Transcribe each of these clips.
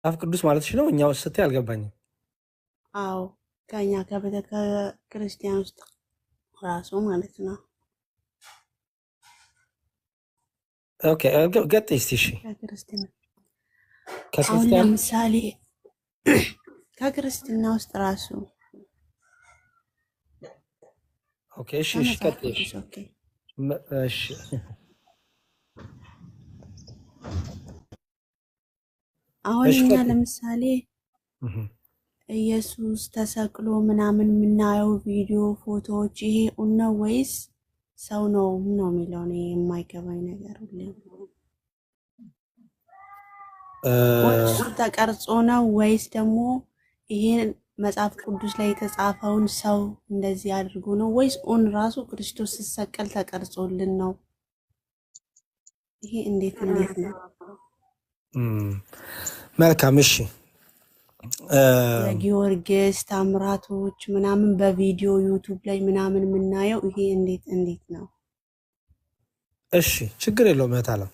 መጽሐፍ ቅዱስ ማለት ነው። እኛ ውስጥ ስትይ አልገባኝም። አዎ ከኛ ከቤተ ክርስቲያን ውስጥ ራሱ ማለት ነው። ኦኬ ገጥይ እስቲ። እሺ ከክርስትና አሁን ከክርስቲያን ለምሳሌ ከክርስትና ውስጥ ራሱ ኦኬ እሺ ከመጽሐፍ ቀጥይ። ቅዱስ ኦኬ እሺ አሁን እሺ እኛ ቀጥይ። ለምሳሌ ኢየሱስ ተሰቅሎ ምናምን የምናየው ቪዲዮ ፎቶዎች ይሄ ነው ወይስ ሰው ነው የሚለው ነው የማይገባኝ ነገር ሁሌ። እሱ ተቀርጾ ነው ወይስ ደግሞ ይሄን መጽሐፍ ቅዱስ ላይ የተጻፈውን ሰው እንደዚህ አድርጎ ነው ወይስ ኦን ራሱ ክርስቶስ ሲሰቀል ተቀርጾልን ነው? ይሄ እንዴት ነው? መልካም እሺ። የጊዮርጊስ ታምራቶች ምናምን በቪዲዮ ዩቱብ ላይ ምናምን የምናየው ይሄ እንዴት ነው? እሺ ችግር የለውም እህት አለም፣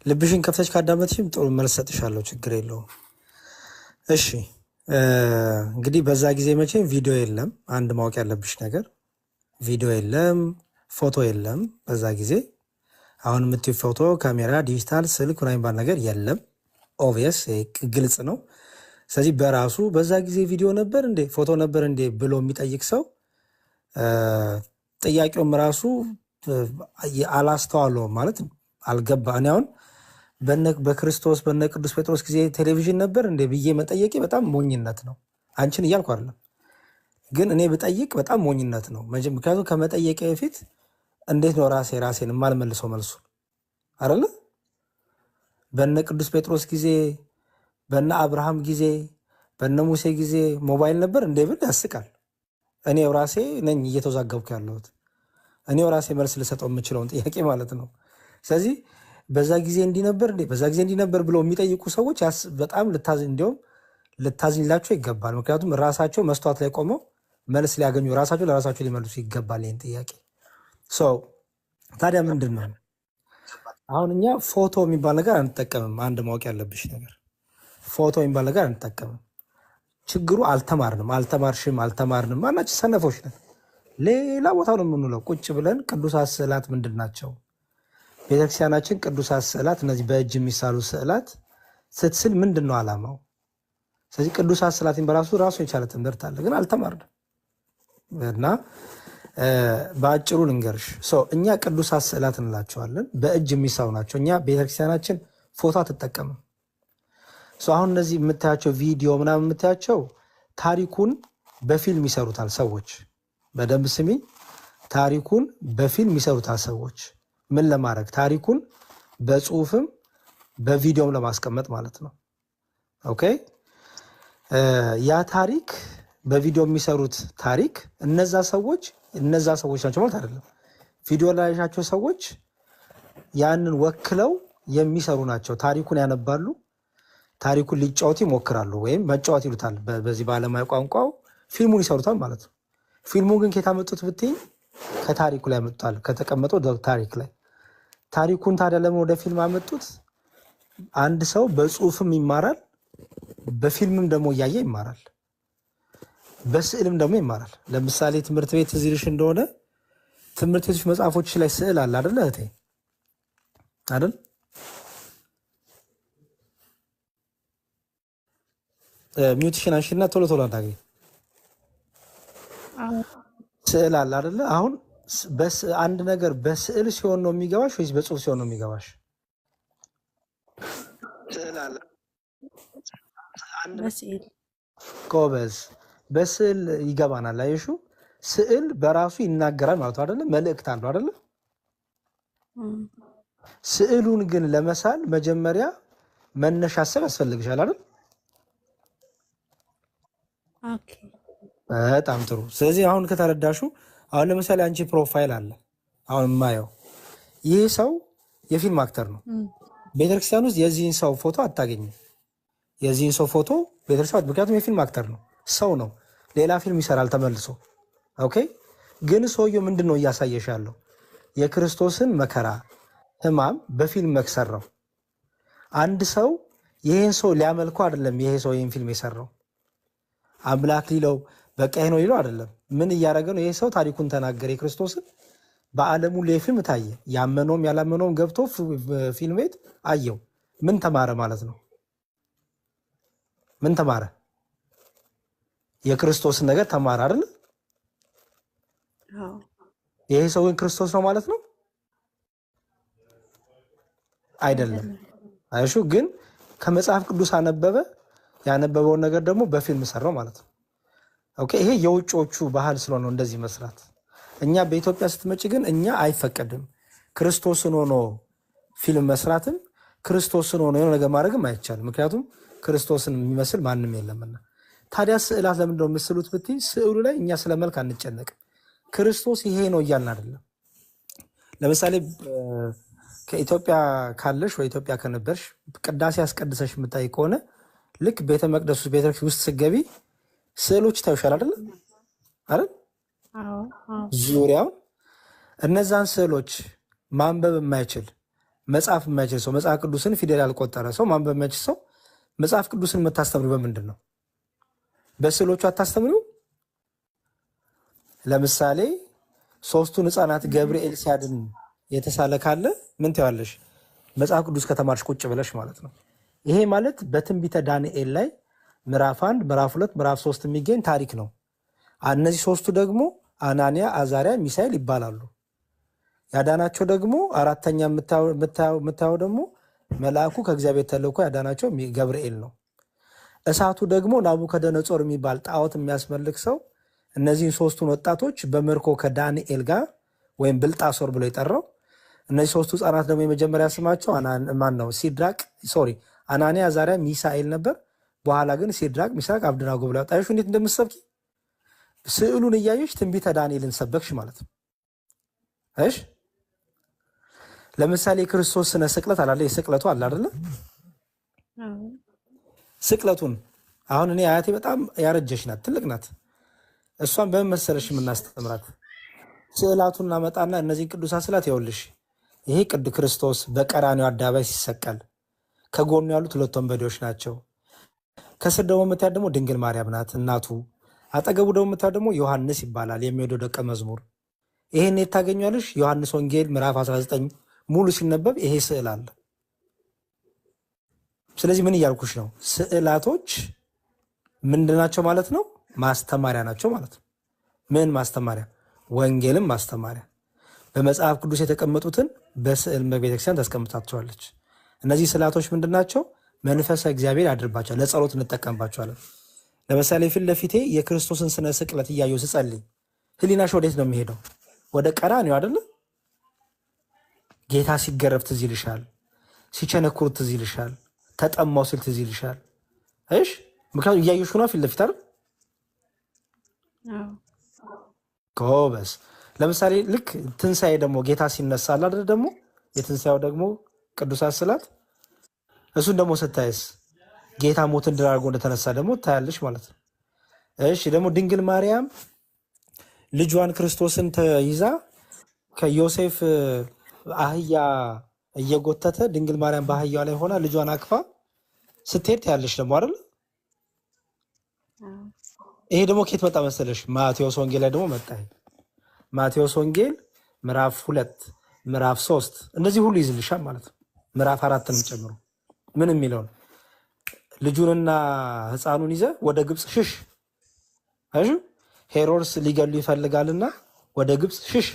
ልብሽን ከፍተሽ ካዳመጥሽም ጥሩ መልስ ሰጥሻለሁ። ችግር የለውም። እሺ እንግዲህ በዛ ጊዜ መቼም ቪዲዮ የለም። አንድ ማወቅ ያለብሽ ነገር ቪዲዮ የለም፣ ፎቶ የለም በዛ ጊዜ። አሁን የምትይው ፎቶ፣ ካሜራ፣ ዲጂታል ስልክ ምናምን የሚባል ነገር የለም። ኦብቪየስ ግልጽ ነው። ስለዚህ በራሱ በዛ ጊዜ ቪዲዮ ነበር እንዴ ፎቶ ነበር እንዴ ብሎ የሚጠይቅ ሰው ጥያቄውም ራሱ አላስተዋለውም ማለት አልገባ። እኔ አሁን በክርስቶስ በነ ቅዱስ ጴጥሮስ ጊዜ ቴሌቪዥን ነበር እንዴ ብዬ መጠየቄ በጣም ሞኝነት ነው። አንቺን እያልኩ አይደለም፣ ግን እኔ ብጠይቅ በጣም ሞኝነት ነው። ምክንያቱም ከመጠየቄ በፊት እንዴት ነው ራሴን የማልመልሰው መልሱ አይደለ? በነ ቅዱስ ጴጥሮስ ጊዜ፣ በነ አብርሃም ጊዜ፣ በነ ሙሴ ጊዜ ሞባይል ነበር እንዴ ብል ያስቃል። እኔው ራሴ ነኝ እየተወዛገብኩ ያለሁት፣ እኔው ራሴ መልስ ልሰጠው የምችለውን ጥያቄ ማለት ነው። ስለዚህ በዛ ጊዜ እንዲህ ነበር እንዴ በዛ ጊዜ እንዲህ ነበር ብለው የሚጠይቁ ሰዎች በጣም እንዲሁም ልታዝኝላቸው ይገባል። ምክንያቱም ራሳቸው መስተዋት ላይ ቆመው መልስ ሊያገኙ ራሳቸው ለራሳቸው ሊመልሱ ይገባል ይህን ጥያቄ። ታዲያ ምንድን ነው አሁን እኛ ፎቶ የሚባል ነገር አንጠቀምም። አንድ ማወቅ ያለብሽ ነገር ፎቶ የሚባል ነገር አንጠቀምም። ችግሩ አልተማርንም፣ አልተማርሽም፣ አልተማርንም። ማናችን ሰነፎች ነን። ሌላ ቦታ ነው የምንውለው ቁጭ ብለን። ቅዱሳት ስዕላት ምንድን ናቸው? ቤተክርስቲያናችን ቅዱሳት ስዕላት፣ እነዚህ በእጅ የሚሳሉ ስዕላት ስትስል ምንድን ነው ዓላማው? ስለዚህ ቅዱሳት ስዕላትን በራሱ የቻለ ትምህርት አለ፣ ግን አልተማርንም። እና በአጭሩ ልንገርሽ፣ እኛ ቅዱሳት ስዕላት እንላቸዋለን፣ በእጅ የሚሳሉ ናቸው። እኛ ቤተክርስቲያናችን ፎቶ አትጠቀምም። አሁን እነዚህ የምታያቸው ቪዲዮ ምናምን የምታያቸው ታሪኩን በፊልም ይሰሩታል ሰዎች። በደንብ ስሚ፣ ታሪኩን በፊልም ይሰሩታል ሰዎች። ምን ለማድረግ? ታሪኩን በጽሁፍም በቪዲዮም ለማስቀመጥ ማለት ነው። ኦኬ። ያ ታሪክ በቪዲዮ የሚሰሩት ታሪክ እነዛ ሰዎች ናቸው ማለት አይደለም። ቪዲዮ ላይ ያላቸው ሰዎች ያንን ወክለው የሚሰሩ ናቸው። ታሪኩን ያነባሉ፣ ታሪኩን ሊጫወቱ ይሞክራሉ፣ ወይም መጫወት ይሉታል በዚህ ባለሙያ ቋንቋው። ፊልሙን ይሰሩታል ማለት ነው። ፊልሙ ግን ከታመጡት ብትይ ከታሪኩ ላይ ያመጡታል፣ ከተቀመጠው ታሪክ ላይ። ታሪኩን ታዲያ ለምን ወደ ፊልም አመጡት? አንድ ሰው በጽሁፍም ይማራል፣ በፊልምም ደግሞ እያየ ይማራል፣ በስዕልም ደግሞ ይማራል። ለምሳሌ ትምህርት ቤት እዚህ ልሽ እንደሆነ ትምህርት ቤቶች መጽሐፎች ላይ ስዕል አለ አይደለ እህቴ? አይደል? ሚውትሽን አንሺና ቶሎ አታገኝ። ስዕል አለ አይደለ? አሁን አንድ ነገር በስዕል ሲሆን ነው የሚገባሽ ወይስ በጽሁፍ ሲሆን ነው የሚገባሽ? ጎበዝ፣ በስዕል ይገባናል። አየሹ? ስዕል በራሱ ይናገራል ማለት አይደለ? መልእክት አለው አይደለ? ስዕሉን ግን ለመሳል መጀመሪያ መነሻ ሀሳብ ያስፈልግሻል አይደል? በጣም ጥሩ። ስለዚህ አሁን ከተረዳሹ፣ አሁን ለምሳሌ አንቺ ፕሮፋይል አለ አሁን የማየው ይህ ሰው የፊልም አክተር ነው። ቤተክርስቲያን ውስጥ የዚህን ሰው ፎቶ አታገኝም። የዚህን ሰው ፎቶ ቤተክርስቲያን፣ ምክንያቱም የፊልም አክተር ነው፣ ሰው ነው፣ ሌላ ፊልም ይሰራል ተመልሶ። ኦኬ። ግን ሰውየው ምንድን ነው እያሳየሽ ያለው? የክርስቶስን መከራ ህማም በፊልም መክሰር ነው። አንድ ሰው ይሄን ሰው ሊያመልከው አይደለም። ይሄ ሰው ይሄን ፊልም የሰራው አምላክ ሊለው በቃ ይሄ ነው ሊለው አይደለም። ምን እያደረገ ነው? ይሄ ሰው ታሪኩን ተናገረ የክርስቶስን። በዓለሙ ላይ ፊልም ታየ። ያመነውም ያላመነውም ገብቶ ፊልም ቤት አየው። ምን ተማረ ማለት ነው? ምን ተማረ? የክርስቶስን ነገር ተማረ አይደል? ይሄ ሰው ግን ክርስቶስ ነው ማለት ነው አይደለም? አይሹ ግን ከመጽሐፍ ቅዱስ አነበበ። ያነበበውን ነገር ደግሞ በፊልም ሰራው ማለት ነው። ኦኬ፣ ይሄ የውጮቹ ባህል ስለሆነ እንደዚህ መስራት። እኛ በኢትዮጵያ ስትመጪ ግን እኛ አይፈቀድም። ክርስቶስን ሆኖ ፊልም መስራትም ክርስቶስን ሆኖ የሆነ ነገር ማድረግም አይቻልም። ምክንያቱም ክርስቶስን የሚመስል ማንም የለምና። ታዲያ ስዕላት ለምንድን ነው የምስሉት ብትይ፣ ስዕሉ ላይ እኛ ስለ መልክ አንጨነቅም። ክርስቶስ ይሄ ነው እያልን አይደለም። ለምሳሌ ከኢትዮጵያ ካለሽ ወይ ኢትዮጵያ ከነበርሽ ቅዳሴ አስቀድሰሽ የምታይ ከሆነ ልክ ቤተ መቅደሱ ቤተክርስቲያን ውስጥ ስትገቢ ስዕሎች ታዩሻል አይደል? አይደል? ዙሪያው እነዛን ስዕሎች ማንበብ የማይችል መጽሐፍ የማይችል ሰው፣ መጽሐፍ ቅዱስን ፊደል ያልቆጠረ ሰው፣ ማንበብ የማይችል ሰው መጽሐፍ ቅዱስን የምታስተምሪው በምንድን ነው? በስዕሎቹ አታስተምሪው? ለምሳሌ ሶስቱን ሕፃናት ገብርኤል ሲያድን የተሳለ ካለ ምን ትያለሽ? መጽሐፍ ቅዱስ ከተማርሽ ቁጭ ብለሽ ማለት ነው። ይሄ ማለት በትንቢተ ዳንኤል ላይ ምዕራፍ 1 ምዕራፍ 2 ምዕራፍ 3 የሚገኝ ታሪክ ነው። እነዚህ ሶስቱ ደግሞ አናንያ፣ አዛሪያ፣ ሚሳኤል ይባላሉ። ያዳናቸው ደግሞ አራተኛ የምታየው ደግሞ መልአኩ ከእግዚአብሔር ተልኮ ያዳናቸው ገብርኤል ነው። እሳቱ ደግሞ ናቡከደነጾር የሚባል ጣዖት የሚያስመልክ ሰው እነዚህን ሶስቱን ወጣቶች በምርኮ ከዳንኤል ጋር ወይም ብልጣሶር ብሎ የጠራው። እነዚህ ሶስቱ ህፃናት ደግሞ የመጀመሪያ ስማቸው ማን ነው? ሲድራቅ ሶሪ አናንያ፣ አዛሪያ፣ ሚሳኤል ነበር። በኋላ ግን ሲድራቅ፣ ሚሳቅ፣ አብደናጎ ብላ ጣይሹ። እንዴት እንደምትሰብኪ ስዕሉን እያየሽ ትንቢተ ዳንኤልን ሰበክሽ ማለት ነው። እሺ ለምሳሌ ክርስቶስ ስነ ስቅለት አላለ? የስቅለቱ አለ አይደለ? ስቅለቱን አሁን እኔ አያቴ በጣም ያረጀሽ ናት፣ ትልቅ ናት። እሷን በምን መሰለሽ የምናስተምራት? ስዕላቱን እናመጣና እነዚህን ቅዱሳት ስዕላት ይኸውልሽ፣ ይሄ ቅዱስ ክርስቶስ በቀራንዮ አደባባይ ሲሰቀል ከጎኑ ያሉት ሁለት ወንበዴዎች ናቸው። ከስር ደግሞ የምታያት ደግሞ ድንግል ማርያም ናት እናቱ። አጠገቡ ደግሞ የምታያት ደግሞ ዮሐንስ ይባላል የሚወደው ደቀ መዝሙር። ይሄን የት ታገኛለሽ? ዮሐንስ ወንጌል ምዕራፍ 19 ሙሉ ሲነበብ ይሄ ስዕል አለ። ስለዚህ ምን እያልኩሽ ነው? ስዕላቶች ምንድናቸው ማለት ነው? ማስተማሪያ ናቸው ማለት ነው። ምን ማስተማሪያ? ወንጌልም ማስተማሪያ። በመጽሐፍ ቅዱስ የተቀመጡትን በስዕል በቤተክርስቲያን ታስቀምጣቸዋለች። እነዚህ ስዕላቶች ምንድናቸው? መንፈሳዊ እግዚአብሔር ያድርባቸዋል። ለጸሎት እንጠቀምባቸዋለን። ለምሳሌ ፊት ለፊቴ የክርስቶስን ስነ ስቅለት እያየሁ ስጸልይ ህሊናሽ ወዴት ነው የሚሄደው? ወደ ቀራንዮ አይደለም? ጌታ ሲገረፍ ትዝ ይልሻል። ሲቸነክሩት ትዝ ይልሻል። ተጠማው ሲል ትዝ ይልሻል። እሺ ምክንያቱም እያየሽ ሆኗ ፊት ለፊት አይደል? ጎበዝ። ለምሳሌ ልክ ትንሣኤ ደግሞ ጌታ ሲነሳል አይደል? ደግሞ የትንሣኤው ደግሞ ቅዱሳት ስዕላት እሱን ደግሞ ስታይስ ጌታ ሞትን ድል አድርጎ እንደተነሳ ደግሞ ታያለሽ ማለት ነው። እሺ ደግሞ ድንግል ማርያም ልጇን ክርስቶስን ተይዛ ከዮሴፍ አህያ እየጎተተ ድንግል ማርያም በአህያው ላይ ሆና ልጇን አቅፋ ስትሄድ ታያለሽ ደግሞ አይደል? ይሄ ደግሞ ከየት መጣ መሰለሽ? ማቴዎስ ወንጌል ላይ ደግሞ መጣ። ማቴዎስ ወንጌል ምዕራፍ 2 ምዕራፍ 3 እነዚህ ሁሉ ይዝልሻል ማለት ነው። ምዕራፍ 4ንም ጨምሮ ምን የሚለው ነው? ልጁንና ሕፃኑን ይዘ ወደ ግብፅ ሽሽ። አይሹ ሄሮድስ ሊገሉ ይፈልጋልና ወደ ግብፅ ሽሽ።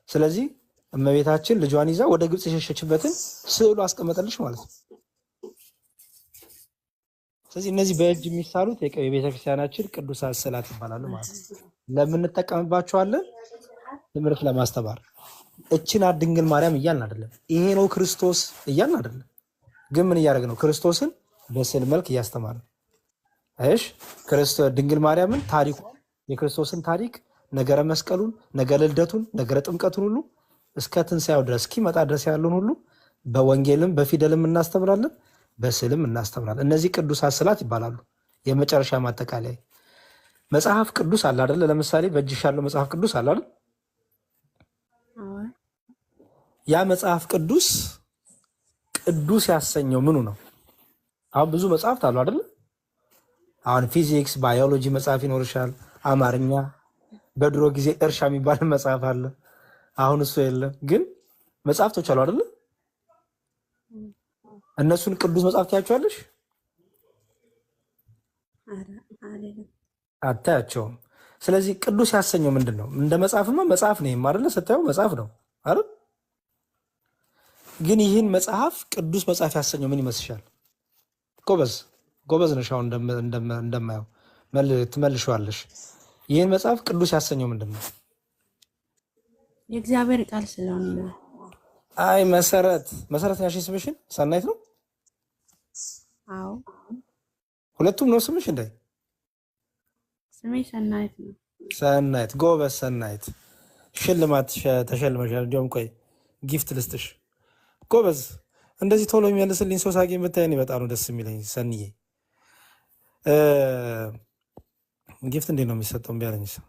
ስለዚህ እመቤታችን ልጇን ይዛ ወደ ግብፅ የሸሸችበትን ስዕሉ አስቀመጠልሽ ማለት ነው። ስለዚህ እነዚህ በእጅ የሚሳሉት የቤተክርስቲያናችን ቅዱሳት ስዕላት ይባላሉ ማለት ነው። ለምን እንጠቀምባቸዋለን? ትምህርት ለማስተማር። እችን ድንግል ማርያም እያልን አይደለም፣ ይሄ ነው ክርስቶስ እያልን አይደለም። ግን ምን እያደረግ ነው? ክርስቶስን በስዕል መልክ እያስተማረ። እሺ ድንግል ማርያምን ታሪኳን፣ የክርስቶስን ታሪክ፣ ነገረ መስቀሉን፣ ነገረ ልደቱን፣ ነገረ ጥምቀቱን ሁሉ እስከ ትንሣኤው ድረስ እስኪመጣ ድረስ ያለውን ሁሉ በወንጌልም በፊደልም እናስተምራለን፣ በስዕልም እናስተምራለን። እነዚህ ቅዱሳት ስዕላት ይባላሉ። የመጨረሻ ማጠቃለያ መጽሐፍ ቅዱስ አለ አይደለ? ለምሳሌ በእጅሽ ያለው መጽሐፍ ቅዱስ አለ አይደል? ያ መጽሐፍ ቅዱስ ቅዱስ ያሰኘው ምኑ ነው? አሁን ብዙ መጽሐፍት አሉ አይደለ? አሁን ፊዚክስ፣ ባዮሎጂ መጽሐፍ ይኖርሻል፣ አማርኛ። በድሮ ጊዜ እርሻ የሚባል መጽሐፍ አለ። አሁን እሱ የለም፣ ግን መጽሐፍቶች አሉ አይደለ? እነሱን ቅዱስ መጽሐፍት ያቸዋለሽ? አታያቸውም። ስለዚህ ቅዱስ ያሰኘው ምንድን ነው? እንደ መጽሐፍማ መጽሐፍ ነው አይደለ? ስታየው መጽሐፍ ነው አይደል? ግን ይህን መጽሐፍ ቅዱስ መጽሐፍ ያሰኘው ምን ይመስልሻል? ጎበዝ ነሽ። አሁን እንደማየው ትመልሸዋለሽ። ይህን መጽሐፍ ቅዱስ ያሰኘው ምንድን ነው? የእግዚአብሔር ቃል ስለሆነ ነው። አይ መሰረት ያልሽ ስምሽን ሰናይት ነው? አዎ ሁለቱም ነው ስምሽ? እንደ ስሜ ሰናይት ነው። ሰናይት፣ ጎበዝ ሰናይት። ሽልማት ተሸልመሻል። እንዲሁም ቆይ ጊፍት ልስጥሽ። ጎበዝ። እንደዚህ ቶሎ የሚመልስልኝ ሰው ሳገኝ ብታይ እኔ በጣም ነው ደስ የሚለኝ። ሰንዬ ጊፍት እንዴት ነው የሚሰጠው? እምቢ አለኝ ሰው።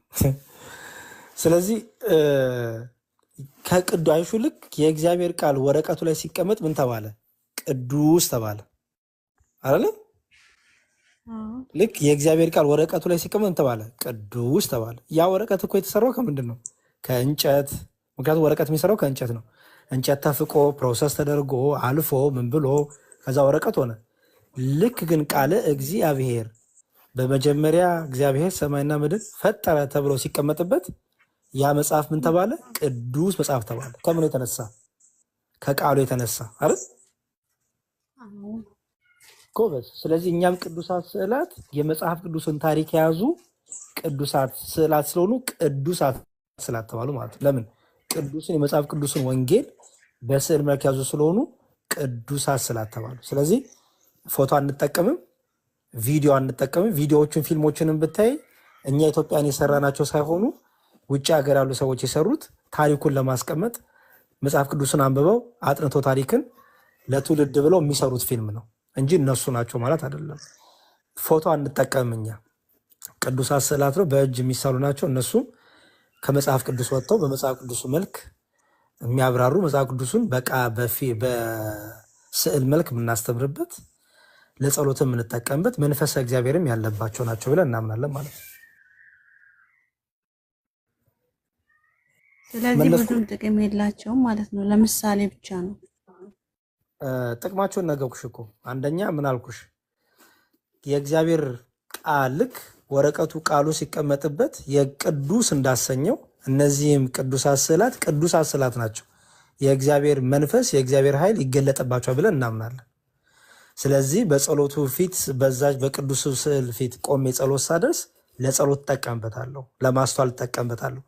ስለዚህ ከቅዱ አይሹ ልክ የእግዚአብሔር ቃል ወረቀቱ ላይ ሲቀመጥ ምን ተባለ? ቅዱስ ተባለ አይደለ? ልክ የእግዚአብሔር ቃል ወረቀቱ ላይ ሲቀመጥ ምን ተባለ? ቅዱስ ተባለ። ያ ወረቀት እኮ የተሰራው ከምንድን ነው? ከእንጨት። ምክንያቱም ወረቀት የሚሰራው ከእንጨት ነው። እንጨት ተፍቆ ፕሮሰስ ተደርጎ አልፎ ምን ብሎ ከዛ ወረቀት ሆነ። ልክ ግን ቃለ እግዚአብሔር በመጀመሪያ እግዚአብሔር ሰማይና ምድር ፈጠረ ተብሎ ሲቀመጥበት ያ መጽሐፍ ምን ተባለ? ቅዱስ መጽሐፍ ተባለ። ከምኑ የተነሳ? ከቃሉ የተነሳ አይደል? ጎበዝ። ስለዚህ እኛም ቅዱሳት ስዕላት የመጽሐፍ ቅዱስን ታሪክ የያዙ ቅዱሳት ስዕላት ስለሆኑ ቅዱሳት ስዕላት ተባሉ ማለት ነው። ለምን? ቅዱስን የመጽሐፍ ቅዱስን ወንጌል በስዕል መልክ ያዙ ስለሆኑ ቅዱሳት ስዕላት ተባሉ። ስለዚህ ፎቶ አንጠቀምም፣ ቪዲዮ አንጠቀምም። ቪዲዮዎቹን ፊልሞችንም ብታይ እኛ ኢትዮጵያን የሰራናቸው ሳይሆኑ ውጭ ሀገር ያሉ ሰዎች የሰሩት ታሪኩን ለማስቀመጥ መጽሐፍ ቅዱስን አንብበው አጥንቶ ታሪክን ለትውልድ ብለው የሚሰሩት ፊልም ነው እንጂ እነሱ ናቸው ማለት አይደለም። ፎቶ አንጠቀምም እኛ። ቅዱሳት ስዕላት ነው፣ በእጅ የሚሳሉ ናቸው። እነሱም ከመጽሐፍ ቅዱስ ወጥተው በመጽሐፍ ቅዱሱ መልክ የሚያብራሩ መጽሐፍ ቅዱሱን በስዕል መልክ የምናስተምርበት ለጸሎት የምንጠቀምበት መንፈሰ እግዚአብሔርም ያለባቸው ናቸው ብለን እናምናለን ማለት ነው። ስለዚህ ብዙም ጥቅም የላቸውም ማለት ነው። ለምሳሌ ብቻ ነው ጥቅማቸውን ነገርኩሽ እኮ። አንደኛ ምን አልኩሽ? የእግዚአብሔር ቃል ልክ ወረቀቱ ቃሉ ሲቀመጥበት የቅዱስ እንዳሰኘው እነዚህም ቅዱሳት ስዕላት ናቸው። የእግዚአብሔር መንፈስ የእግዚአብሔር ኃይል ይገለጠባቸዋል ብለን እናምናለን። ስለዚህ በጸሎቱ ፊት በዛች በቅዱሱ ስዕል ፊት ቆሜ ጸሎት ሳደርስ ለጸሎት እጠቀምበታለሁ፣ ለማስተዋል እጠቀምበታለሁ።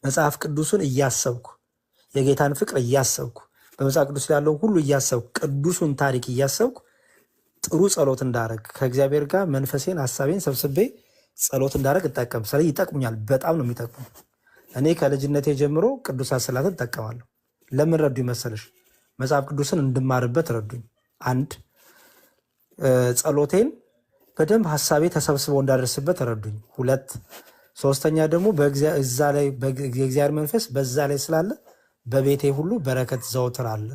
መጽሐፍ ቅዱሱን እያሰብኩ የጌታን ፍቅር እያሰብኩ በመጽሐፍ ቅዱስ ያለውን ሁሉ እያሰብኩ ቅዱሱን ታሪክ እያሰብኩ ጥሩ ጸሎት እንዳደረግ ከእግዚአብሔር ጋር መንፈሴን ሀሳቤን ሰብስቤ ጸሎት እንዳደረግ እጠቀም። ስለዚህ ይጠቅሙኛል፣ በጣም ነው የሚጠቅሙ። እኔ ከልጅነቴ ጀምሮ ቅዱሳት ስዕላትን እጠቀማለሁ። ለምን ረዱኝ መሰለሽ? መጽሐፍ ቅዱስን እንድማርበት ረዱኝ። አንድ ጸሎቴን በደንብ ሀሳቤ ተሰብስበው እንዳደርስበት ረዱኝ። ሁለት ሶስተኛ ደግሞ የእግዚአብሔር መንፈስ በዛ ላይ ስላለ በቤቴ ሁሉ በረከት ዘወትር አለ።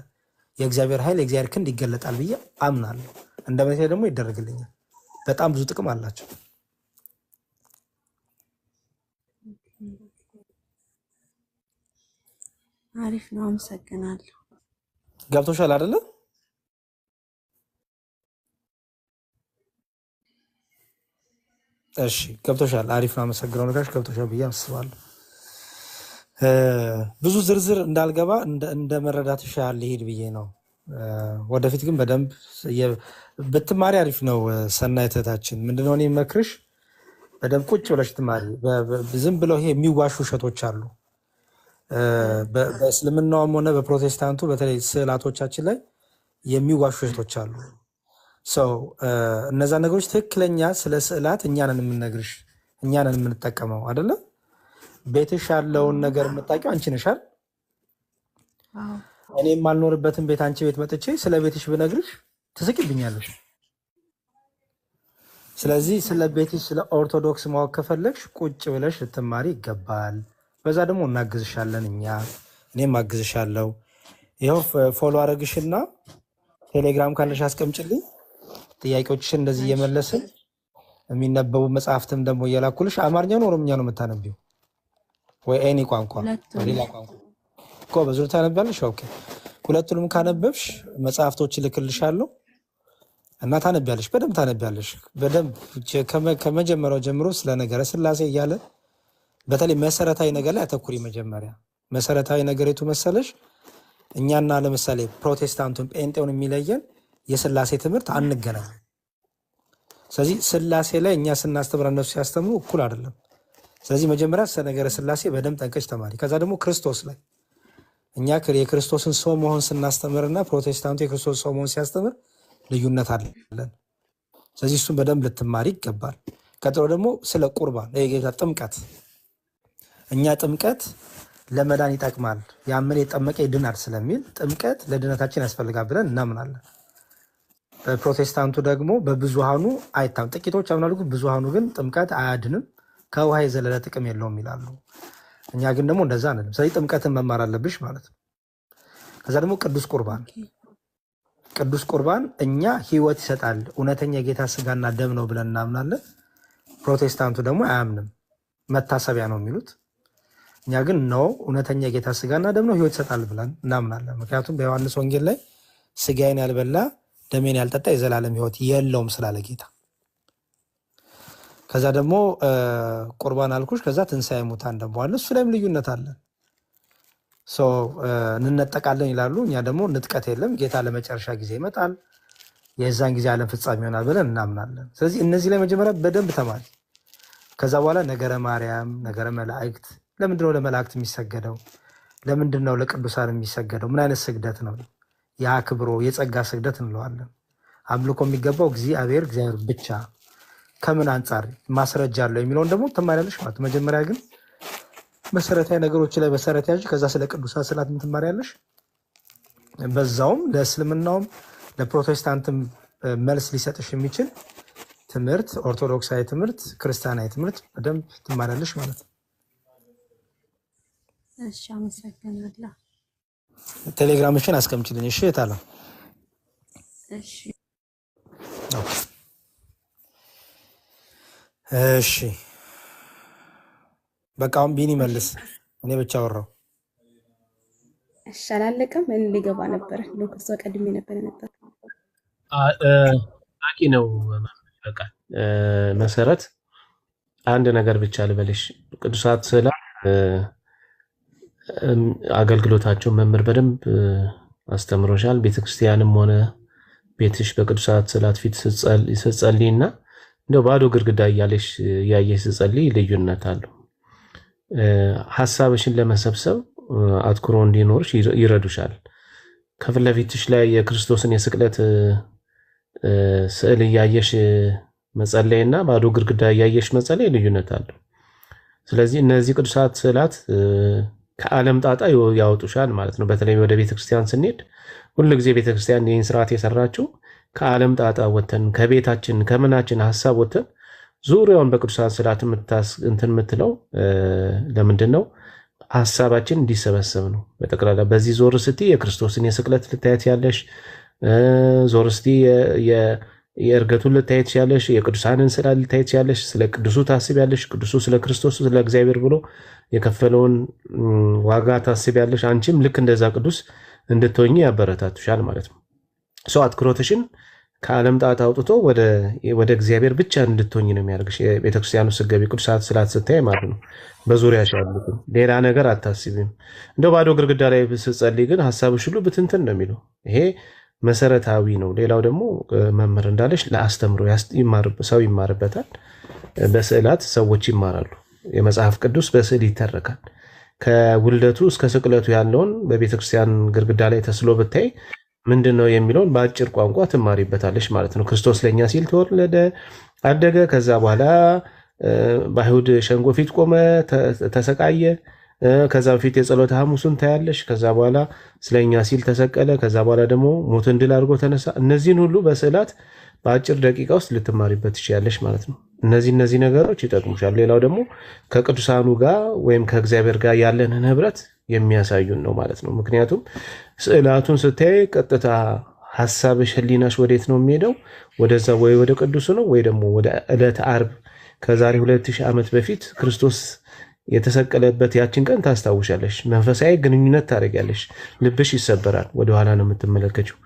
የእግዚአብሔር ኃይል የእግዚአብሔር ክንድ ይገለጣል ብዬ አምናለሁ። እንደ እምነቴ ደግሞ ይደረግልኛል። በጣም ብዙ ጥቅም አላቸው። አሪፍ ነው። አመሰግናለሁ። ገብቶሻል አይደለ? እሺ ገብቶሻል። አሪፍ ነው። አመሰግነው ነጋሽ ገብቶሻል ብዬ አስባለሁ። ብዙ ዝርዝር እንዳልገባ እንደ መረዳት ሻል ሊሄድ ብዬ ነው። ወደፊት ግን በደንብ ብትማሪ አሪፍ ነው። ሰናይት እህታችን ምንድነው እኔ መክርሽ በደንብ ቁጭ ብለሽ ትማሪ። ዝም ብለው ይሄ የሚዋሹ ውሸቶች አሉ። በእስልምናውም ሆነ በፕሮቴስታንቱ በተለይ ስዕላቶቻችን ላይ የሚዋሹ ውሸቶች አሉ። ሰው እነዛ ነገሮች ትክክለኛ ስለ ስዕላት እኛንን የምንነግርሽ እኛንን የምንጠቀመው አይደለም። ቤትሽ ያለውን ነገር የምታውቂው አንቺ ነሻል። እኔ የማልኖርበትን ቤት አንቺ ቤት መጥቼ ስለ ቤትሽ ብነግርሽ ትስቂብኛለሽ። ስለዚህ ስለ ቤትሽ ስለ ኦርቶዶክስ ማወቅ ከፈለግሽ ቁጭ ብለሽ ልትማሪ ይገባል። በዛ ደግሞ እናግዝሻለን። እኔም አግዝሻለሁ። ይኸው ፎሎ አረግሽና ቴሌግራም ካለሽ አስቀምጭልኝ። ጥያቄዎችሽን እንደዚህ እሺ እየመለስን የሚነበቡ መጽሐፍትም ደግሞ እየላኩልሽ አማርኛ ነው ኦሮምኛ ነው የምታነቢው ወይ ኤኒ ቋንቋ ወይ ሁለቱም ሌላ ቋንቋ እኮ በዙር ታነቢያለሽ? ኦኬ ሁለቱንም ካነበብሽ መጽሐፍቶች እልክልሻለሁ እና ታነቢያለሽ። በደንብ ታነቢያለሽ። በደንብ ከመጀመሪያው ጀምሮ ስለ ነገረ ስላሴ እያለ በተለይ መሰረታዊ ነገር ላይ አተኩሪ። መጀመሪያ መሰረታዊ ነገር የቱ መሰለሽ? እኛና ለምሳሌ ፕሮቴስታንቱን ጴንጤውን የሚለየን የስላሴ ትምህርት አንገናኝ። ስለዚህ ስላሴ ላይ እኛ ስናስተምር እነሱ ሲያስተምሩ እኩል አይደለም። ስለዚህ መጀመሪያ ስለ ነገረ ስላሴ በደንብ ጠንቀሽ ተማሪ። ከዛ ደግሞ ክርስቶስ ላይ እኛ የክርስቶስን ሰው መሆን ስናስተምርና ፕሮቴስታንቱ የክርስቶስ ሰው መሆን ሲያስተምር ልዩነት አለን። ስለዚህ እሱን በደንብ ልትማሪ ይገባል። ቀጥሎ ደግሞ ስለ ቁርባን የጌታ ጥምቀት፣ እኛ ጥምቀት ለመዳን ይጠቅማል፣ ያምን የጠመቀ ይድናል ስለሚል ጥምቀት ለድነታችን ያስፈልጋል ብለን እናምናለን። በፕሮቴስታንቱ ደግሞ በብዙሃኑ አይታም፣ ጥቂቶች ያምናሉ፣ ብዙሃኑ ግን ጥምቀት አያድንም፣ ከውሃ የዘለለ ጥቅም የለውም ይላሉ። እኛ ግን ደግሞ እንደዛ አንልም። ስለዚህ ጥምቀትን መማር አለብሽ ማለት ነው። ከዛ ደግሞ ቅዱስ ቁርባን፣ ቅዱስ ቁርባን እኛ ህይወት ይሰጣል፣ እውነተኛ የጌታ ስጋና ደም ነው ብለን እናምናለን። ፕሮቴስታንቱ ደግሞ አያምንም፣ መታሰቢያ ነው የሚሉት። እኛ ግን ነው እውነተኛ የጌታ ስጋና ደም ነው፣ ህይወት ይሰጣል ብለን እናምናለን። ምክንያቱም በዮሐንስ ወንጌል ላይ ስጋዬን ያልበላ ደሜን ያልጠጣ የዘላለም ህይወት የለውም ስላለ ጌታ። ከዛ ደግሞ ቁርባን አልኩሽ። ከዛ ትንሣኤ ሙታን ደግሞ አለ። እሱ ላይም ልዩነት አለን። እንነጠቃለን ይላሉ። እኛ ደግሞ ንጥቀት የለም፣ ጌታ ለመጨረሻ ጊዜ ይመጣል፣ የዛን ጊዜ ዓለም ፍጻሜ ይሆናል ብለን እናምናለን። ስለዚህ እነዚህ ላይ መጀመሪያ በደንብ ተማሪ። ከዛ በኋላ ነገረ ማርያም፣ ነገረ መላእክት፣ ለምንድነው ለመላእክት የሚሰገደው? ለምንድነው ለቅዱሳን የሚሰገደው? ምን አይነት ስግደት ነው? የአክብሮ የጸጋ ስግደት እንለዋለን። አምልኮ የሚገባው እግዚአብሔር ብቻ ከምን አንጻር ማስረጃ አለው የሚለውን ደግሞ ትማሪያለሽ ማለት። መጀመሪያ ግን መሰረታዊ ነገሮች ላይ መሰረት ያዥ። ከዛ ስለ ቅዱሳን ስዕላት ትማሪያለሽ። በዛውም ለእስልምናውም ለፕሮቴስታንትም መልስ ሊሰጥሽ የሚችል ትምህርት፣ ኦርቶዶክሳዊ ትምህርት፣ ክርስቲያናዊ ትምህርት በደንብ ትማሪያለሽ ማለት ነው። እሺ አመሰግናለሁ። ቴሌግራምሽን አስቀምጪልኝ እሺ። የት አለ? እሺ እሺ በቃ አሁን ቢኒ መልስ። እኔ ብቻ አወራው። እሺ አላለቀም። እኔ ሊገባ ነበር ነው ከሷ ቀድሜ ነበር። አቂ ነው በቃ መሰረት አንድ ነገር ብቻ ልበልሽ። ቅዱሳት ስዕላት አገልግሎታቸው መምህር በደንብ አስተምሮሻል። ቤተክርስቲያንም ሆነ ቤትሽ በቅዱሳት ስዕላት ፊት ስትጸልይና እንደው ባዶ ግድግዳ እያየሽ ስትጸልይ ልዩነት አለው። ሐሳብሽን ለመሰብሰብ አትኩሮ እንዲኖርሽ ይረዱሻል። ከፊት ለፊትሽ ላይ የክርስቶስን የስቅለት ስዕል እያየሽ መጸለይና ባዶ ግድግዳ እያየሽ መጸለይ ልዩነት አለው። ስለዚህ እነዚህ ቅዱሳት ስዕላት ከዓለም ጣጣ ያወጡሻል ማለት ነው። በተለይ ወደ ቤተክርስቲያን ስንሄድ ሁልጊዜ ቤተክርስቲያን ይህን ስርዓት የሰራችው ከዓለም ጣጣ ወተን ከቤታችን ከምናችን ሐሳብ ወተን ዙሪያውን በቅዱሳት ስዕላት እንትን የምትለው ለምንድን ነው? ሐሳባችን እንዲሰበሰብ ነው። በጠቅላላ በዚህ ዞር ስቲ የክርስቶስን የስቅለት ልታየት ያለሽ፣ ዞር ስቲ የእርገቱን ልታየት ያለሽ፣ የቅዱሳንን ስዕላት ልታየት ያለሽ፣ ስለ ቅዱሱ ታስብ ያለሽ፣ ቅዱሱ ስለ ክርስቶስ ስለ እግዚአብሔር ብሎ የከፈለውን ዋጋ ታስብ ያለሽ። አንቺም ልክ እንደዛ ቅዱስ እንድትሆኚ ያበረታቱሻል ማለት ነው። ሰው አትኩሮትሽን ከዓለም ጣጣ አውጥቶ ወደ እግዚአብሔር ብቻ እንድትሆኝ ነው የሚያደርግሽ። ቤተክርስቲያኑ ስትገቢ ቅዱሳት ስዕላት ስታይ ማለት ነው በዙሪያሽ ያሉትን ሌላ ነገር አታስቢም። እንደው ባዶ ግድግዳ ላይ ስትጸልይ ግን ሐሳብሽ ሁሉ ብትንትን ነው የሚለው። ይሄ መሰረታዊ ነው። ሌላው ደግሞ መምህር እንዳለሽ ለአስተምሮ ሰው ይማርበታል። በስዕላት ሰዎች ይማራሉ። የመጽሐፍ ቅዱስ በስዕል ይተረካል። ከውልደቱ እስከ ስቅለቱ ያለውን በቤተክርስቲያን ግድግዳ ላይ ተስሎ ብታይ ምንድን ነው የሚለውን በአጭር ቋንቋ ትማሪበታለሽ ማለት ነው። ክርስቶስ ለእኛ ሲል ተወለደ፣ አደገ፣ ከዛ በኋላ በአይሁድ ሸንጎ ፊት ቆመ፣ ተሰቃየ፣ ከዛ በፊት የጸሎተ ሐሙሱን ታያለሽ፣ ከዛ በኋላ ስለኛ ሲል ተሰቀለ፣ ከዛ በኋላ ደግሞ ሞትን ድል አድርጎ ተነሳ። እነዚህን ሁሉ በስዕላት በአጭር ደቂቃ ውስጥ ልትማሪበት ትችያለሽ ማለት ነው። እነዚህ ነገሮች ይጠቅሙሻል። ሌላው ደግሞ ከቅዱሳኑ ጋር ወይም ከእግዚአብሔር ጋር ያለንን ህብረት የሚያሳዩን ነው ማለት ነው። ምክንያቱም ስዕላቱን ስታይ ቀጥታ ሀሳብሽ ህሊናሽ ወዴት ነው የሚሄደው? ወደዛ ወይ ወደ ቅዱሱ ነው ወይ ደግሞ ወደ ዕለተ ዓርብ ከዛሬ 2000 ዓመት በፊት ክርስቶስ የተሰቀለበት ያችን ቀን ታስታውሻለሽ። መንፈሳዊ ግንኙነት ታደርጊያለሽ። ልብሽ ይሰበራል። ወደኋላ ነው የምትመለከችው።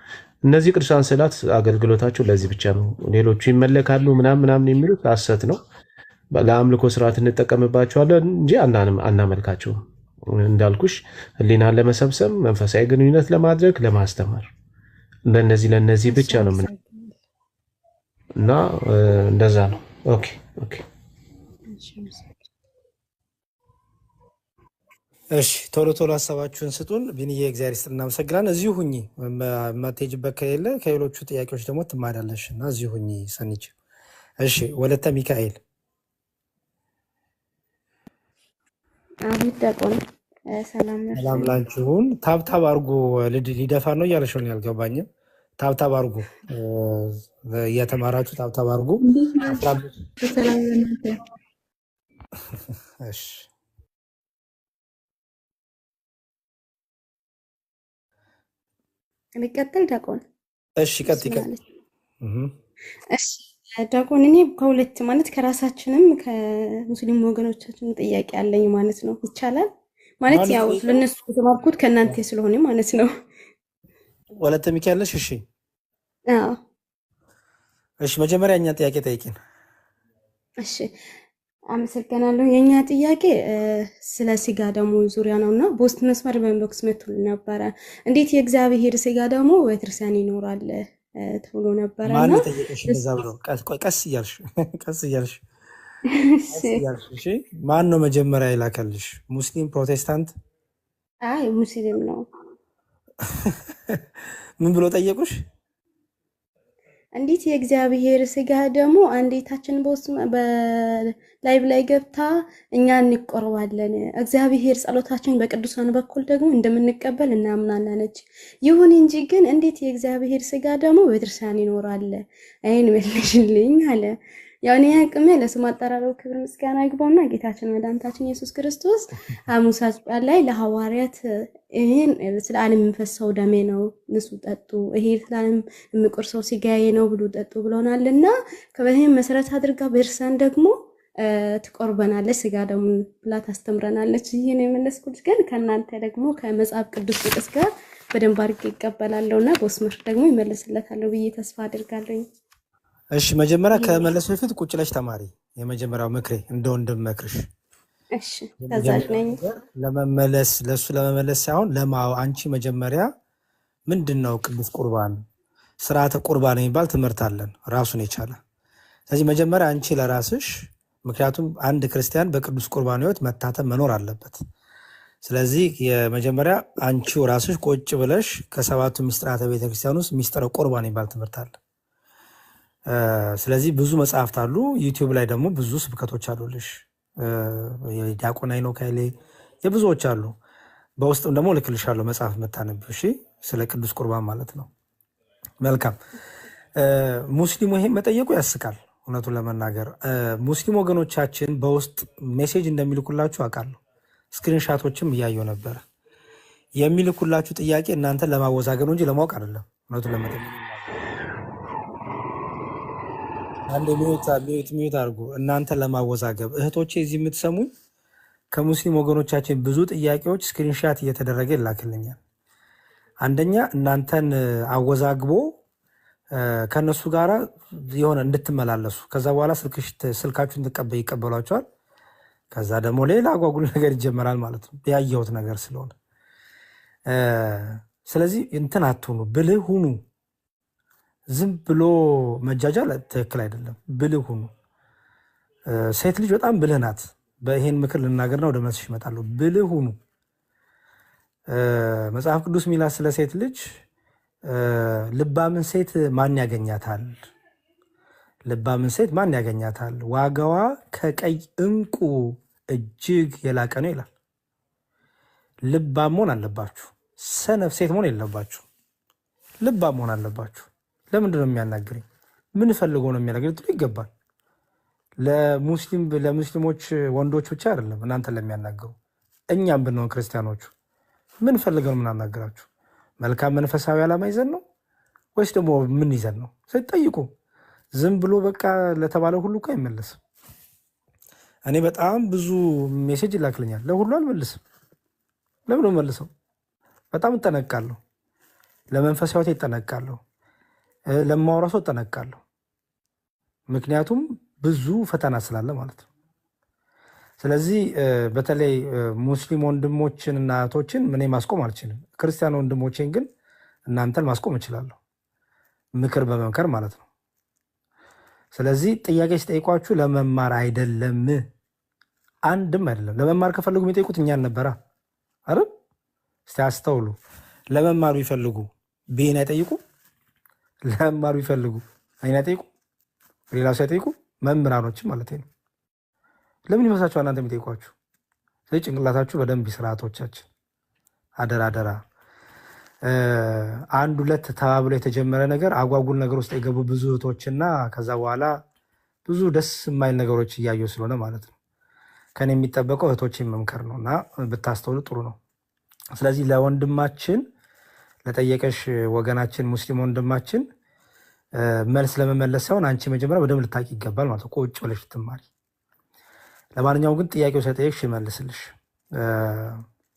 እነዚህ ቅዱሳን ስዕላት አገልግሎታቸው ለዚህ ብቻ ነው። ሌሎቹ ይመለካሉ ምናምን የሚሉት ሐሰት ነው። ለአምልኮ ስርዓት እንጠቀምባቸዋለን እንጂ አናመልካቸውም። እንዳልኩሽ ህሊናን ለመሰብሰብ፣ መንፈሳዊ ግንኙነት ለማድረግ፣ ለማስተማር ለነዚህ ብቻ ነው እና እንደዛ ነው። ኦኬ እሺ፣ ቶሎ ሀሳባችሁን ስጡን። ቢንዬ እግዚአብሔር ይስጥ፣ እናመሰግናለን። እዚሁ ሁኚ፣ የማትሄጂበት ከሌለ ከሌሎቹ ጥያቄዎች ደግሞ ትማዳለሽ እና እዚሁ ሁኚ ሰኒች። እሺ፣ ወለተ ሚካኤል ሰላም ላንቺሁን። ታብታብ አርጉ። ሊደፋ ነው እያለሽ ነው ያልገባኝም። ታብታብ አርጉ፣ እየተማራችሁ ታብታብ አርጉ። እሺ የሚቀጥል ዲያቆን እሺ፣ ቀጥይ። እሺ ዲያቆን፣ እኔ ከሁለት ማለት ከራሳችንም ከሙስሊም ወገኖቻችን ጥያቄ አለኝ ማለት ነው። ይቻላል ማለት ያው ለነሱ የተማርኩት ከእናንተ ስለሆነ ማለት ነው። ወለተ ሚካኤል ነሽ? እሺ አዎ፣ እሺ። መጀመሪያ እኛ ጥያቄ ጠይቂን። እሺ፣ አመሰግናለሁ። የኛ ጥያቄ ስለ ስጋ ደግሞ ዙሪያ ነውና በውስጥ መስመር በኢንቦክስ መጥቶልን ነበረ። እንዴት የእግዚአብሔር ስጋ ደግሞ በቤተክርስቲያን ይኖራል ተብሎ ነበረ። ማን ጠየቀሽ እንደዛ ብሎ? ቀስ እያልሽ እሺ። ማን ነው መጀመሪያ ይላከልሽ? ሙስሊም ፕሮቴስታንት? አይ ሙስሊም ነው። ምን ብሎ ጠየቁሽ? እንዴት የእግዚአብሔር ስጋ ደግሞ አንዴታችን በላይቭ ላይ ገብታ እኛ እንቆርባለን፣ እግዚአብሔር ጸሎታችን በቅዱሳን በኩል ደግሞ እንደምንቀበል እናምናለች። ይሁን እንጂ ግን እንዴት የእግዚአብሔር ስጋ ደግሞ በቤተክርስቲያን ይኖራል? አይን መልሽልኝ አለ። ያው እኔ አቅሜ ለስሙ አጠራሩ ክብር ምስጋና ይግባውና ጌታችን መድኃኒታችን ኢየሱስ ክርስቶስ ሐሙስ አጥቢያ ላይ ለሐዋርያት ይሄን ስለ ዓለም የሚፈሰው ደሜ ነው ንሱ ጠጡ፣ ይሄ ስለ ዓለም የሚቆርሰው ስጋዬ ነው ብሉ ጠጡ ብሎናልና ከበዚህም መሰረት አድርጋ ቤተክርስቲያን ደግሞ ትቆርበናለች፣ ስጋ ደግሞ ብላ ታስተምረናለች። ይሄን የመለስኩት ግን ከእናንተ ደግሞ ከመጽሐፍ ቅዱስ ጥቅስ ጋር በደንብ አድርጌ ይቀበላለሁና በስመር ደግሞ ይመለስለታለሁ ብዬ ተስፋ አድርጋለሁ። እሺ፣ መጀመሪያ ከመለስ በፊት ቁጭ ብለሽ ተማሪ። የመጀመሪያው ምክሬ እንደ ወንድም መክርሽ። እሺ፣ ታዛዥ ነኝ። ለሱ ለመመለስ ሳይሆን አንቺ መጀመሪያ ምንድነው ቅዱስ ቁርባን፣ ስርዓተ ቁርባን የሚባል ትምህርት አለን ራሱን የቻለ። ስለዚህ መጀመሪያ አንቺ ለራስሽ፣ ምክንያቱም አንድ ክርስቲያን በቅዱስ ቁርባን ህይወት መታተም መኖር አለበት። ስለዚህ የመጀመሪያ አንቺው ራስሽ ቁጭ ብለሽ ከሰባቱ ሚስጥራተ ቤተክርስቲያን ውስጥ ሚስጥረ ቁርባን የሚባል ትምህርት አለ። ስለዚህ ብዙ መጽሐፍት አሉ። ዩቲዩብ ላይ ደግሞ ብዙ ስብከቶች አሉልሽ። ዲያቆን ሄኖክ ኃይሌ የብዙዎች አሉ። በውስጥም ደግሞ ልክልሻለሁ መጽሐፍ የምታነቢው። እሺ፣ ስለ ቅዱስ ቁርባን ማለት ነው። መልካም። ሙስሊሙ ይሄን መጠየቁ ያስቃል። እውነቱን ለመናገር ሙስሊም ወገኖቻችን በውስጥ ሜሴጅ እንደሚልኩላችሁ አውቃለሁ። ስክሪንሻቶችም እያየው ነበረ። የሚልኩላችሁ ጥያቄ እናንተን ለማወዛገብ እንጂ ለማወቅ አይደለም። እውነቱን ለመጠየቅ አንድ ሚዩት አድርጉ። እናንተን ለማወዛገብ እህቶቼ፣ እዚህ የምትሰሙኝ ከሙስሊም ወገኖቻችን ብዙ ጥያቄዎች ስክሪንሻት እየተደረገ ይላክልኛል። አንደኛ እናንተን አወዛግቦ ከነሱ ጋር የሆነ እንድትመላለሱ፣ ከዛ በኋላ ስልካችሁን ይቀበሏቸዋል። ከዛ ደግሞ ሌላ አጓጉል ነገር ይጀመራል ማለት ነው፣ ያየሁት ነገር ስለሆነ። ስለዚህ እንትን አትሁኑ፣ ብልህ ሁኑ። ዝም ብሎ መጃጃል ትክክል አይደለም። ብልህ ሁኑ። ሴት ልጅ በጣም ብልህ ናት። በይሄን ምክር ልናገርና ወደ መልስሽ እመጣለሁ። ብልህ ሁኑ። መጽሐፍ ቅዱስ ሚላት ስለ ሴት ልጅ ልባምን ሴት ማን ያገኛታል? ልባምን ሴት ማን ያገኛታል? ዋጋዋ ከቀይ ዕንቁ እጅግ የላቀ ነው ይላል። ልባም መሆን አለባችሁ። ሰነፍ ሴት መሆን የለባችሁ። ልባም መሆን አለባችሁ። ለምንድን ነው የሚያናግረኝ? ምን ፈልጎ ነው የሚያናግረኝ ትሉ ይገባል። ለሙስሊሞች ወንዶች ብቻ አይደለም እናንተን ለሚያናግሩ፣ እኛም ብንሆን ክርስቲያኖቹ ምን ፈልገው ነው የምናናግራችሁ? መልካም መንፈሳዊ ዓላማ ይዘን ነው ወይስ ደግሞ ምን ይዘን ነው? ጠይቁ። ዝም ብሎ በቃ ለተባለው ሁሉ እኮ አይመለስም። እኔ በጣም ብዙ ሜሴጅ ይላክልኛል፣ ለሁሉ አልመልስም። ለምን መልሰው? በጣም እጠነቃለሁ፣ ለመንፈሳዊ ሕይወቴ እጠነቃለሁ፣ ለማውራው ሰው እጠነቃለሁ። ምክንያቱም ብዙ ፈተና ስላለ ማለት ነው። ስለዚህ በተለይ ሙስሊም ወንድሞችን እና እህቶችን እኔ ማስቆም አልችልም። ክርስቲያን ወንድሞችን ግን እናንተን ማስቆም እችላለሁ፣ ምክር በመምከር ማለት ነው። ስለዚህ ጥያቄ ሲጠይቋችሁ ለመማር አይደለም፣ አንድም አይደለም። ለመማር ከፈለጉ የሚጠይቁት እኛን ነበራ አይደል? እስቲ አስተውሉ። ለመማር ቢፈልጉ ብሄን አይጠይቁ? ለመማር ቢፈልጉ አይን አይጠይቁ? ሌላ ሰው አይጠይቁ? መምህራኖችም ማለት ነው። ለምን ይመስላችኋል እናንተ የሚጠይቋችሁ? ስለዚህ ጭንቅላታችሁ በደንብ ስርዓቶቻችን አደራ አደራ። አንድ ሁለት ተባብሎ የተጀመረ ነገር አጓጉል ነገር ውስጥ የገቡ ብዙ እህቶችና ከዛ በኋላ ብዙ ደስ የማይል ነገሮች እያየሁ ስለሆነ ማለት ነው ከኔ የሚጠበቀው እህቶችን መምከር ነው እና ብታስተውሉ ጥሩ ነው። ስለዚህ ለወንድማችን ለጠየቀሽ ወገናችን ሙስሊም ወንድማችን መልስ ለመመለስ ሳይሆን አንቺ መጀመሪያ በደንብ ልታውቂ ይገባል ማለት ነው፣ ቁጭ ብለሽ ልትማሪ። ለማንኛውም ግን ጥያቄው ስለጠየቅሽ ይመልስልሽ።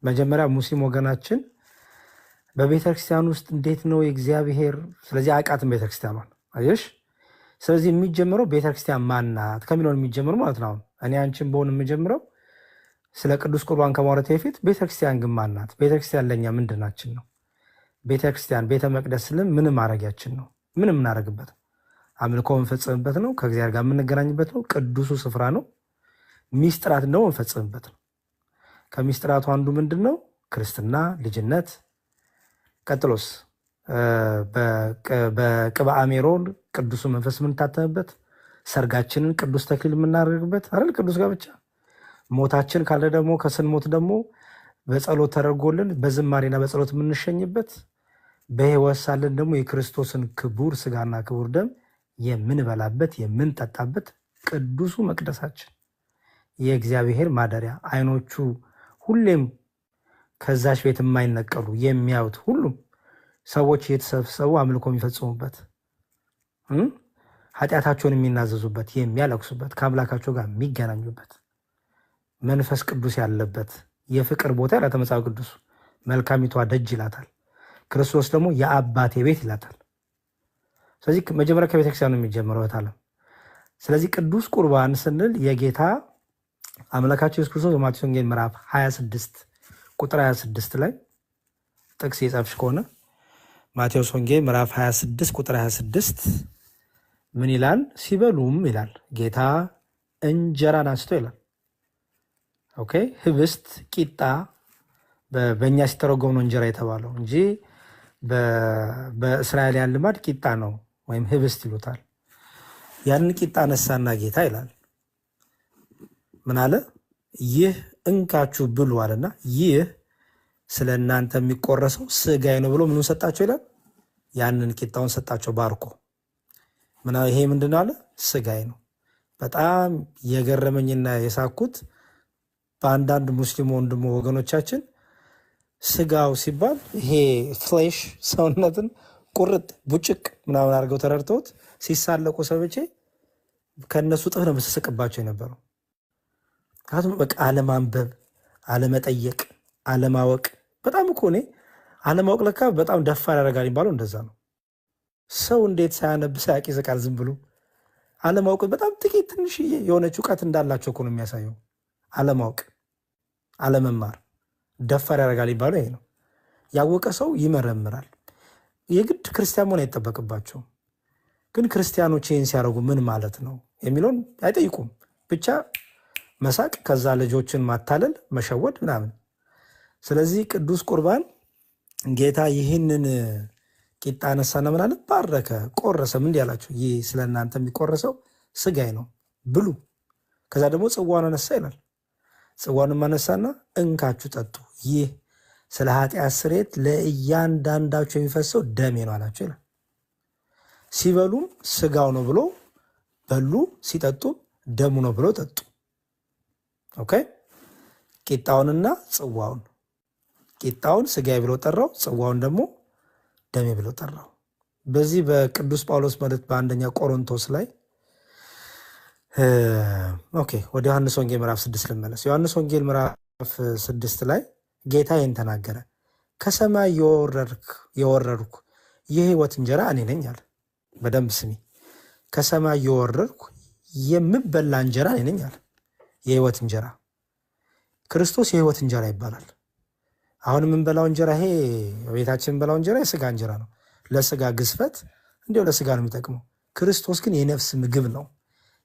መጀመሪያ ሙስሊም ወገናችን በቤተክርስቲያን ውስጥ እንዴት ነው የእግዚአብሔር፣ ስለዚህ አቃትን ቤተክርስቲያኗን አየሽ። ስለዚህ የሚጀምረው ቤተክርስቲያን ማናት ከሚለውን የሚጀምረው ማለት ነው። አሁን እኔ አንቺን በሆን የምጀምረው ስለ ቅዱስ ቁርባን ከማውራት በፊት ቤተክርስቲያን ግን ማናት? ቤተክርስቲያን ለእኛ ምንድናችን ነው? ቤተክርስቲያን ቤተ መቅደስ ስልም ምንም ማድረጊያችን ነው? ምን የምናደርግበት ነው? አምልኮ የምንፈጽምበት ነው። ከእግዚአብሔር ጋር የምንገናኝበት ነው። ቅዱሱ ስፍራ ነው። ሚስጥራት ደግሞ እንፈጽምበት ነው። ከሚስጥራቱ አንዱ ምንድን ነው? ክርስትና፣ ልጅነት። ቀጥሎስ በቅብአ ሜሮን ቅዱሱ መንፈስ የምንታተምበት፣ ሰርጋችንን ቅዱስ ተክሊል የምናደርግበት አይደል? ቅዱስ ጋብቻ። ሞታችን ካለ ደግሞ ከስንሞት ደግሞ በጸሎት ተደርጎልን በዝማሬና በጸሎት የምንሸኝበት፣ በሕይወት ሳለን ደግሞ የክርስቶስን ክቡር ስጋና ክቡር ደም የምንበላበት የምንጠጣበት ቅዱሱ መቅደሳችን፣ የእግዚአብሔር ማደሪያ፣ አይኖቹ ሁሌም ከዛች ቤት የማይነቀሉ የሚያዩት ሁሉም ሰዎች የተሰብሰቡ አምልኮ የሚፈጽሙበት፣ ኃጢአታቸውን የሚናዘዙበት፣ የሚያለቅሱበት፣ ከአምላካቸው ጋር የሚገናኙበት፣ መንፈስ ቅዱስ ያለበት የፍቅር ቦታ ይላታል መጽሐፍ ቅዱሱ። መልካሚቷ ደጅ ይላታል። ክርስቶስ ደግሞ የአባቴ ቤት ይላታል። ስለዚህ መጀመሪያ ከቤተክርስቲያን ነው የሚጀምረው በታለም። ስለዚህ ቅዱስ ቁርባን ስንል የጌታ አምላካቸው ኢየሱስ ክርስቶስ በማቴዎስ ወንጌል ምዕራፍ 26 ቁጥር 26 ላይ ጥቅስ የጻፍሽ ከሆነ ማቴዎስ ወንጌል ምዕራፍ 26 ቁጥር 26 ምን ይላል? ሲበሉም ይላል ጌታ እንጀራን አንስቶ ይላል። ኦኬ፣ ህብስት ቂጣ በእኛ ሲተረጎም ነው እንጀራ የተባለው እንጂ በእስራኤልያን ልማድ ቂጣ ነው ወይም ህብስት ይሉታል። ያንን ቂጣ ነሳና ጌታ ይላል ምን አለ? ይህ እንካችሁ ብሉ አለና ይህ ስለ እናንተ የሚቆረሰው ስጋዬ ነው ብሎ ምኑን ሰጣቸው ይላል? ያንን ቂጣውን ሰጣቸው ባርኮ። ይሄ ምንድን አለ? ስጋዬ ነው። በጣም የገረመኝና የሳኩት በአንዳንድ ሙስሊም ወንድሞ ወገኖቻችን ስጋው ሲባል ይሄ ፍሌሽ ሰውነትን ቁርጥ ቡጭቅ ምናምን አድርገው ተረድተውት ሲሳለቁ ሰብቼ ከእነሱ ጥፍ ነው የምስስቅባቸው የነበረው። ምክንያቱም በቃ አለማንበብ፣ አለመጠየቅ፣ አለማወቅ። በጣም እኮ እኔ አለማወቅ ለካ በጣም ደፋር ያደርጋል የሚባለው እንደዛ ነው። ሰው እንዴት ሳያነብ ሳያውቅ ይስቃል? ዝም ብሎ አለማወቅ በጣም ጥቂት ትንሽዬ የሆነች እውቀት እንዳላቸው እኮ ነው የሚያሳየው። አለማወቅ፣ አለመማር ደፋር ያደርጋል የሚባለው ይሄ ነው። ያወቀ ሰው ይመረምራል። የግድ ክርስቲያን መሆን አይጠበቅባቸውም። ግን ክርስቲያኖች ይህን ሲያደርጉ ምን ማለት ነው የሚለውን አይጠይቁም። ብቻ መሳቅ፣ ከዛ ልጆችን ማታለል፣ መሸወድ ምናምን። ስለዚህ ቅዱስ ቁርባን ጌታ ይህንን ቂጣ አነሳና ምን አለ? ባረከ፣ ቆረሰም፣ እንዲህ አላቸው፣ ይህ ስለ እናንተ የሚቆረሰው ስጋዬ ነው ብሉ። ከዛ ደግሞ ጽዋን አነሳ ይላል። ጽዋንም አነሳና እንካችሁ ጠጡ፣ ይህ ስለ ኃጢአት ስርየት ለእያንዳንዳቸው የሚፈሰው ደሜ ነው አላቸው ይላል። ሲበሉም ስጋው ነው ብሎ በሉ፣ ሲጠጡ ደሙ ነው ብሎ ጠጡ። ኦኬ፣ ቂጣውንና ጽዋውን፣ ቂጣውን ስጋዬ ብሎ ጠራው፣ ጽዋውን ደግሞ ደሜ ብሎ ጠራው። በዚህ በቅዱስ ጳውሎስ መልእክት በአንደኛ ቆሮንቶስ ላይ ኦኬ፣ ወደ ዮሐንስ ወንጌል ምዕራፍ 6 ልመለስ። ዮሐንስ ወንጌል ምዕራፍ 6 ላይ ጌታ ይህን ተናገረ። ከሰማይ የወረድኩ የህይወት እንጀራ እኔ ነኝ አለ። በደንብ ስሚ። ከሰማይ የወረድኩ የምበላ እንጀራ እኔ ነኝ አለ። የህይወት እንጀራ ክርስቶስ የህይወት እንጀራ ይባላል። አሁን የምንበላው እንጀራ ይሄ ቤታችን የምንበላው እንጀራ የስጋ እንጀራ ነው። ለስጋ ግዝፈት እንዲሁ ለስጋ ነው የሚጠቅመው። ክርስቶስ ግን የነፍስ ምግብ ነው፣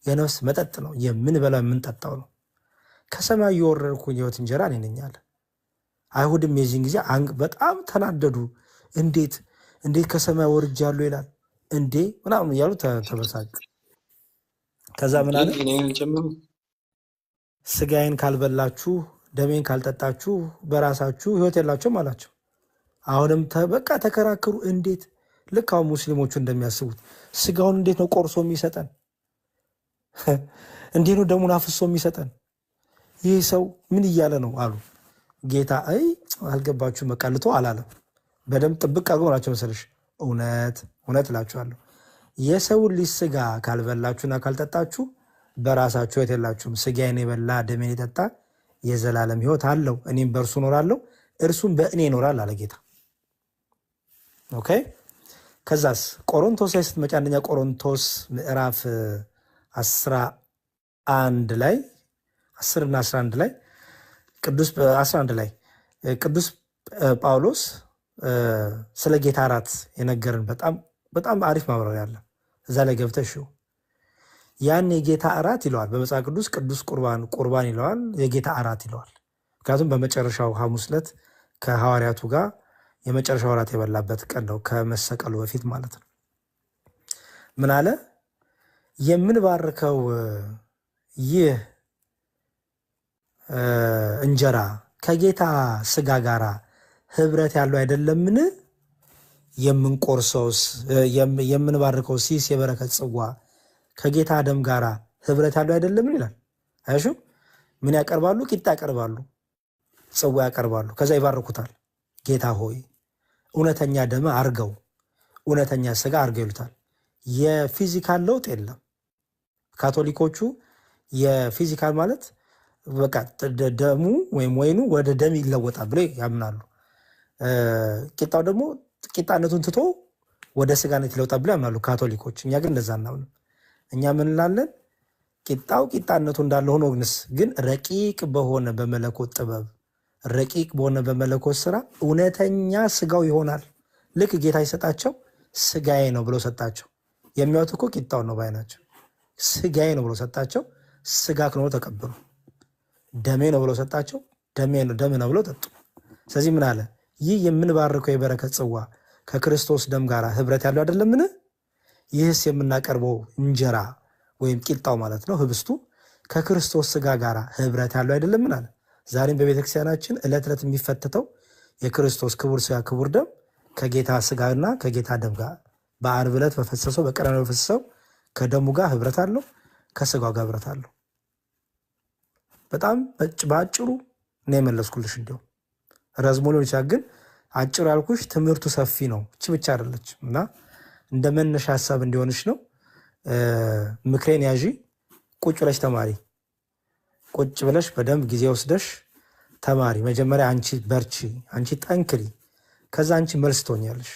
የነፍስ መጠጥ ነው፣ የምንበላው የምንጠጣው ነው። ከሰማይ የወረድኩ የህይወት እንጀራ እኔ ነኝ አለ። አይሁድም የዚህን ጊዜ በጣም ተናደዱ። እንዴት ከሰማይ ወርጃለሁ ይላል እንዴ ምናምን እያሉ ተበሳጩ። ከዛ ምን አለ? ስጋዬን ካልበላችሁ ደሜን ካልጠጣችሁ በራሳችሁ ህይወት የላችሁም አላቸው። አሁንም በቃ ተከራከሩ። እንዴት? ልክ አሁን ሙስሊሞቹ እንደሚያስቡት ስጋውን እንዴት ነው ቆርሶ የሚሰጠን? እንዴት ነው ደሙን አፍሶ የሚሰጠን? ይህ ሰው ምን እያለ ነው አሉ። ጌታ አልገባችሁ መቃልቶ አላለም። በደንብ ጥብቅ አድርጎ ናቸው መሰለሽ። እውነት እላችኋለሁ የሰውን ልጅ ስጋ ካልበላችሁና ካልጠጣችሁ በራሳችሁ ህይወት የላችሁም። ስጋዬን የበላ ደሜን የጠጣ የዘላለም ህይወት አለው፣ እኔም በእርሱ እኖራለሁ፣ እርሱም በእኔ ይኖራል አለ ጌታ። ኦኬ። ከዛስ ቆሮንቶስ ላይ ስትመጪ አንደኛ ቆሮንቶስ ምዕራፍ 11 ላይ 10 እና 11 ላይ ቅዱስ ጳውሎስ ስለ ጌታ እራት የነገርን በጣም አሪፍ ማብራሪያ አለ። እዛ ላይ ገብተሽ ያን የጌታ እራት ይለዋል በመጽሐፍ ቅዱስ ቁርባን ይለዋል፣ የጌታ እራት ይለዋል። ምክንያቱም በመጨረሻው ሐሙስ ዕለት ከሐዋርያቱ ጋር የመጨረሻው እራት የበላበት ቀን ነው፣ ከመሰቀሉ በፊት ማለት ነው። ምን አለ? የምንባርከው ይህ እንጀራ ከጌታ ስጋ ጋር ህብረት ያለው አይደለምን? የምንቆርሰውስ የምንባርከው ሲስ የበረከት ጽዋ ከጌታ ደም ጋር ህብረት ያለው አይደለምን ይላል። አያሹ ምን ያቀርባሉ? ቂጣ ያቀርባሉ፣ ጽዋ ያቀርባሉ። ከዛ ይባርኩታል። ጌታ ሆይ እውነተኛ ደም አርገው፣ እውነተኛ ስጋ አርገው ይሉታል። የፊዚካል ለውጥ የለም። ካቶሊኮቹ የፊዚካል ማለት በቃ ደሙ ወይም ወይኑ ወደ ደም ይለወጣል ብለው ያምናሉ። ቂጣው ደግሞ ቂጣነቱን ትቶ ወደ ስጋነት ይለውጣል ብለው ያምናሉ ካቶሊኮች። እኛ ግን እንደዛ እናምንም። እኛ ምን እንላለን? ቂጣው ቂጣነቱ እንዳለ ሆኖ ግን ረቂቅ በሆነ በመለኮት ጥበብ፣ ረቂቅ በሆነ በመለኮት ስራ እውነተኛ ስጋው ይሆናል። ልክ ጌታ ይሰጣቸው ስጋዬ ነው ብሎ ሰጣቸው። የሚያዩት እኮ ቂጣውን ነው ባይናቸው። ስጋዬ ነው ብሎ ሰጣቸው፣ ስጋ ነው ተቀበሉ። ደሜ ነው ብሎ ሰጣቸው፣ ደም ነው ብሎ ጠጡ። ስለዚህ ምን አለ? ይህ የምንባርከው የበረከት ጽዋ ከክርስቶስ ደም ጋር ህብረት ያለው አይደለምን? ይህስ የምናቀርበው እንጀራ ወይም ቂጣው ማለት ነው፣ ህብስቱ ከክርስቶስ ስጋ ጋር ህብረት ያለው አይደለምን አለ። ዛሬም በቤተክርስቲያናችን ዕለት ዕለት የሚፈተተው የክርስቶስ ክቡር ስጋ ክቡር ደም ከጌታ ስጋና ከጌታ ደም ጋር በዓርብ ዕለት በፈሰሰው በቀራንዮ በፈሰሰው ከደሙ ጋር ህብረት አለው፣ ከስጋው ጋር ህብረት አለው። በጣም በአጭሩ ነው የመለስኩልሽ። እንዲሁም ረዝሞ ሊሆን ይችላል፣ ግን አጭሩ ያልኩሽ ትምህርቱ ሰፊ ነው። እቺ ብቻ አይደለች እና እንደ መነሻ ሀሳብ እንዲሆንሽ ነው። ምክሬን ያዢ፣ ቁጭ ብለሽ ተማሪ። ቁጭ ብለሽ በደንብ ጊዜ ወስደሽ ተማሪ። መጀመሪያ አንቺ በርቺ፣ አንቺ ጠንክሪ፣ ከዛ አንቺ መልስ ትሆኛለሽ።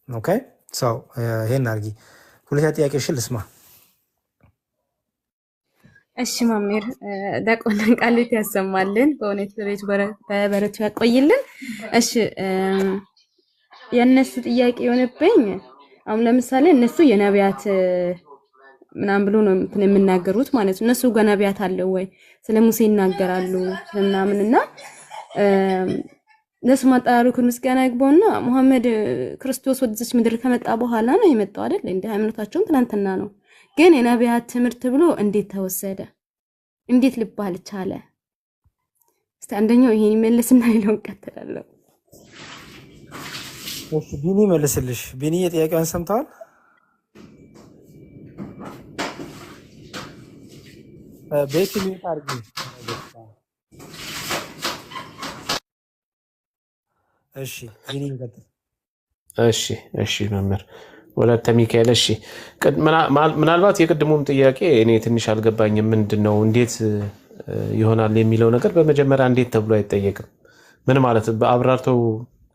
ኦኬ ሰው ይሄን አድርጊ። ሁለተኛ ጥያቄሽን ልስማ። እሺ ማሜር ዲያቆን ቃልት ያሰማልን፣ በእውነት በቤቱ በበረቱ ያቆይልን። እሺ የእነሱ ጥያቄ የሆነብኝ አሁን ለምሳሌ እነሱ የነቢያት ምናምን ብሎ ነው የምናገሩት ማለት ነው። እነሱ ጋር ነቢያት አለው ወይ? ስለ ሙሴ ይናገራሉ ስለምናምንና ለስሙ አጠራሩ ክብር ምስጋና ይግባውና መሐመድ ክርስቶስ ወደዚህ ምድር ከመጣ በኋላ ነው የመጣው አይደል? እንደ ሃይማኖታቸውም ትናንትና ነው። ግን የነቢያት ትምህርት ብሎ እንዴት ተወሰደ? እንዴት ሊባል ቻለ? እስቲ አንደኛው ይሄን ይመልስና ሌላውን ቀጥላለሁ። እሺ ቢኒ መልስልሽ። ቢኒ የጥያቄውን ሰምተዋል? ቤት ሚዩት አድርጊ። እሺ ቢኒ ይቀጥል። እሺ እሺ መምህር ወለተ ሚካኤል እሺ ምናልባት የቅድሙም ጥያቄ እኔ ትንሽ አልገባኝም። ምንድነው እንዴት ይሆናል የሚለው ነገር በመጀመሪያ እንዴት ተብሎ አይጠየቅም? ምን ማለት በአብራርተው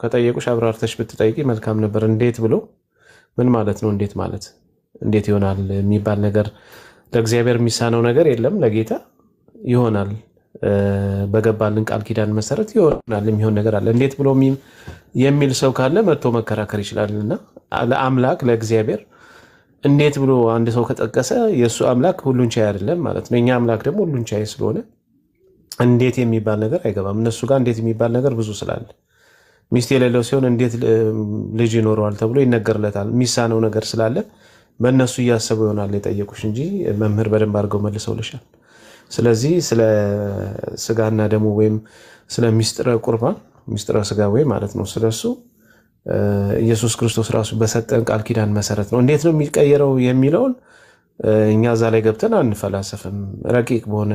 ከጠየቁሽ አብራርተሽ ብትጠይቂ መልካም ነበር። እንዴት ብሎ ምን ማለት ነው? እንዴት ማለት እንዴት ይሆናል የሚባል ነገር ለእግዚአብሔር የሚሳነው ነገር የለም። ለጌታ ይሆናል በገባልን ቃል ኪዳን መሰረት ይሆናል የሚሆን ነገር አለ። እንዴት ብሎ የሚል ሰው ካለ መጥቶ መከራከር ይችላልና ለአምላክ ለእግዚአብሔር እንዴት ብሎ አንድ ሰው ከጠቀሰ የእሱ አምላክ ሁሉን ቻይ አይደለም ማለት ነው። የኛ አምላክ ደግሞ ሁሉን ቻይ ስለሆነ እንዴት የሚባል ነገር አይገባም። እነሱ ጋር እንዴት የሚባል ነገር ብዙ ስላለ ሚስት የሌለው ሲሆን እንዴት ልጅ ይኖረዋል ተብሎ ይነገርለታል። የሚሳነው ነገር ስላለ በእነሱ እያሰቡ ይሆናል የጠየቁሽ እንጂ መምህር በደንብ አድርገው መልሰውልሻል። ስለዚህ ስለ ስጋና ደሙ ወይም ስለ ሚስጥረ ቁርባን ሚስጥረ ስጋ ወይ ማለት ነው ስለሱ ኢየሱስ ክርስቶስ ራሱ በሰጠን ቃል ኪዳን መሰረት ነው። እንዴት ነው የሚቀየረው የሚለውን እኛ እዛ ላይ ገብተን አንፈላሰፍም። ረቂቅ በሆነ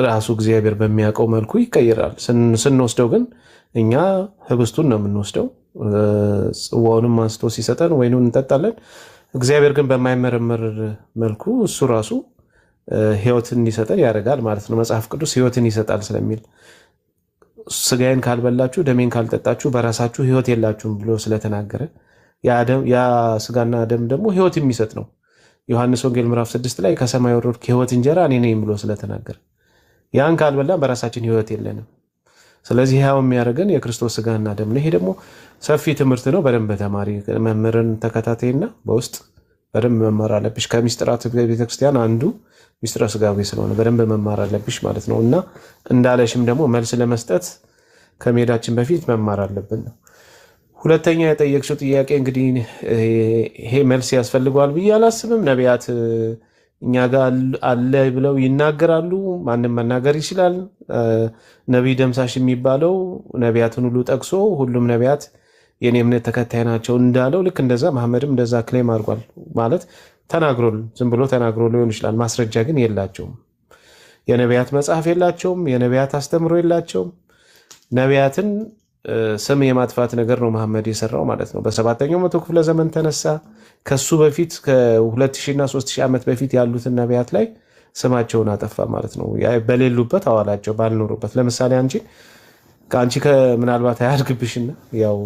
ራሱ እግዚአብሔር በሚያውቀው መልኩ ይቀየራል። ስንወስደው ግን እኛ ህብስቱን ነው የምንወስደው፣ ጽዋውንም አንስቶ ሲሰጠን ወይኑን እንጠጣለን። እግዚአብሔር ግን በማይመረመር መልኩ እሱ ራሱ ህይወትን እንዲሰጠን ያደርጋል ማለት ነው። መጽሐፍ ቅዱስ ህይወትን ይሰጣል ስለሚል ስጋዬን ካልበላችሁ ደሜን ካልጠጣችሁ በራሳችሁ ህይወት የላችሁም ብሎ ስለተናገረ ያ ስጋና ደም ደግሞ ህይወት የሚሰጥ ነው። ዮሐንስ ወንጌል ምዕራፍ 6 ላይ ከሰማይ ወረድኩ የህይወት እንጀራ እኔ ነኝ ብሎ ስለተናገረ ያን ካልበላን በራሳችን ህይወት የለንም። ስለዚህ ያው የሚያደርገን የክርስቶስ ስጋና ደም ነው። ይሄ ደግሞ ሰፊ ትምህርት ነው። በደንብ ተማሪ መምህርን ተከታታይና በውስጥ በደንብ መማር አለብሽ። ከሚስጥራት ቤተክርስቲያን አንዱ ሚስጥረ ስጋዊ ስለሆነ በደንብ መማር አለብሽ ማለት ነው። እና እንዳለሽም ደግሞ መልስ ለመስጠት ከመሄዳችን በፊት መማር አለብን ነው። ሁለተኛ የጠየቅሽው ጥያቄ እንግዲህ ይሄ መልስ ያስፈልገዋል ብዬ አላስብም። ነቢያት እኛ ጋር አለ ብለው ይናገራሉ። ማንም መናገር ይችላል። ነቢይ ደምሳሽ የሚባለው ነቢያትን ሁሉ ጠቅሶ ሁሉም ነቢያት የኔ እምነት ተከታይ ናቸው እንዳለው ልክ እንደዛ መሐመድም እንደዛ ክሌም አድርጓል ማለት ተናግሮ ዝም ብሎ ተናግሮ ሊሆን ይችላል። ማስረጃ ግን የላቸውም። የነቢያት መጽሐፍ የላቸውም። የነቢያት አስተምሮ የላቸውም። ነቢያትን ስም የማጥፋት ነገር ነው መሐመድ የሰራው ማለት ነው። በሰባተኛው መቶ ክፍለ ዘመን ተነሳ። ከሱ በፊት ከ2000 እና 3000 ዓመት በፊት ያሉትን ነቢያት ላይ ስማቸውን አጠፋ ማለት ነው። በሌሉበት አዋላቸው ባልኖሩበት። ለምሳሌ ከአንቺ ምናልባት አያድግብሽና ያው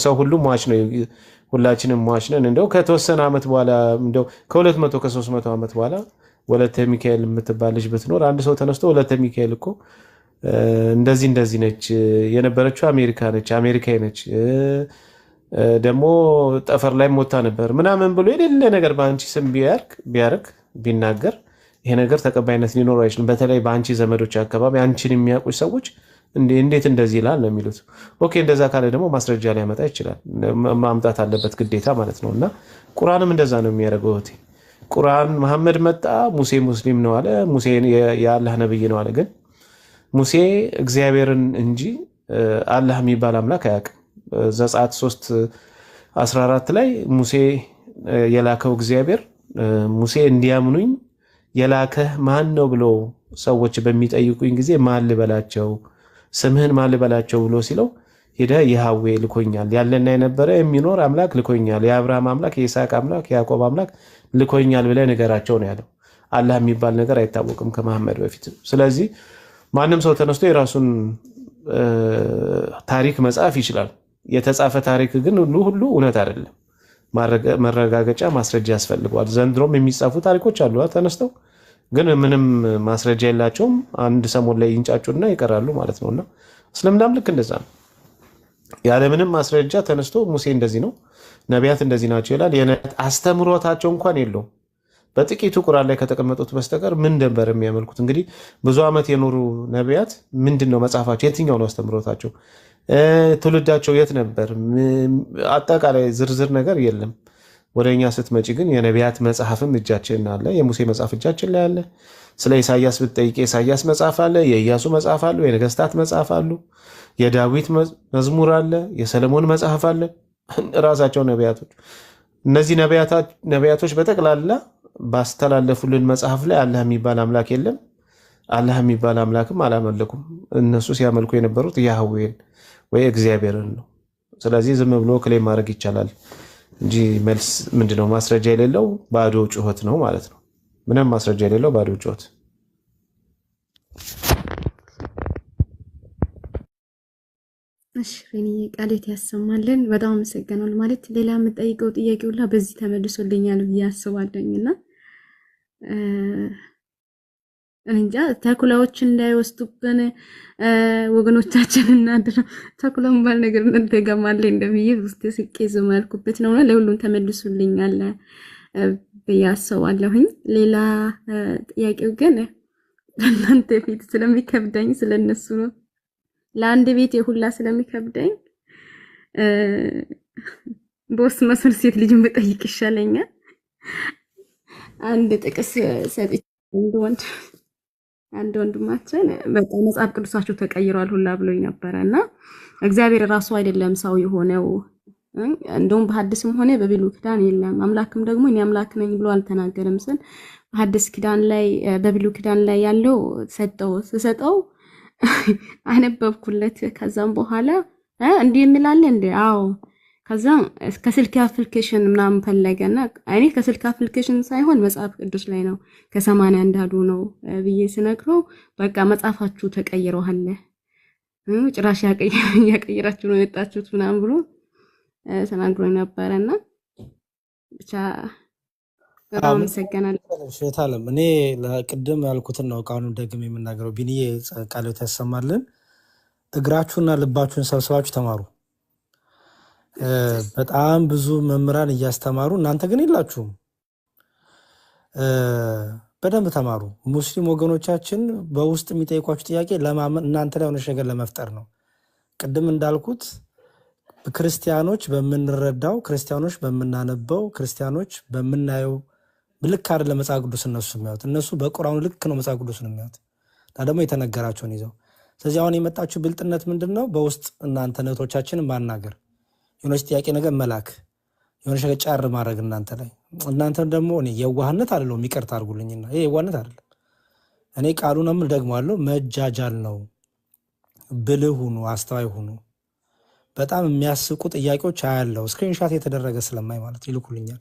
ሰው ሁሉ ሟች ነው። ሁላችንም ሟች ነን። እንደው ከተወሰነ ዓመት በኋላ እንደው ከ200 ከ300 ዓመት በኋላ ወለተ ሚካኤል የምትባል ልጅ ብትኖር አንድ ሰው ተነስቶ ወለተ ሚካኤል እኮ እንደዚህ ነች የነበረችው አሜሪካዊ ነች ደግሞ ጠፈር ላይ ሞታ ነበር ምናምን ብሎ የሌለ ነገር በአንቺ ስም ቢያርግ ቢናገር ይሄ ነገር ተቀባይነት ሊኖር አይችልም። በተለይ በአንቺ ዘመዶች አካባቢ አንቺን የሚያውቁ ሰዎች እንዴት እንደዚህ ይላል ነው የሚሉት። ኦኬ እንደዛ ካለ ደግሞ ማስረጃ ሊያመጣ ይችላል። ማምጣት አለበት ግዴታ ማለት ነው። እና ቁርአንም እንደዛ ነው የሚያደርገው። ቁርአን መሐመድ መጣ ሙሴ ሙስሊም ነው አለ። ሙሴ የአላህ ነብይ ነው አለ። ግን ሙሴ እግዚአብሔርን እንጂ አላህ የሚባል አምላክ አያውቅም። ዘጸአት 3:14 ላይ ሙሴ የላከው እግዚአብሔር ሙሴ እንዲያምኑኝ የላከህ ማን ነው ብሎ ሰዎች በሚጠይቁኝ ጊዜ ማን ልበላቸው ስምህን ማን ልበላቸው ብሎ ሲለው ሄደ ይሃዌ ልኮኛል፣ ያለና የነበረ የሚኖር አምላክ ልኮኛል፣ የአብርሃም አምላክ የይስሐቅ አምላክ የያዕቆብ አምላክ ልኮኛል ብለህ ንገራቸው ነው ያለው። አላህ የሚባል ነገር አይታወቅም ከመሐመድ በፊት። ስለዚህ ማንም ሰው ተነስቶ የራሱን ታሪክ መጻፍ ይችላል። የተጻፈ ታሪክ ግን ሁሉ እውነት አይደለም። መረጋገጫ ማስረጃ ያስፈልገዋል። ዘንድሮም የሚጻፉ ታሪኮች አሉ ተነስተው ግን ምንም ማስረጃ የላቸውም። አንድ ሰሞን ላይ ይንጫጩና ይቀራሉ ማለት ነውና እስልምናም ልክ እንደዛ ነው። ያለምንም ማስረጃ ተነስቶ ሙሴ እንደዚህ ነው ነቢያት እንደዚህ ናቸው ይላል። የነቢያት አስተምሮታቸው እንኳን የለውም። በጥቂቱ ቁርአን ላይ ከተቀመጡት በስተቀር ምን ነበር የሚያመልኩት? እንግዲህ ብዙ ዓመት የኖሩ ነቢያት ምንድነው መጽሐፋቸው? የትኛው ነው አስተምሮታቸው? ትውልዳቸው የት ነበር? አጠቃላይ ዝርዝር ነገር የለም። ወደኛ ስትመጪ ግን የነቢያት መጽሐፍም እጃችን አለ። የሙሴ መጽሐፍ እጃችን ላይ አለ። ስለ ኢሳያስ ብትጠይቂ ኢሳያስ መጽሐፍ አለ፣ የኢያሱ መጽሐፍ አሉ፣ የነገስታት መጽሐፍ አሉ፣ የዳዊት መዝሙር አለ፣ የሰለሞን መጽሐፍ አለ። ራሳቸው ነቢያቶች እነዚህ ነቢያቶች በጠቅላላ ባስተላለፉልን መጽሐፍ ላይ አላህ የሚባል አምላክ የለም። አላህ የሚባል አምላክም አላመለኩም። እነሱ ሲያመልኩ የነበሩት ያህዌን ወይ እግዚአብሔርን ነው። ስለዚህ ዝም ብሎ ክሌም ማድረግ ይቻላል እንጂ መልስ ምንድነው? ማስረጃ የሌለው ባዶ ጩኸት ነው ማለት ነው። ምንም ማስረጃ የሌለው ባዶ ጩኸት። እሺ ሬኒ ቃሌት ያሰማልን። በጣም አመሰግናለሁ። ማለት ሌላ የምጠይቀው ጥያቄ ሁላ በዚህ ተመልሶልኛል ብዬ አስባለሁና እንጃ ተኩላዎች እንዳይወስዱብን ወገኖቻችን እናድር ተኩላ ባል ነገር እንደገማለ እንደብዬ ውስጥ ስቄ ዝም ያልኩበት ነውና ለሁሉም ተመልሶልኛል ብዬ አስባለሁኝ። ሌላ ጥያቄው ግን እናንተ ፊት ስለሚከብደኝ ስለነሱ ነው። ለአንድ ቤት የሁላ ስለሚከብደኝ በውስጥ መስመር ሴት ልጅን በጠይቅ ይሻለኛል። አንድ ጥቅስ ሰጥቼ አንድ ወንድማችን በጣም መጽሐፍ ቅዱሳቸው ተቀይሯል ሁላ ብሎኝ ነበረና እግዚአብሔር ራሱ አይደለም ሰው የሆነው እንደውም በሐዲስም ሆነ በብሉይ ኪዳን የለም አምላክም ደግሞ እኔ አምላክ ነኝ ብሎ አልተናገረም ስል በሐዲስ ኪዳን ላይ በብሉይ ኪዳን ላይ ያለው ሰጠው አነበብኩለት። ከዛም በኋላ እንዲህ የሚላል እንዴ አዎ ከዛ ከስልክ አፕሊኬሽን ምናምን ፈለገና እኔ ከስልክ አፕሊኬሽን ሳይሆን መጽሐፍ ቅዱስ ላይ ነው ከ80 አንዳዱ ነው ብዬ ስነግረው በቃ መጽሐፋችሁ ተቀይሯል ጭራሽ ያቀይራችሁ ነው የመጣችሁት ምናምን ብሎ ተናግሮኝ ነበርና ብቻ በጣም አመሰግናለሁ። ሸታለም እኔ ለቅድም ያልኩትን ነው ቃሉን ደግሜ የምናገረው። ቢኒዬ ቃልዎት ያሰማልን። እግራችሁና ልባችሁን ሰብስባችሁ ተማሩ። በጣም ብዙ መምህራን እያስተማሩ እናንተ ግን የላችሁም። በደንብ ተማሩ። ሙስሊም ወገኖቻችን በውስጥ የሚጠይቋችሁ ጥያቄ ለማመን እናንተ ላይ ሆነሽ ነገር ለመፍጠር ነው። ቅድም እንዳልኩት ክርስቲያኖች በምንረዳው ክርስቲያኖች በምናነበው ክርስቲያኖች በምናየው ልክ አይደለም መጽሐፍ ቅዱስ እነሱ የሚያዩት። እነሱ በቁርአኑ ልክ ነው መጽሐፍ ቅዱስን የሚያዩት እና ደግሞ የተነገራቸውን ይዘው። ስለዚህ አሁን የመጣችሁ ብልጥነት ምንድን ነው? በውስጥ እናንተ ነቶቻችንን ማናገር የሆነች ጥያቄ ነገር መላክ የሆነች ነገር ጫር ማድረግ እናንተ ላይ እናንተ ደግሞ እኔ የዋህነት አይደለም ይቅርታ አድርጉልኝና ይሄ የዋህነት አይደለም። እኔ ቃሉን አምል ደግማለሁ መጃጃል ነው። ብልህ ሁኑ፣ አስተዋይ ሁኑ። በጣም የሚያስቁ ጥያቄዎች አያለው ስክሪንሻት የተደረገ ስለማይ ማለት ይልኩልኛል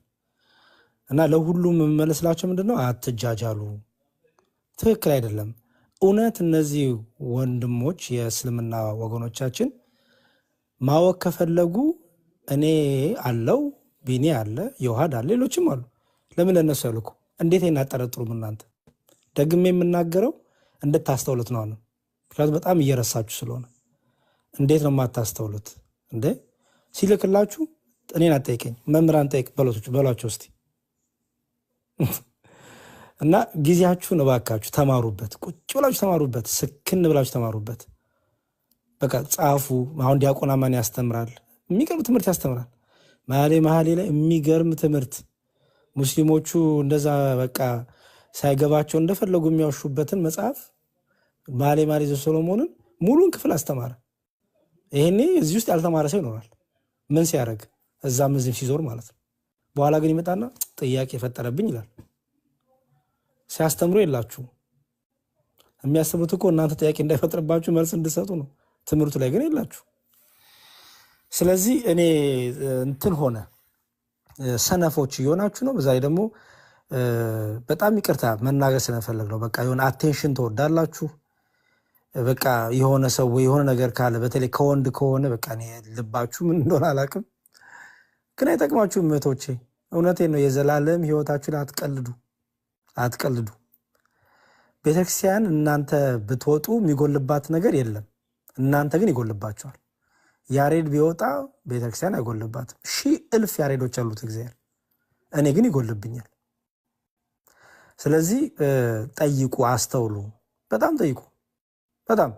እና ለሁሉም የምመለስላቸው ምንድነው አትጃጃሉ፣ ትክክል አይደለም። እውነት እነዚህ ወንድሞች የእስልምና ወገኖቻችን ማወቅ ከፈለጉ እኔ አለው ቢኒ አለ ዮሐድ አለ ሌሎችም አሉ። ለምን ለነሱ ያልኩ እንዴት እናጠረጥሩም? እናንተ ደግሜ የምናገረው እንድታስተውሉት ነው። ምክንያቱም በጣም እየረሳችሁ ስለሆነ እንዴት ነው የማታስተውሉት? እንዴ ሲልክላችሁ እኔን አጠይቀኝ መምህራን ጠይቅ በሏቸው እስቲ እና ጊዜያችሁን እባካችሁ ተማሩበት። ቁጭ ብላችሁ ተማሩበት። ስክን ብላችሁ ተማሩበት። በቃ ጻፉ። አሁን ዲያቆን አማን ያስተምራል፣ የሚገርም ትምህርት ያስተምራል። መሀሌ ላይ የሚገርም ትምህርት ሙስሊሞቹ እንደዛ በቃ ሳይገባቸው እንደፈለጉ የሚያወሹበትን መጽሐፍ መሀሌ ዘሰሎሞንን ሙሉን ክፍል አስተማረ። ይሄኔ እዚህ ውስጥ ያልተማረ ሰው ይኖራል። ምን ሲያደርግ እዛም እዚህም ሲዞር ማለት ነው። በኋላ ግን ይመጣና ጥያቄ የፈጠረብኝ ይላል። ሲያስተምሩ የላችሁ። የሚያስተምሩት እኮ እናንተ ጥያቄ እንዳይፈጥርባችሁ መልስ እንድሰጡ ነው። ትምህርቱ ላይ ግን የላችሁ። ስለዚህ እኔ እንትን ሆነ ሰነፎች እየሆናችሁ ነው። በዛ ላይ ደግሞ በጣም ይቅርታ መናገር ስለፈለግ ነው። በቃ የሆነ አቴንሽን ትወዳላችሁ። በቃ የሆነ ሰው የሆነ ነገር ካለ በተለይ ከወንድ ከሆነ በቃ ልባችሁ ምን እንደሆነ አላውቅም፣ ግን አይጠቅማችሁም እህቶቼ። እውነቴን ነው። የዘላለም ህይወታችሁን አትቀልዱ። ቤተክርስቲያን እናንተ ብትወጡ የሚጎልባት ነገር የለም። እናንተ ግን ይጎልባቸዋል። ያሬድ ቢወጣ ቤተክርስቲያን አይጎልባትም። 1000 ያሬዶች አሉት እግዚአብሔር፣ እኔ ግን ይጎልብኛል። ስለዚህ ጠይቁ፣ አስተውሉ፣ በጣም ጠይቁ። በጣም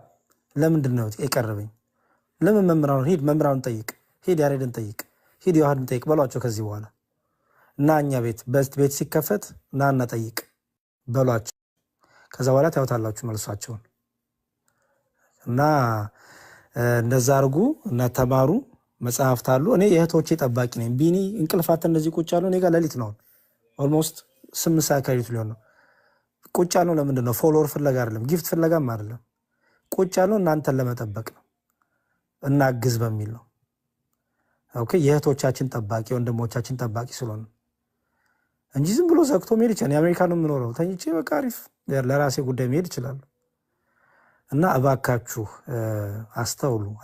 ለምንድን ነው የቀረበኝ? ለምን መምህራኑን ጠይቅ፣ ሂድ ያሬድን ጠይቅ፣ ሂድ ዮሐድን ጠይቅ በሏቸው። ከዚህ በኋላ እና እኛ ቤት ሲከፈት እና ጠይቅ በሏቸው። ከዛ በኋላ ታዩታላችሁ መልሷቸውን። እና እንደዛ አድርጉ እና ተማሩ። መጽሐፍት አሉ። እኔ የእህቶቼ ጠባቂ ነኝ። ቢኒ እንቅልፋት እንደዚህ ቁጭ ያለው እኔ ጋር ሌሊት ነው። ኦልሞስት 8 ሰዓት ከሌሊቱ ሊሆን ነው። ቁጭ ያለው ለምንድን ነው? ፎሎወር ፍለጋ አይደለም፣ ጊፍት ፍለጋም አይደለም። ቁጭ ያለው እናንተን ለመጠበቅ ነው። እናግዝ በሚል ነው። ኦኬ የእህቶቻችን ጠባቂ ወንድሞቻችን ጠባቂ ስለሆነ እንጂ ዝም ብሎ ዘግቶ መሄድ ይችላል። የአሜሪካ ነው የምኖረው ተኝቼ በቃ አሪፍ ለራሴ ጉዳይ መሄድ ይችላል። እና እባካችሁ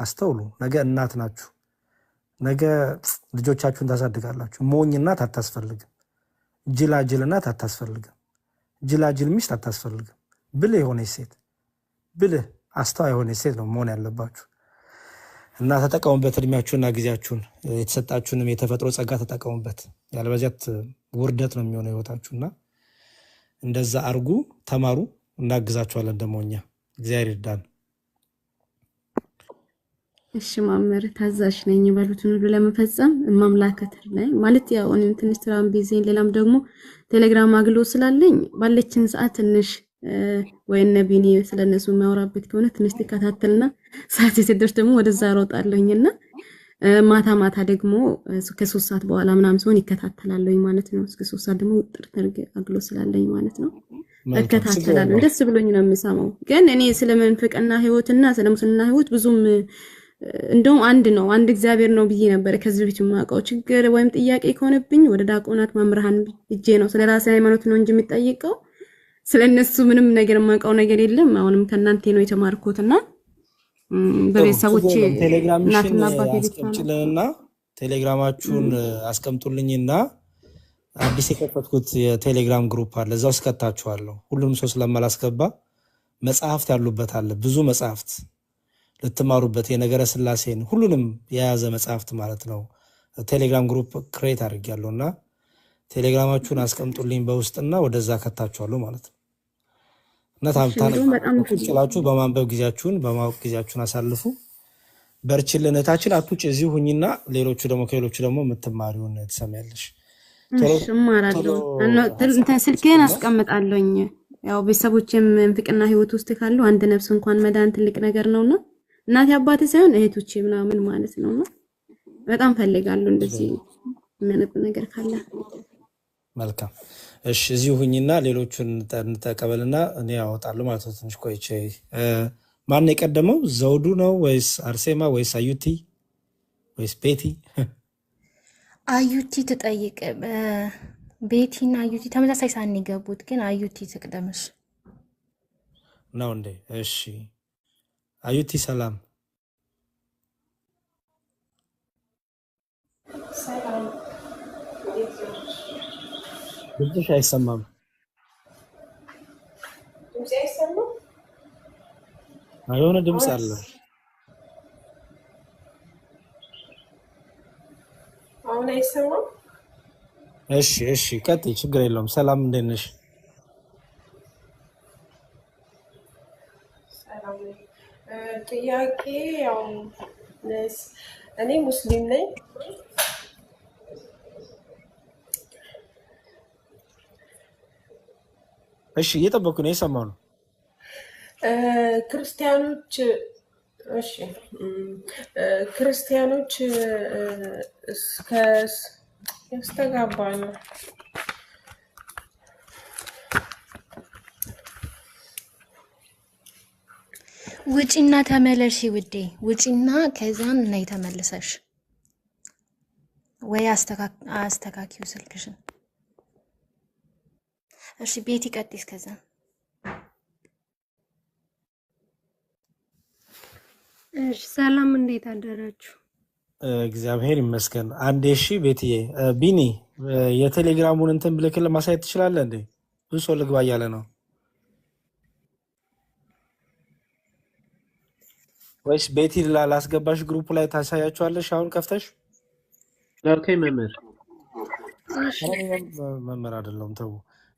አስተውሉ። ነገ እናት ናችሁ። ነገ ልጆቻችሁን ታሳድጋላችሁ። ሞኝ እናት አታስፈልግም። ጅላጅል እናት አታስፈልግም። ጅላጅል ሚስት አታስፈልግም። ብልህ የሆነች ሴት ብልህ አስተዋይ የሆነች ሴት ነው መሆን ያለባችሁ። እና ተጠቀሙበት። እድሜያችሁና ጊዜያችሁን የተሰጣችሁንም የተፈጥሮ ጸጋ ተጠቀሙበት። ያለበዚያት ውርደት ነው የሚሆነው ህይወታችሁና እንደዛ አርጉ። ተማሩ። እናግዛችኋለን ደግሞ እኛ እግዚአብሔር ይርዳን። እሺ ማመር ታዛዥ ነኝ ባሉትን ሁሉ ለመፈጸም ማምላከተር ላይ ማለት ያው እኔም ትንሽ ስራም ቢዚን ሌላም ደግሞ ቴሌግራም አግሎ ስላለኝ ባለችን ሰዓት ትንሽ ወይ ነቢኒ ስለነሱ የሚያወራበት ከሆነ ትንሽ ተከታተልና ሰዓት ሲደርስ ደግሞ ወደዛ ሮጣለሁኝና ማታ ደግሞ ከ3 ሰዓት በኋላ ምናምን ሲሆን ይከታተላለሁኝ ማለት ነው። እስከ 3 ሰዓት ደግሞ ጥርጥር አግሎ ስላለኝ ማለት ነው እከታተላለሁ። ደስ ብሎኝ ነው የምሰማው። ግን እኔ ስለ መንፈቅና ህይወትና ስለ ሙስና ህይወት ብዙም እንደውም አንድ እግዚአብሔር ነው ብዬ ነበር ከዚህ በፊት የማውቀው። ችግር ወይም ጥያቄ ከሆነብኝ ወደ ዲያቆናት መምህራን እጄ ነው ስለ ራሴ ሃይማኖት ነው እንጂ የሚጠይቀው ስለነሱ ምንም ነገር የማውቀው ነገር የለም። አሁንም ከናንተ ነው የተማርኩትና በቤተሰቦቼ እናትና አባቴ አስቀምጡልኝና ቴሌግራማችሁን አስቀምጡልኝና አዲስ የከፈትኩት የቴሌግራም ግሩፕ አለ። እዛው እስከታችኋለሁ። ሁሉንም ሰው ስለማላስገባ መጽሐፍት ያሉበት አለ። ብዙ መጽሐፍት ልትማሩበት የነገረ ስላሴን ሁሉንም የያዘ መጽሐፍት ማለት ነው። ቴሌግራም ግሩፕ ክሬት አድርጌያለሁና ቴሌግራማችሁን አስቀምጡልኝ በውስጥና ወደዛ ከታችኋለሁ ማለት ነው። እና ታምታላችሁ በማንበብ ጊዜያችሁን በማወቅ ጊዜያችሁን አሳልፉ። በርችልን እህታችን አትውጭ እዚሁ ሁኝና ሌሎቹ ደግሞ ከሌሎቹ ደግሞ የምትማሪውን ትሰሚያለሽ። እማራለሁ እንትን ስልኬን አስቀምጣለሁኝ። ያው ቤተሰቦቼም ፍቅና ህይወት ውስጥ ካሉ አንድ ነፍስ እንኳን መዳን ትልቅ ነገር ነውና እናቴ አባቴ ሳይሆን እህቶቼ ምናምን ማለት ነውና በጣም ፈልጋለሁ እንደዚህ የሚያነብ ነገር ካለ። መልካም እሺ፣ እዚሁ ሁኝና ሌሎቹን እንተቀበልና እኔ ያወጣለሁ ማለት ነው። ትንሽ ቆይቼ ማን የቀደመው ዘውዱ ነው ወይስ አርሴማ ወይስ አዩቲ ወይስ ቤቲ? አዩቲ ትጠይቅ። ቤቲና አዩቲ ተመሳሳይ ሳን ይገቡት፣ ግን አዩቲ ትቅደምሽ ነው እንዴ? እሺ አዩቲ ሰላም። ሰላም ድምፅሽ አይሰማም። ድምፅ አይሰማም? የሆነ ድምፅ አለ። አሁን አይሰማም? እሺ ቀጥይ፣ ችግር የለውም። ሰላም እንዴት ነሽ? ሰላም ነኝ። ጥያቄ ያው እኔ ሙስሊም ነኝ። እሺ እየጠበኩ ነው፣ የሰማሁ ነው። ክርስቲያኖች ያስተጋባ ነው። ውጪና ተመለሺ ውዴ፣ ውጪና ከዛን ነይ ተመልሰሽ ወይ አስተካኪው ስልክሽን። እሺ ቤቲ ቀጥይስ። ከዛ እሺ ሰላም፣ እንዴት አደራችሁ? እግዚአብሔር ይመስገን። አንዴ እሺ ቤትዬ፣ ቢኒ የቴሌግራሙን እንትን ብልክል ማሳየት ትችላለህ እንዴ? ብዙ ሰው ልግባ እያለ ነው። ወይስ ቤቲ ላስገባሽ ግሩፕ ላይ ታሳያችኋለሽ? አሁን ከፍተሽ ላልከኝ መምህር መምህር አይደለም ተው።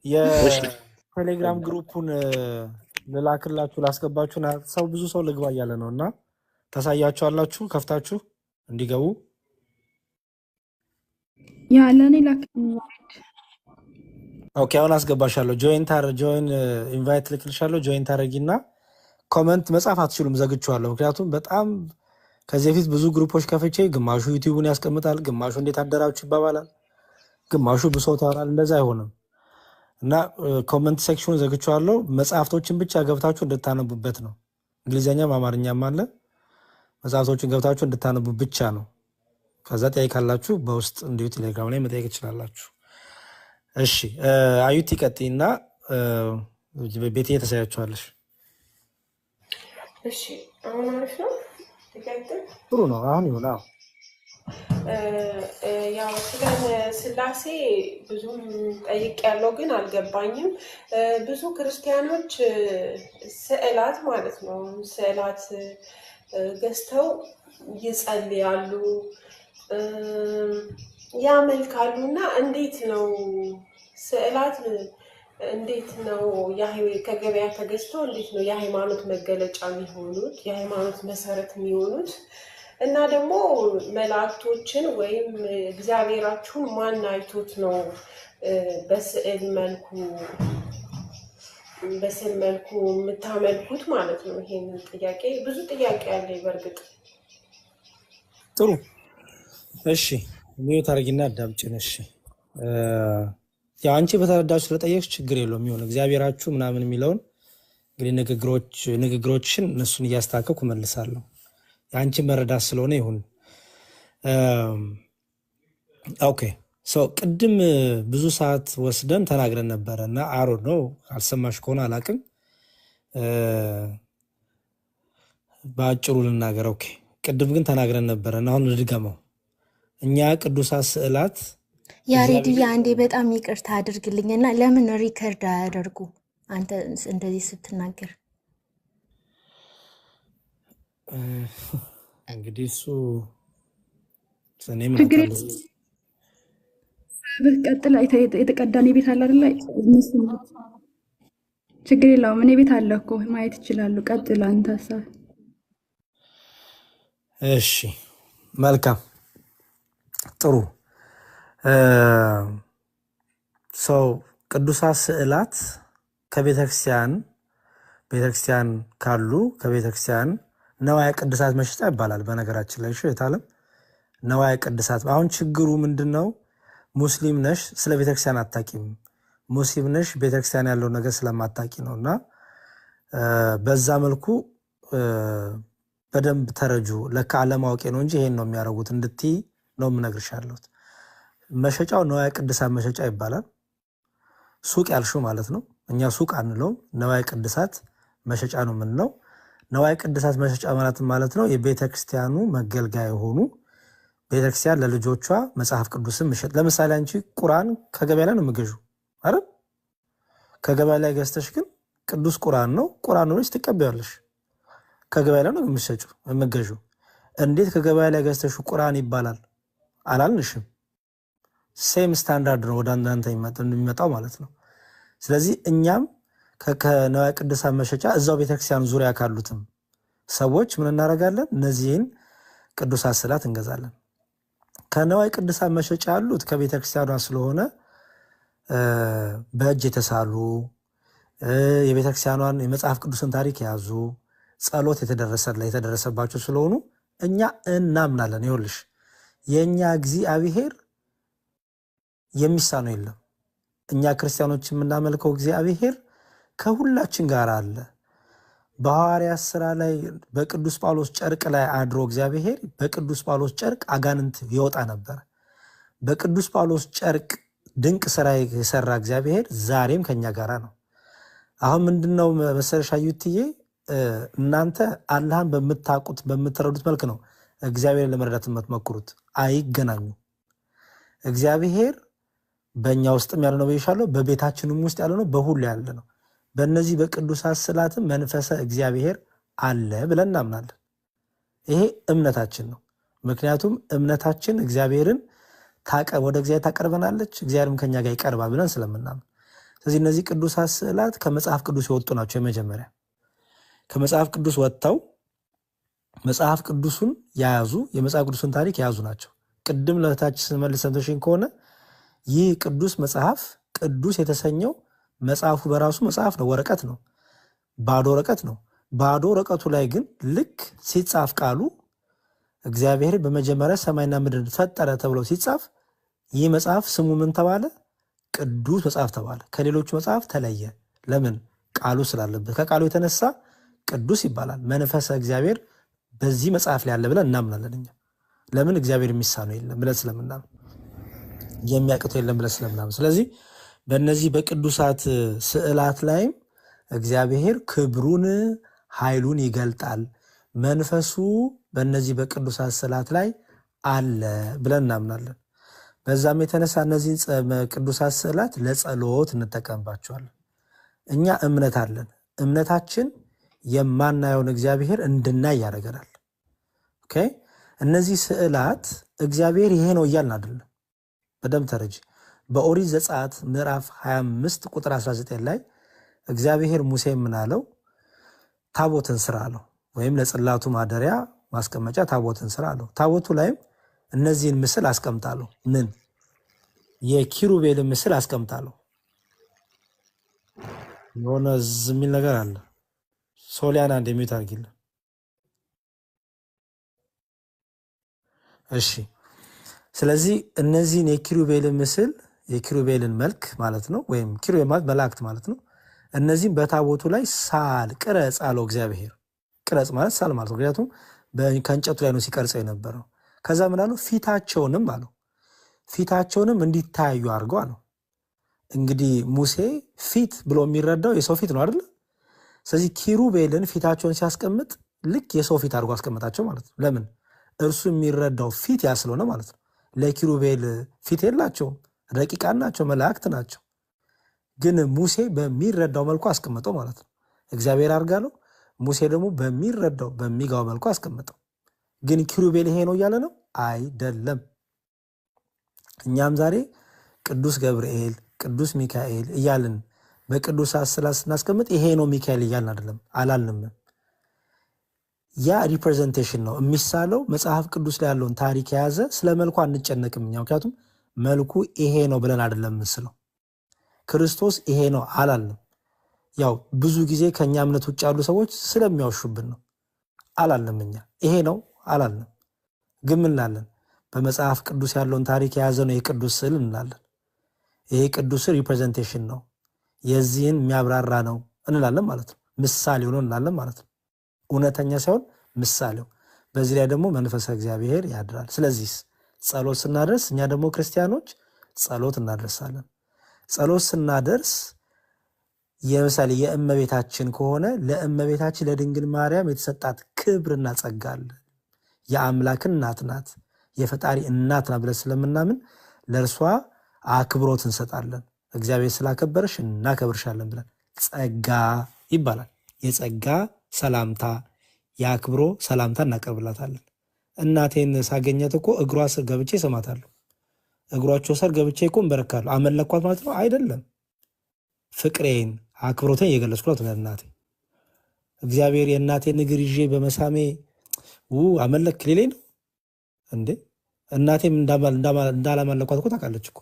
የቴሌግራም ግሩፑን ልላክላችሁ ላስገባችሁ። ሰው ብዙ ሰው ልግባ እያለ ነው እና ታሳያችኋላችሁ ከፍታችሁ እንዲገቡ። ያለኔ ላክ። ኦኬ አሁን አስገባሻለሁ። ጆይን ኢንቫይት ልክልሻለሁ። ጆይን ታረጊና ኮመንት መጻፍ አትችሉም፣ ዘግቼዋለሁ። ምክንያቱም በጣም ከዚህ በፊት ብዙ ግሩፖች ከፍቼ ግማሹ ዩቲዩብን ያስቀምጣል፣ ግማሹ እንዴት አደራችሁ ይባባላል፣ ግማሹ ብሶት ያወራል። እንደዛ አይሆንም እና ኮመንት ሴክሽኑን ዘግቼዋለሁ። መጽሐፍቶችን ብቻ ገብታችሁ እንድታነቡበት ነው። እንግሊዝኛም አማርኛም አለ። መጽሐፍቶችን ገብታችሁ እንድታነቡ ብቻ ነው። ከዛ ጥያቄ ካላችሁ በውስጥ እንዲሁ ቴሌግራም ላይ መጠየቅ ትችላላችሁ። እሺ አዩቲ ቀጥይና ቤት እየተሳያችኋለሽ። እሺ አሁን አሪፍ ነው። ይቀጥል። ጥሩ ነው። አሁን ይሁን። አዎ ያው ስለ ስላሴ ብዙም ጠይቅ ያለው ግን አልገባኝም። ብዙ ክርስቲያኖች ስዕላት ማለት ነው ስዕላት ገዝተው ይጸልያሉ፣ ያመልካሉ እና እንዴት ነው ስዕላት እንዴት ነው ከገበያ ተገዝተው እንዴት ነው የሃይማኖት መገለጫ የሚሆኑት የሃይማኖት መሰረት የሚሆኑት? እና ደግሞ መላእክቶችን ወይም እግዚአብሔራችሁን ማን አይቶት ነው በስዕል መልኩ የምታመልኩት ማለት ነው? ይሄንን ጥያቄ ብዙ ጥያቄ አለ በእርግጥ። ጥሩ እሺ፣ ሚዩት አድርጊና አዳምጪን። እሺ ያው አንቺ በተረዳችሁ ስለጠየቅሽ ችግር የለውም ይሁን። እግዚአብሔራችሁ ምናምን የሚለውን እንግዲህ ንግግሮችን እነሱን እያስተካከልኩ መልሳለሁ። የአንቺ መረዳት ስለሆነ ይሁን። ኦኬ ቅድም ብዙ ሰዓት ወስደን ተናግረን ነበረ እና አሮ ነው አልሰማሽ ከሆነ አላቅም፣ በአጭሩ ልናገር። ኦኬ ቅድም ግን ተናግረን ነበረ እና አሁን ልድገመው። እኛ ቅዱሳት ስዕላት ያሬድዬ አንዴ በጣም ይቅርታ አድርግልኝና ለምን ሪከርድ አያደርጉ አንተ እንደዚህ ስትናገር? እንግዲህ እሱ ቀጥላ የተቀዳኔ ቤት አለ አይደል? ችግር የለውም። እኔ ቤት አለ እኮ ማየት ይችላሉ። ቀጥላ አንተ ሀሳብ። እሺ መልካም ጥሩ። ቅዱሳት ስዕላት ቤተክርስቲያን ካሉ ከቤተክርስቲያን ነዋያ ቅድሳት መሸጫ ይባላል። በነገራችን ላይ የታለም ነዋያ ቅድሳት። አሁን ችግሩ ምንድን ነው? ሙስሊም ነሽ፣ ስለ ቤተክርስቲያን አታቂም። ሙስሊም ነሽ፣ ቤተክርስቲያን ያለው ነገር ስለማታቂ ነው። እና በዛ መልኩ በደንብ ተረጁ። ለካ አለማወቄ ነው እንጂ ይሄን ነው የሚያደርጉት እንድትይ ነው የምነግርሻለሁት። መሸጫው ነዋያ ቅድሳት መሸጫ ይባላል። ሱቅ ያልሽው ማለት ነው። እኛ ሱቅ አንለውም፣ ነዋያ ቅድሳት መሸጫ ነው የምንለው። ነዋያ ቅድሳት መሸጫ ማለት ነው የቤተክርስቲያኑ መገልገያ የሆኑ ቤተክርስቲያን ለልጆቿ መጽሐፍ ቅዱስን ምሸጥ። ለምሳሌ አንቺ ቁርአን ከገበያ ላይ ነው የምገዡ አይደል? ከገበያ ላይ ገዝተሽ ግን ቅዱስ ቁርአን ነው ሆነች ትቀበያለሽ። ከገበያ ላይ ነው የምገዡ። እንዴት ከገበያ ላይ ገዝተሽ ቁርአን ይባላል አላልንሽም? ሴም ስታንዳርድ ነው ወደ እናንተ የሚመጣው ማለት ነው። ስለዚህ እኛም ከነዋያ ቅድሳት መሸጫ እዛው ቤተክርስቲያን ዙሪያ ካሉትም ሰዎች ምን እናደርጋለን? እነዚህን ቅዱሳት ስዕላት እንገዛለን። ከነዋያ ቅድሳት መሸጫ ያሉት ከቤተክርስቲያኗ ስለሆነ በእጅ የተሳሉ የቤተክርስቲያኗን የመጽሐፍ ቅዱስን ታሪክ የያዙ ጸሎት የተደረሰባቸው ስለሆኑ እኛ እናምናለን። ይኸውልሽ የእኛ እግዚአብሔር የሚሳነው የለም። እኛ ክርስቲያኖች የምናመልከው እግዚአብሔር ከሁላችን ጋር አለ። በሐዋርያት ሥራ ላይ በቅዱስ ጳውሎስ ጨርቅ ላይ አድሮ እግዚአብሔር በቅዱስ ጳውሎስ ጨርቅ አጋንንት ይወጣ ነበር። በቅዱስ ጳውሎስ ጨርቅ ድንቅ ስራ የሰራ እግዚአብሔር ዛሬም ከኛ ጋር ነው። አሁን ምንድነው መሰረሻ ዩትዬ እናንተ አላህን በምታውቁት በምትረዱት መልክ ነው እግዚአብሔርን ለመረዳት የምትሞክሩት። አይገናኙ። እግዚአብሔር በእኛ ውስጥም ያለ ነው ብዬሻለሁ፣ በቤታችንም ውስጥ ያለ ነው፣ በሁሉ ያለ ነው። በእነዚህ በቅዱሳት ስዕላትም መንፈሰ እግዚአብሔር አለ ብለን እናምናለን። ይሄ እምነታችን ነው። ምክንያቱም እምነታችን እግዚአብሔርን ወደ እግዚአብሔር ታቀርበናለች፣ እግዚአብሔርም ከኛ ጋር ይቀርባል ብለን ስለምናምን፣ ስለዚህ እነዚህ ቅዱሳት ስዕላት ከመጽሐፍ ቅዱስ የወጡ ናቸው። የመጀመሪያ ከመጽሐፍ ቅዱስ ወጥተው መጽሐፍ ቅዱሱን የያዙ የመጽሐፍ ቅዱስን ታሪክ የያዙ ናቸው። ቅድም ለታች ስመልስ ሰምተሽኝ ከሆነ ይህ ቅዱስ መጽሐፍ ቅዱስ የተሰኘው መጽሐፉ በራሱ መጽሐፍ ነው፣ ወረቀት ነው፣ ባዶ ወረቀት ነው። ባዶ ወረቀቱ ላይ ግን ልክ ሲጻፍ ቃሉ እግዚአብሔር በመጀመሪያ ሰማይና ምድር ፈጠረ ተብሎ ሲጻፍ ይህ መጽሐፍ ስሙ ምን ተባለ? ቅዱስ መጽሐፍ ተባለ። ከሌሎቹ መጽሐፍ ተለየ። ለምን? ቃሉ ስላለበት። ከቃሉ የተነሳ ቅዱስ ይባላል። መንፈሰ እግዚአብሔር በዚህ መጽሐፍ ላይ ያለ ብለን እናምናለን እኛ። ለምን? እግዚአብሔር የሚሳነው የለም ብለን ስለምናምን፣ የሚያቅተው የለም ብለን ስለምናምን። ስለዚህ በእነዚህ በቅዱሳት ስዕላት ላይም እግዚአብሔር ክብሩን ኃይሉን ይገልጣል፣ መንፈሱ በእነዚህ በቅዱሳት ስዕላት ላይ አለ ብለን እናምናለን። በዛም የተነሳ እነዚህን ቅዱሳት ስዕላት ለጸሎት እንጠቀምባቸዋለን። እኛ እምነት አለን። እምነታችን የማናየውን እግዚአብሔር እንድናይ ያደርገናል። ኦኬ። እነዚህ ስዕላት እግዚአብሔር ይሄ ነው እያልን አይደለም። በደንብ ተረጂ። በኦሪት ዘጸአት ምዕራፍ 25 ቁጥር 19 ላይ እግዚአብሔር ሙሴ ምን አለው? ታቦትን ስራ አለው፣ ወይም ለጽላቱ ማደሪያ ማስቀመጫ ታቦትን ስራ አለው። ታቦቱ ላይም እነዚህን ምስል አስቀምጣለሁ። ምን? የኪሩቤልን ምስል አስቀምጣለሁ። የሆነ ዝም የሚል ነገር አለ። ሶሊያና እንደሚዩት አድርጊልን። እሺ። ስለዚህ እነዚህን የኪሩቤልን ምስል የኪሩቤልን መልክ ማለት ነው፣ ወይም ኪሩቤል ማለት መላእክት ማለት ነው። እነዚህም በታቦቱ ላይ ሳል ቅረጽ አለው እግዚአብሔር። ቅረጽ ማለት ሳል ማለት ነው። ምክንያቱም ከእንጨቱ ላይ ነው ሲቀርጸው የነበረው። ከዛ ምን አለው? ፊታቸውንም አለው ፊታቸውንም እንዲታዩ አድርገው አለው። እንግዲህ ሙሴ ፊት ብሎ የሚረዳው የሰው ፊት ነው አይደለ? ስለዚህ ኪሩቤልን ፊታቸውን ሲያስቀምጥ ልክ የሰው ፊት አድርጎ አስቀምጣቸው ማለት ነው። ለምን? እርሱ የሚረዳው ፊት ያ ስለሆነ ማለት ነው። ለኪሩቤል ፊት የላቸውም፣ ረቂቃን ናቸው፣ መላእክት ናቸው። ግን ሙሴ በሚረዳው መልኩ አስቀመጠው ማለት ነው። እግዚአብሔር አድርጋለው፣ ሙሴ ደግሞ በሚረዳው በሚጋው መልኩ አስቀመጠው። ግን ኪሩቤል ይሄ ነው እያለ ነው አይደለም። እኛም ዛሬ ቅዱስ ገብርኤል፣ ቅዱስ ሚካኤል እያልን በቅዱሳት ስዕላት ስናስቀምጥ ይሄ ነው ሚካኤል እያልን አይደለም፣ አላልንም። ያ ሪፕሬዘንቴሽን ነው የሚሳለው። መጽሐፍ ቅዱስ ላይ ያለውን ታሪክ የያዘ ስለ መልኩ አንጨነቅም እኛ። ምክንያቱም መልኩ ይሄ ነው ብለን አይደለም ምስለው። ክርስቶስ ይሄ ነው አላልንም። ያው ብዙ ጊዜ ከእኛ እምነት ውጭ ያሉ ሰዎች ስለሚያወሹብን ነው። አላልንም፣ እኛ ይሄ ነው አላልንም። ግን ምን እንላለን? በመጽሐፍ ቅዱስ ያለውን ታሪክ የያዘ ነው የቅዱስ ስዕል እንላለን። ይሄ ቅዱስ ሪፕሬዘንቴሽን ነው፣ የዚህን የሚያብራራ ነው እንላለን ማለት ነው። ምሳሌው ነው እንላለን ማለት ነው። እውነተኛ ሳይሆን ምሳሌው። በዚህ ላይ ደግሞ መንፈሰ እግዚአብሔር ያድራል። ስለዚህ ጸሎት ስናደርስ እኛ ደግሞ ክርስቲያኖች ጸሎት እናደርሳለን። ጸሎት ስናደርስ የምሳሌ የእመቤታችን ከሆነ ለእመቤታችን ለድንግል ማርያም የተሰጣት ክብርና ጸጋ አለ። የአምላክን እናት ናት፣ የፈጣሪ እናት ናት ብለን ስለምናምን ለእርሷ አክብሮት እንሰጣለን። እግዚአብሔር ስላከበረሽ እናከብርሻለን ብለን ጸጋ ይባላል። የጸጋ ሰላምታ የአክብሮ ሰላምታ እናቀርብላታለን። እናቴን ሳገኘት እኮ እግሯ ስር ገብቼ እሰማታለሁ። እግሯቸው ስር ገብቼ እኮ እንበረካለሁ። አመለኳት ማለት ነው አይደለም። ፍቅሬን አክብሮቴን እየገለጽኩላት ነው እናቴ። እግዚአብሔር የእናቴን እግር ይዤ በመሳሜ አመለክ ሌሌ ነው እንዴ? እናቴም እንዳላመለኳት እኮ ታውቃለች እኮ።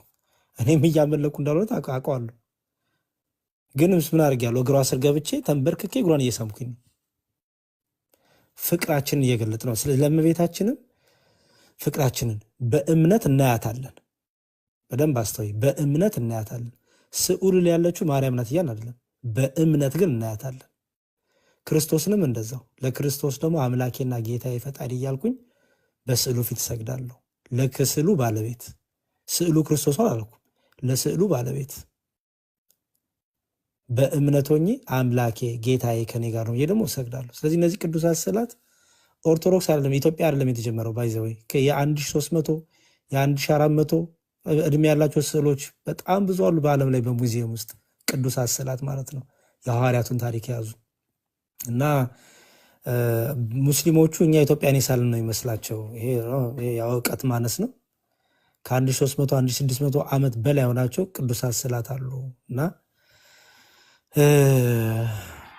እኔም እያመለኩ እንዳልሆነ አውቀዋለሁ። ግን ምን አድርጌያለሁ? እግሯ ስር ገብቼ ተንበርክኬ እግሯን እየሳምኩኝ ፍቅራችንን እየገለጥ ነው። ስለዚህ ለእመቤታችንም ፍቅራችንን በእምነት እናያታለን። በደንብ አስተውይ። በእምነት እናያታለን። ስዑል ላይ ያለችው ማርያም ናት እያልን አይደለም፣ በእምነት ግን እናያታለን። ክርስቶስንም እንደዛው። ለክርስቶስ ደግሞ አምላኬና ጌታዬ ፈጣሪ እያልኩኝ በስዕሉ ፊት እሰግዳለሁ። ለስዕሉ ባለቤት፣ ስዕሉ ክርስቶስ አላልኩም፣ ለስዕሉ ባለቤት በእምነት ሆኜ አምላኬ ጌታዬ ከኔ ጋር ነው ደግሞ እሰግዳለሁ። ስለዚህ እነዚህ ቅዱሳት ስዕላት ኦርቶዶክስ አይደለም፣ ኢትዮጵያ አይደለም የተጀመረው። ባይዘወይ የ1300 የ1400 እድሜ ያላቸው ስዕሎች በጣም ብዙ አሉ በዓለም ላይ በሙዚየም ውስጥ ቅዱሳት ስዕላት ማለት ነው። የሐዋርያቱን ታሪክ የያዙ እና ሙስሊሞቹ እኛ ኢትዮጵያን የሳልን ነው ይመስላቸው። ይሄ እውቀት ማነስ ነው። ከ1300 1600 ዓመት በላይ ሆናቸው ቅዱሳት ስዕላት አሉ እና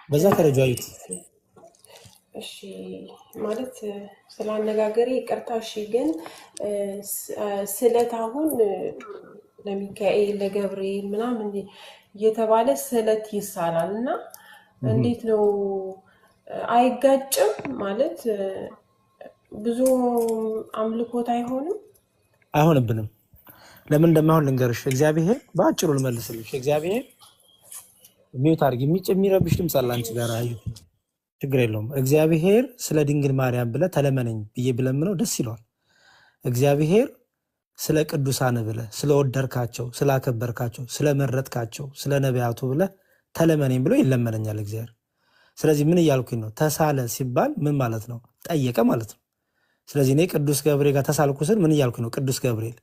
በዛ ተረጃዩት። እሺ ማለት ስለ አነጋገሬ ይቅርታ። እሺ ግን ስዕለት አሁን ለሚካኤል ለገብርኤል ምናምን እየተባለ ስዕለት ይሳላል እና እንዴት ነው አይጋጭም? ማለት ብዙ አምልኮት አይሆንም? አይሆንብንም። ለምን እንደማይሆን ልንገርሽ። እግዚአብሔር በአጭሩ ልመልስልሽ። እግዚአብሔር ሚውት አድርጊ። የሚረብሽ ድምፅ አለ አንቺ ጋር። ችግር የለውም። እግዚአብሔር ስለ ድንግል ማርያም ብለህ ተለመነኝ ብዬ ብለምነው ደስ ይለዋል። እግዚአብሔር ስለ ቅዱሳን ብለህ ስለወደድካቸው፣ ስላከበርካቸው፣ ስለመረጥካቸው ስለ ነቢያቱ ብለህ ተለመነኝ ብሎ ይለመነኛል እግዚአብሔር። ስለዚህ ምን እያልኩኝ ነው? ተሳለ ሲባል ምን ማለት ነው? ጠየቀ ማለት ነው። ስለዚህ እኔ ቅዱስ ገብርኤል ጋር ተሳልኩ ስል ምን እያልኩኝ ነው? ቅዱስ ገብርኤል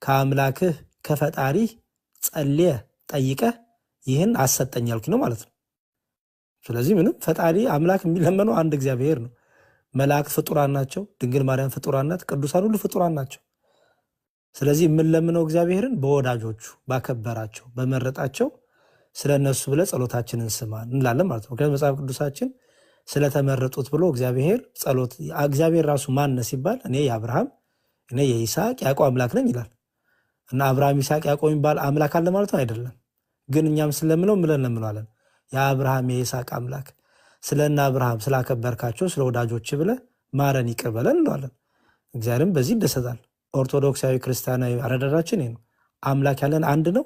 ከአምላክህ ከፈጣሪህ ጸልየህ ጠይቀህ ይህን አሰጠኝ ያልኩኝ ነው ማለት ነው። ስለዚህ ምንም ፈጣሪ አምላክ የሚለመነው አንድ እግዚአብሔር ነው። መላእክት ፍጡራን ናቸው። ድንግል ማርያም ፍጡራን ናት። ቅዱሳን ሁሉ ፍጡራን ናቸው። ስለዚህ የምንለምነው እግዚአብሔርን በወዳጆቹ ባከበራቸው በመረጣቸው ስለ እነሱ ብለህ ጸሎታችንን ስማ እንላለን ማለት ነው። ምክንያቱም መጽሐፍ ቅዱሳችን ስለተመረጡት ብሎ እግዚአብሔር ራሱ ማን ሲባል እኔ የአብርሃም እኔ የይስሐቅ ያዕቆብ አምላክ ነኝ ይላል። እና አብርሃም ይስሐቅ ያዕቆብ የሚባል አምላክ አለ ማለት ነው አይደለም። ግን እኛም ስለምነው ምለን እንለምነዋለን የአብርሃም የይስሐቅ አምላክ ስለና አብርሃም ስላከበርካቸው ስለ ወዳጆች ብለህ ማረን ይቅር በለን እንለዋለን። እግዚአብሔርም በዚህ ይደሰታል። ኦርቶዶክሳዊ ክርስቲያናዊ አረዳዳችን ይሄ ነው። አምላክ ያለን አንድ ነው።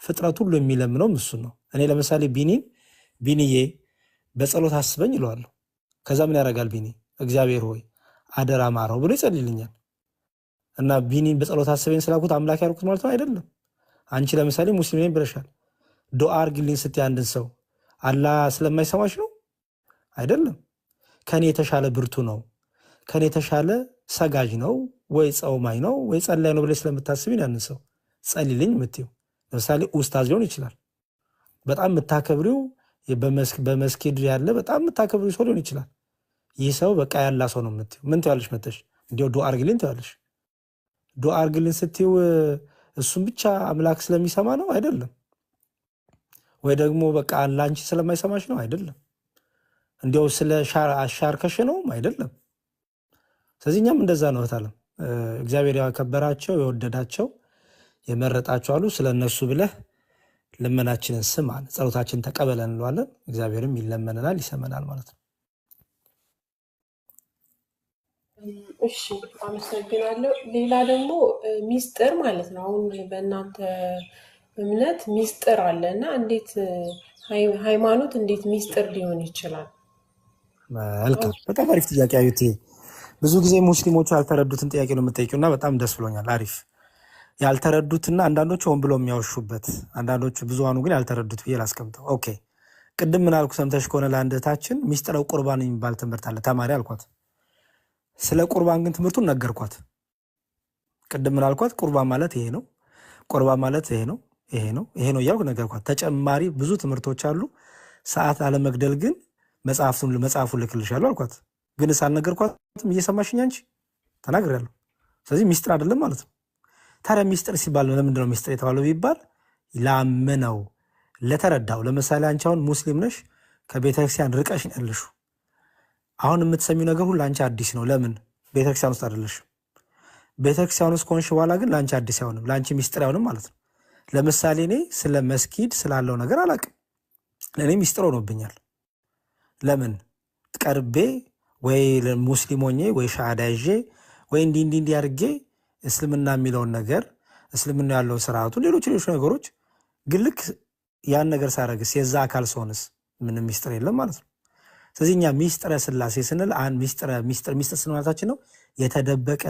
ፍጥረት ሁሉ የሚለምነው እሱን ነው። እኔ ለምሳሌ ቢኒዬ በጸሎት አስበኝ ይለዋለሁ። ከዛ ምን ያደርጋል ቢኒ? እግዚአብሔር ሆይ አደራ ማረው ብሎ ይጸልይልኛል። እና ቢኒን በጸሎት አስበኝ ስላልኩት አምላክ ያልኩት ማለት ነው አይደለም። አንቺ ለምሳሌ ሙስሊም ነኝ ብለሻል። ዱዓ አድርግልኝ ስትይ አንድን ሰው አላህ ስለማይሰማሽ ነው አይደለም። ከኔ የተሻለ ብርቱ ነው፣ ከኔ የተሻለ ሰጋጅ ነው ወይ ጸውማኝ ነው ወይ ጸላይ ነው ብለሽ ስለምታስቢን ያንን ሰው ጸልይልኝ የምትይው ለምሳሌ ኡስታዝ ሊሆን ይችላል። በጣም የምታከብሪው በመስጊድ ያለ በጣም የምታከብሪው ሰው ሊሆን ይችላል። ይህ ሰው በቃ ያላ ሰው ነው የምትይው። ምን ትያለሽ መተሽ? እንዲያው ዱዓ አድርግልኝ ትያለሽ። ዱዓ አድርግልኝ ስትይው እሱም ብቻ አምላክ ስለሚሰማ ነው አይደለም። ወይ ደግሞ በቃ ላንቺ ስለማይሰማሽ ነው አይደለም። እንዲያው ስለ አሻርከሽ ነው አይደለም። ስለዚህ እኛም እንደዛ ነው እህታለም። እግዚአብሔር ያከበራቸው የወደዳቸው የመረጣቸው አሉ። ስለ እነሱ ብለህ ልመናችንን ስማን፣ ጸሎታችንን ተቀበለን እንለዋለን። እግዚአብሔርም ይለመነናል፣ ይሰመናል ማለት ነው። እሺ አመሰግናለሁ። ሌላ ደግሞ ሚስጥር ማለት ነው። አሁን በእናንተ እምነት ሚስጥር አለ እና እንዴት ሃይማኖት እንዴት ሚስጥር ሊሆን ይችላል? መልካም፣ በጣም አሪፍ ጥያቄ አዩት። ብዙ ጊዜ ሙስሊሞቹ ያልተረዱትን ጥያቄ ነው የምጠይቂው እና በጣም ደስ ብሎኛል። አሪፍ ያልተረዱትና አንዳንዶቹ ሆን ብሎ የሚያወሹበት አንዳንዶቹ ብዙሃኑ ግን ያልተረዱት ብዬ ላስቀምጠው። ኦኬ ቅድም ምን አልኩ ሰምተሽ ከሆነ ለአንድ እህታችን ሚስጥረ ቁርባን የሚባል ትምህርት አለ ተማሪ አልኳት። ስለ ቁርባን ግን ትምህርቱን ነገርኳት። ቅድም ምን አልኳት? ቁርባን ማለት ይሄ ነው፣ ቁርባን ማለት ይሄ ነው፣ ይሄ ነው፣ ይሄ ነው እያልኩ ነገርኳት። ተጨማሪ ብዙ ትምህርቶች አሉ። ሰዓት አለመግደል ግን መጽሐፉን ልክልሻለሁ አልኳት። ግን ሳልነገርኳትም እየሰማሽኝ አንቺ ተናግሬያለሁ። ስለዚህ ሚስጥር አይደለም ማለት ነው። ታዲያ ሚስጥር ሲባል ለምንድን ነው ሚስጥር የተባለው ቢባል ላመነው ለተረዳው። ለምሳሌ አንቺ አሁን ሙስሊም ነሽ፣ ከቤተክርስቲያን ርቀሽ ያለሽ አሁን የምትሰሚው ነገር ሁሉ ለአንቺ አዲስ ነው። ለምን? ቤተክርስቲያን ውስጥ አይደለሽ። ቤተክርስቲያን ውስጥ ከሆንሽ በኋላ ግን ለአንቺ አዲስ አይሆንም፣ ለአንቺ ሚስጥር አይሆንም ማለት ነው። ለምሳሌ እኔ ስለ መስጊድ ስላለው ነገር አላውቅም፣ ለእኔ ሚስጥር ሆኖብኛል። ለምን? ቀርቤ ወይ ሙስሊም ሆኜ ወይ ሻሃዳ ይዤ ወይ እንዲህ አድርጌ እስልምና የሚለውን ነገር እስልምና ያለውን ስርዓቱን ሌሎች ነገሮች ግን ልክ ያን ነገር ሳረግስ የዛ አካል ሰሆንስ ምንም ሚስጥር የለም ማለት ነው። ስለዚህ እኛ ሚስጥረ ስላሴ ስንል ሚስጥር ስንማለታችን ነው የተደበቀ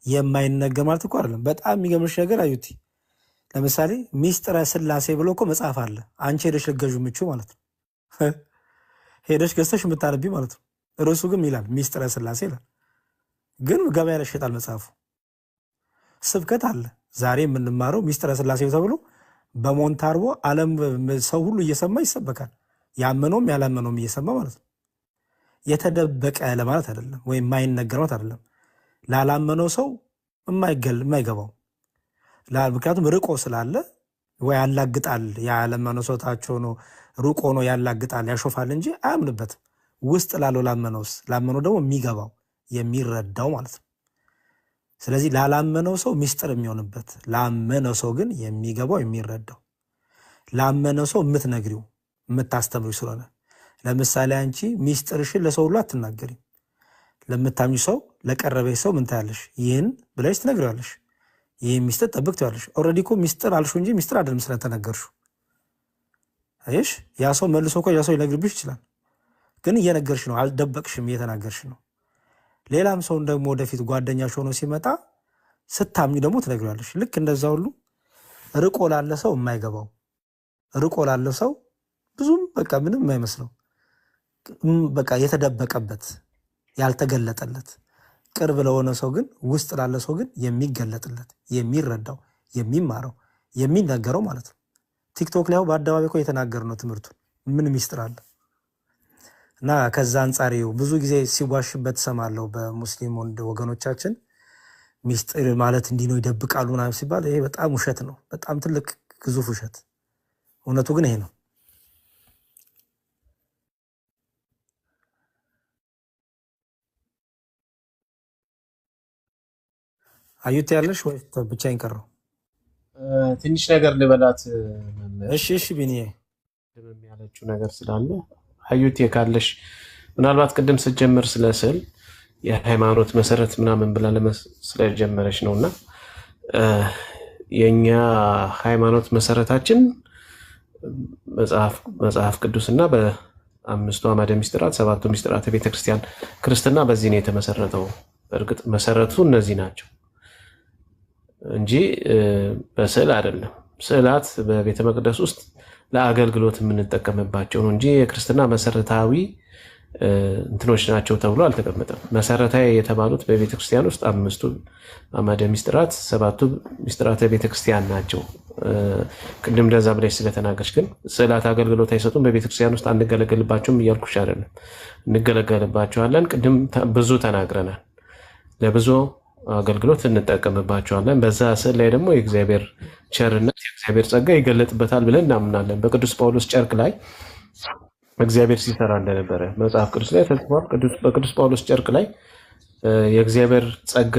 የማይነገር ማለት እኮ አይደለም። በጣም የሚገርምሽ ነገር አዩቲ፣ ለምሳሌ ሚስጥረ ስላሴ ብሎ እኮ መጽሐፍ አለ። አንቺ ሄደሽ ልገዡ ምቹ ማለት ነው። ሄደሽ ገዝተሽ የምታነቢ ማለት ነው። ርዕሱ ግን ይላል ሚስጥረ ስላሴ ይላል። ግን ገበያ ላይ ይሸጣል መጽሐፉ። ስብከት አለ ዛሬ የምንማረው ሚስጥረ ስላሴ ተብሎ በሞንታርቦ ዓለም ሰው ሁሉ እየሰማ ይሰበካል። ያመነውም ያላመነውም እየሰማ ማለት ነው። የተደበቀ ለማለት አይደለም፣ ወይም የማይነገር ማለት አይደለም። ላላመነው ሰው የማይገባው ምክንያቱም ርቆ ስላለ ወይ ያላግጣል። ያለመነው ሰው ታች ሆኖ ሩቅ ሆኖ ያላግጣል፣ ያሾፋል እንጂ አያምንበትም። ውስጥ ላለው ላመነው ደግሞ የሚገባው የሚረዳው ማለት ነው። ስለዚህ ላላመነው ሰው ሚስጥር የሚሆንበት፣ ላመነው ሰው ግን የሚገባው የሚረዳው፣ ላመነው ሰው የምትነግሪው የምታስተምሪው ስለሆነ። ለምሳሌ አንቺ ሚስጥርሽን ለሰው ሁሉ አትናገሪም። ለምታምኚው ሰው ለቀረበሽ ሰው ምን ታያለሽ? ይህን ብለሽ ትነግሪዋለሽ። ይህን ሚስጥር ጠብቅ ትያለሽ። ኦልሬዲ እኮ ሚስጥር አልሽው እንጂ ሚስጥር አይደለም ስለተነገርሽው። አየሽ፣ ያ ሰው መልሶ እኮ ያ ሰው ሊነግርብሽ ይችላል። ግን እየነገርሽ ነው፣ አልደበቅሽም፣ እየተናገርሽ ነው። ሌላም ሰውን ደግሞ ወደፊት ጓደኛሽ ሆኖ ሲመጣ ስታምኝ ደግሞ ትነግሪዋለሽ። ልክ እንደዛ ሁሉ ርቆ ላለ ሰው የማይገባው ርቆ ላለ ሰው ብዙም በቃ ምንም የማይመስለው በቃ የተደበቀበት ያልተገለጠለት ቅርብ ለሆነ ሰው ግን ውስጥ ላለ ሰው ግን የሚገለጥለት የሚረዳው የሚማረው የሚነገረው ማለት ነው። ቲክቶክ ላይ በአደባባይ እኮ የተናገር ነው ትምህርቱን ምን ሚስጥር አለ? እና ከዛ አንጻር ብዙ ጊዜ ሲዋሽበት ሰማለሁ በሙስሊም ወገኖቻችን ሚስጥር ማለት እንዲህ ነው ይደብቃሉ ምናምን ሲባል ይሄ በጣም ውሸት ነው። በጣም ትልቅ ግዙፍ ውሸት። እውነቱ ግን ይሄ ነው። አዩት ያለሽ ወይ ብቻዬን ቀረው? ትንሽ ነገር ልበላት መምህር። እሺ ቢኒ ያለችው ነገር ስላለ አዩት ካለሽ ምናልባት ቅድም ስትጀምር ስለ ስዕል የሃይማኖት መሰረት ምናምን ብላ ስለጀመረች ነውና የኛ ሃይማኖት መሰረታችን መጽሐፍ ቅዱስና በአምስቱ አዕማደ ምስጢራት ሰባቱ ምስጢራተ ቤተክርስቲያን ክርስትና በዚህ ነው የተመሰረተው። በእርግጥ መሰረቱ እነዚህ ናቸው እንጂ በስዕል አይደለም። ስዕላት በቤተ መቅደስ ውስጥ ለአገልግሎት የምንጠቀምባቸው ነው እንጂ የክርስትና መሰረታዊ እንትኖች ናቸው ተብሎ አልተቀመጠም። መሰረታዊ የተባሉት በቤተክርስቲያን ውስጥ አምስቱ አዕማደ ምስጢራት ሰባቱ ምስጢራተ ቤተክርስቲያን ናቸው። ቅድም እንደዛ ብለሽ ስለተናገርሽ ግን ስዕላት አገልግሎት አይሰጡም፣ በቤተክርስቲያን ውስጥ አንገለገልባቸውም እያልኩሽ አይደለም። እንገለገልባቸዋለን። ቅድም ብዙ ተናግረናል። ለብዙ አገልግሎት እንጠቀምባቸዋለን። በዛ ስዕል ላይ ደግሞ የእግዚአብሔር ቸርነት የእግዚአብሔር ጸጋ ይገለጥበታል ብለን እናምናለን። በቅዱስ ጳውሎስ ጨርቅ ላይ እግዚአብሔር ሲሰራ እንደነበረ መጽሐፍ ቅዱስ ላይ ተጽፏል። በቅዱስ ጳውሎስ ጨርቅ ላይ የእግዚአብሔር ጸጋ